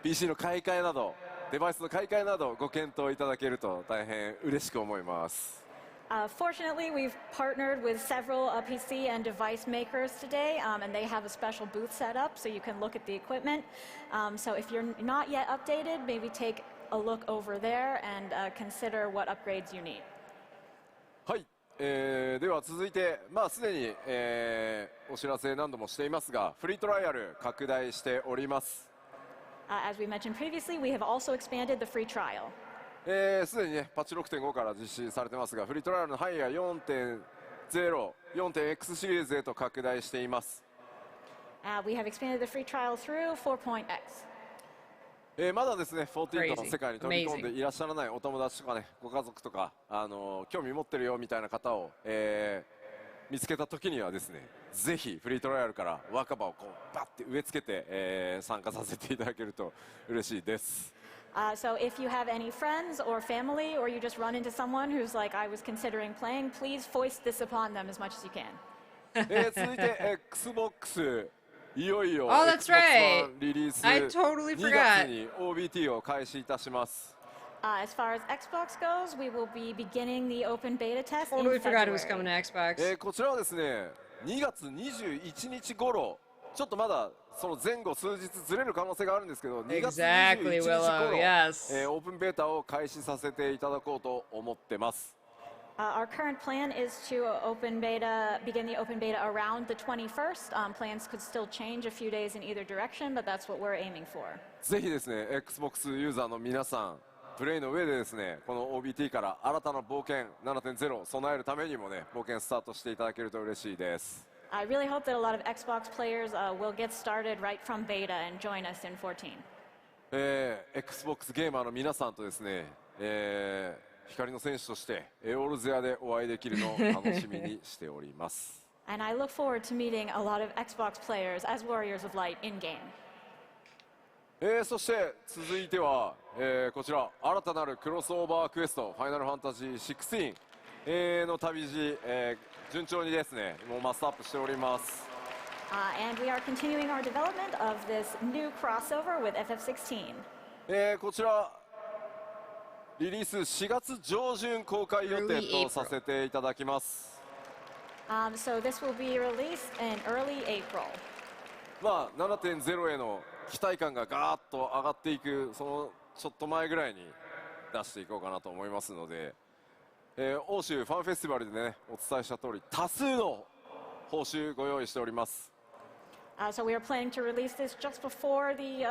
PC の買い替えなどデバイスの買い替えなどご検討いただけると大変嬉しく思います。 Fortunately, we've partnered with several PC and device makers today, and they have a special booth set up so you can look at the equipment. So if you're not yet updated, maybe take a look over there and consider what upgrades you need. はい、では続いて、まあすでに、お知らせ何度もしていますが、フリートライアル拡大しております。 As we mentioned previously, we have also expanded the free trial. すでにねパッチ 6.5 から実施されてますが、フリートライアルの範囲が 4.0、4.x シリーズへと拡大しています。We have expanded the free trial through 4.x. まだですね14の世界に飛び込んで Amazing. いらっしゃらないお友達とかね、ご家族とか、興味持ってるよみたいな方を、見つけた時にはですね、ぜひフリートライアルから若葉をこうバッて植え付けて、参加させていただけると嬉しいです。So if you have any friends or family, or you just run into someone who's like, I was considering playing, please foist this upon them as much as you can. 続いて XBOX いよいよ Oh, that's Xbox right. One リリース I totally 2 forgot. 月に OBT を開始いたします。As far as Xbox goes, we will be beginning the open beta test Totally in forgot it was coming February. to Xbox. こちらはですね2月21日頃、ちょっとまだその前後数日ずれる可能性があるんですけど、2月21 Exactly, 日 Willow. 頃、 Yes. オープンベータを開始させていただこうと思ってます。Our current plan is to begin the open beta around the 21st. Plans could still change a few days in either direction, but that's what we're aiming for. ぜひですね XBOX ユーザーの皆さん、プレイの上でですねこの OBT から新たな冒険 7.0 を備えるためにもね冒険スタートしていただけると嬉しいです。I really hope that a lot of Xbox players will get started right from beta and join us in 14. XBOX ゲーマーの皆さんとですね、光の戦士としてオールゼアでお会いできるのを楽しみにしております。And I look forward to meeting a lot of Xbox players as Warriors of Light in game. そして続いては、こちら新たなるクロスオーバークエストファイナルファンタジー16、の旅路、順調にですねもうマスターアップしております。And we are continuing our development of this new crossover with FF16. こちらリリース4月上旬公開予定とさせていただきます。So this will be released in early April. まあ 7.0 への期待感がガーッと上がっていくそのちょっと前ぐらいに出していこうかなと思いますので、欧州ファンフェスティバルでねお伝えした通り多数の報酬ご用意しております。So we are planning to release this just before the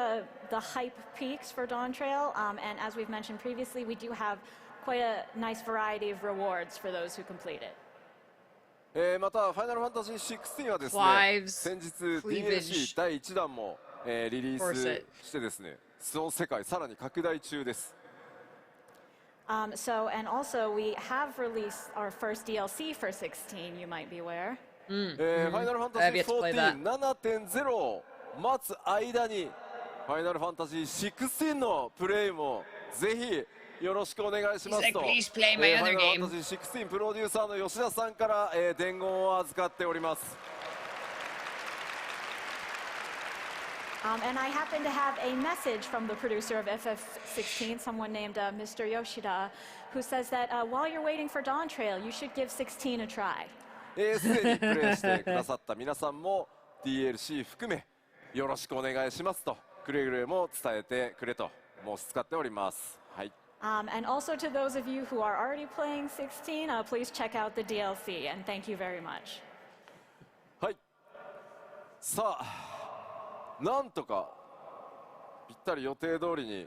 hype peaks for Dawntrail, and as we've mentioned previously, we do have quite a nice variety of rewards for those who complete it. またファイナルファンタジー16はですね Clive's 先日 cleavage DLC 第1弾も、リリースしてですねその世界さらに拡大中です。So, and also we have released our first DLC for 16, you might be aware. ファイナルファンタジー 14 7.0 を待つ間にファイナルファンタジー16のプレイもぜひよろしくお願いしますと、 Please play フ my ァイナ other ルファン game. タジー16プロデューサーの吉田さんから、伝言を預かっております。And I happen to have a message from the producer of FF16, someone named Mr. Yoshida, who says that while you're waiting for Dawntrail, you should give 16 a try. すでにプレイしてくださった皆さんも DLC 含めよろしくお願いしますとくれぐれも伝えてくれと申し伝っております。はい。And also to those of you who are already playing 16, please check out the DLC, and thank you very much. はい。さあ、なんとかぴったり予定通りに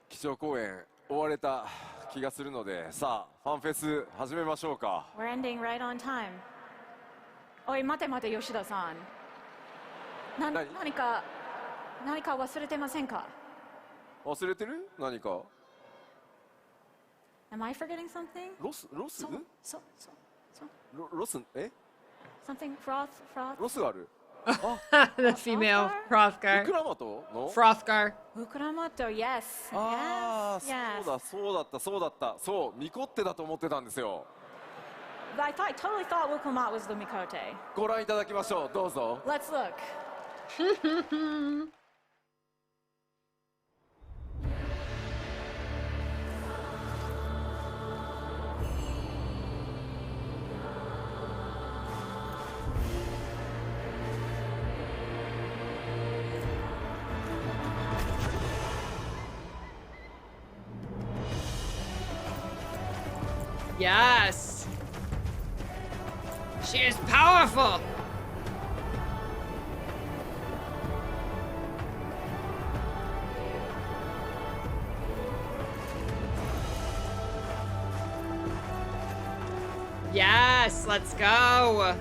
基調講演終われた気がするので、さあファンフェス始めましょうか。 We're ending right on time. おい、待て待て、吉田さん。何か忘れてませんか？忘れてる？何か？ Am I forgetting something? ロス？ロス？something froth? ロスがある？ The female Frothgar. ウクラマトの？ Frothgar. Ukramoto, yes. ああ、 Yes. そうだった。そう、ミコッテだと思ってたんですよ。I totally thought Wukumat was the Mikote. ご覧いただきましょう。どうぞ。 Let's look. Yes. She is powerful. Yes, let's go.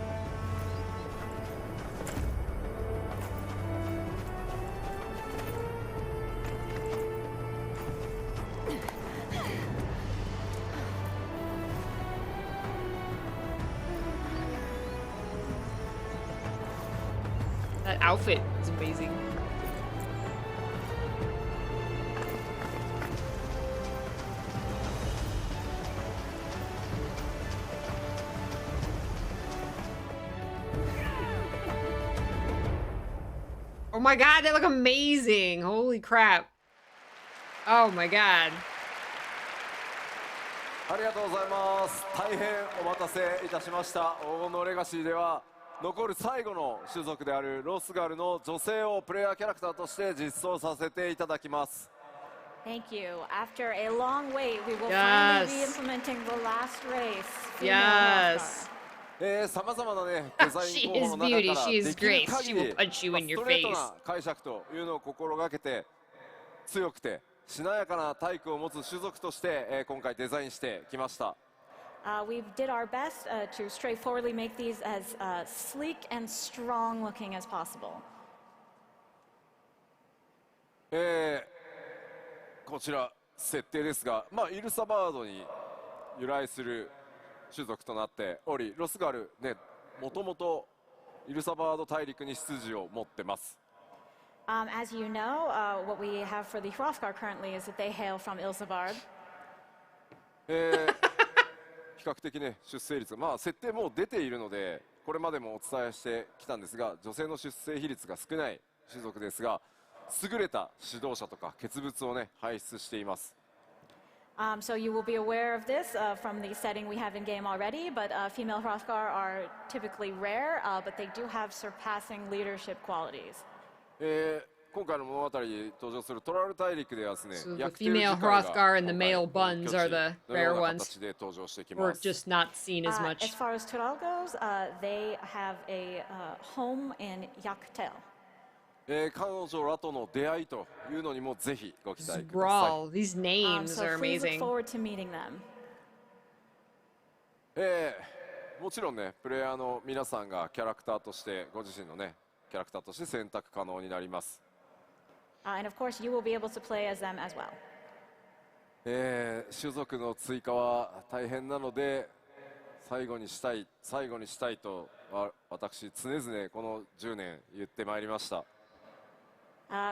That outfit is amazing. Oh my god, they look amazing. Holy crap. Oh my god. ありがとうございます。大変お待たせいたしました。黄金のレガシーでは残る最後の種族であるロスガルの女性をプレイヤーキャラクターとして実装させていただきます。Thank you. After a long wait, we will Yes. finally be implementing the last race. Yes. さまざまなねデザイ She ン候 is 補の中 beauty. から She is できる grace. 限 She り will punch you in ス your トレート face. な解釈というのを心がけて強くてしなやかな体育を持つ種族として、今回デザインしてきました。We did our best to straightforwardly make these as sleek and strong looking as possible. こちら設定ですが、イルサバードに由来する種族となっており、ロスガルね、もともとイルサバード大陸に出自を持ってます。As you know, what we have for the Hrothgar currently is that they hail from Ilsabard. 比較的ね出生率が設定もう出ているのでこれまでもお伝えしてきたんですが、女性の出生比率が少ない種族ですが、優れた指導者とか傑物をね輩出しています。So you will be aware of this from the setting we have in game already, but female Hrothgar are typically rare, but they do have surpassing leadership qualities. 今回の物語に登場するトラル大陸ではですね、 So the ヤクテル female 自体が Hrothgar and the 今回 male Buns are the のよ rare うな ones. 形で登場してき Or ます。 just not seen as As much. far as Tural goes, they have a home in Yaktel. 彼女らとの出会いというのにもぜひご期待くださ Brawl. These names So are please look amazing. forward to meeting them. い。もちろんね、プレイヤーの皆さんがキャラクターとしてご自身のねキャラクターとして選択可能になります。And of course, you will be able to play as them as well. 種族の追加は大変なので最後にしたいと私常々この10年言ってまいりました。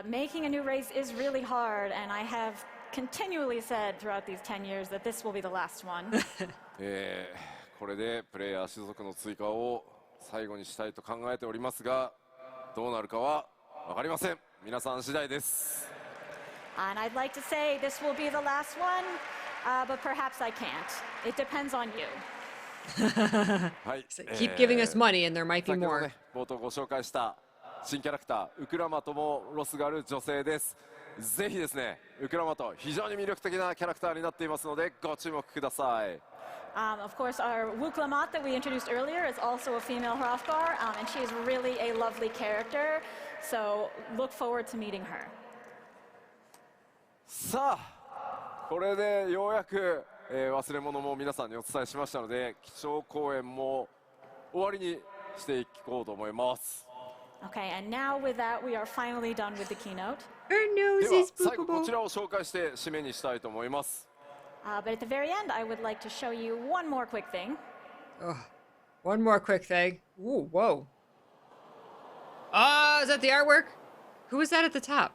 Making a new race is really hard, and I have continually said throughout these 10 years that this will be the last one. これでプレイヤー種族の追加を最後にしたいと考えておりますが、どうなるかは分かりません。皆さん次第です。 And I'd like to say this will be the last one, but perhaps I can't. It depends on you. はい、 Keep giving us money and there might be 先ほど more. ね冒頭ご紹介した新キャラクターウクラマトもロスガル女性です。ぜひですね、ウクラマト非常に魅力的なキャラクターになっていますのでご注目ください。Of course, our Wuklamat that we introduced earlier is also a female Hrothgar, and she is really a lovely character. So look forward to meeting her. さあ、これでようやく、忘れ物も皆さんにお伝えしましたので、基調講演も終わりにしていこうと思います。 Okay, and now with that, we are finally done with the keynote. Her で nose は is 最後こ poopable. ちらを紹介して締めにしたいと思います。 But at the very end, I would like to show you one more quick thing. One more quick thing. Ooh, whoa. Is that the artwork? Who is that at the top?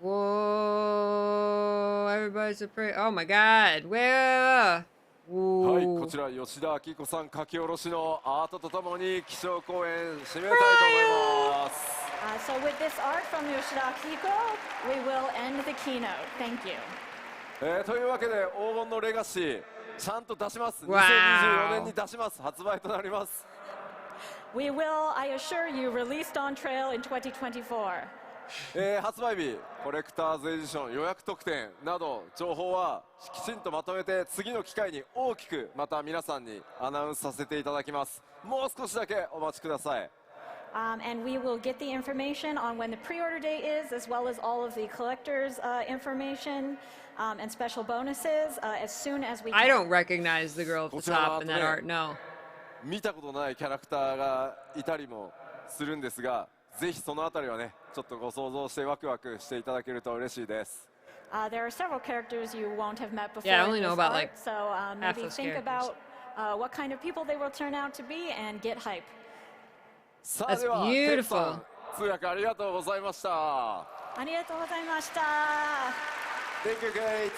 Whoa, everybody's a pretty. Oh my god. Where? はい、こ Ooh. ちら吉田明子さん書き下ろしのアートとともに基調講演締めたいと思います。 So with this art from Yoshida Akiko, we will end the keynote. Thank you. というわけで黄金のレガシーちゃんと出します。わー2024年に出します。発売となります。 We will, I assure you, release Dawntrail in 2024. 発売日コレクターズエディション予約特典など情報はきちんとまとめて次の機会に大きくまた皆さんにアナウンスさせていただきます。もう少しだけお待ちください。And we will get the information on when the pre-order date is, as well as all of the collectors' information and special bonuses as soon as we can. I don't recognize the girl at the top in that art, no. 見たことないキャラクターがいたりもするんですが、ぜひそのあたりはね、ちょっとご想像してワクワクしていただけると嬉しいです。There are several characters you won't have met before. Yeah, I only in know this about, art, like, so half maybe those think characters. about what kind of people they will turn out to be and get hype. さあ That's では beautiful. ケンさん通訳ありがとうございました。ありがとうございました。 Thank you, Kate.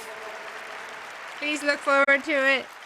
Please look forward to it.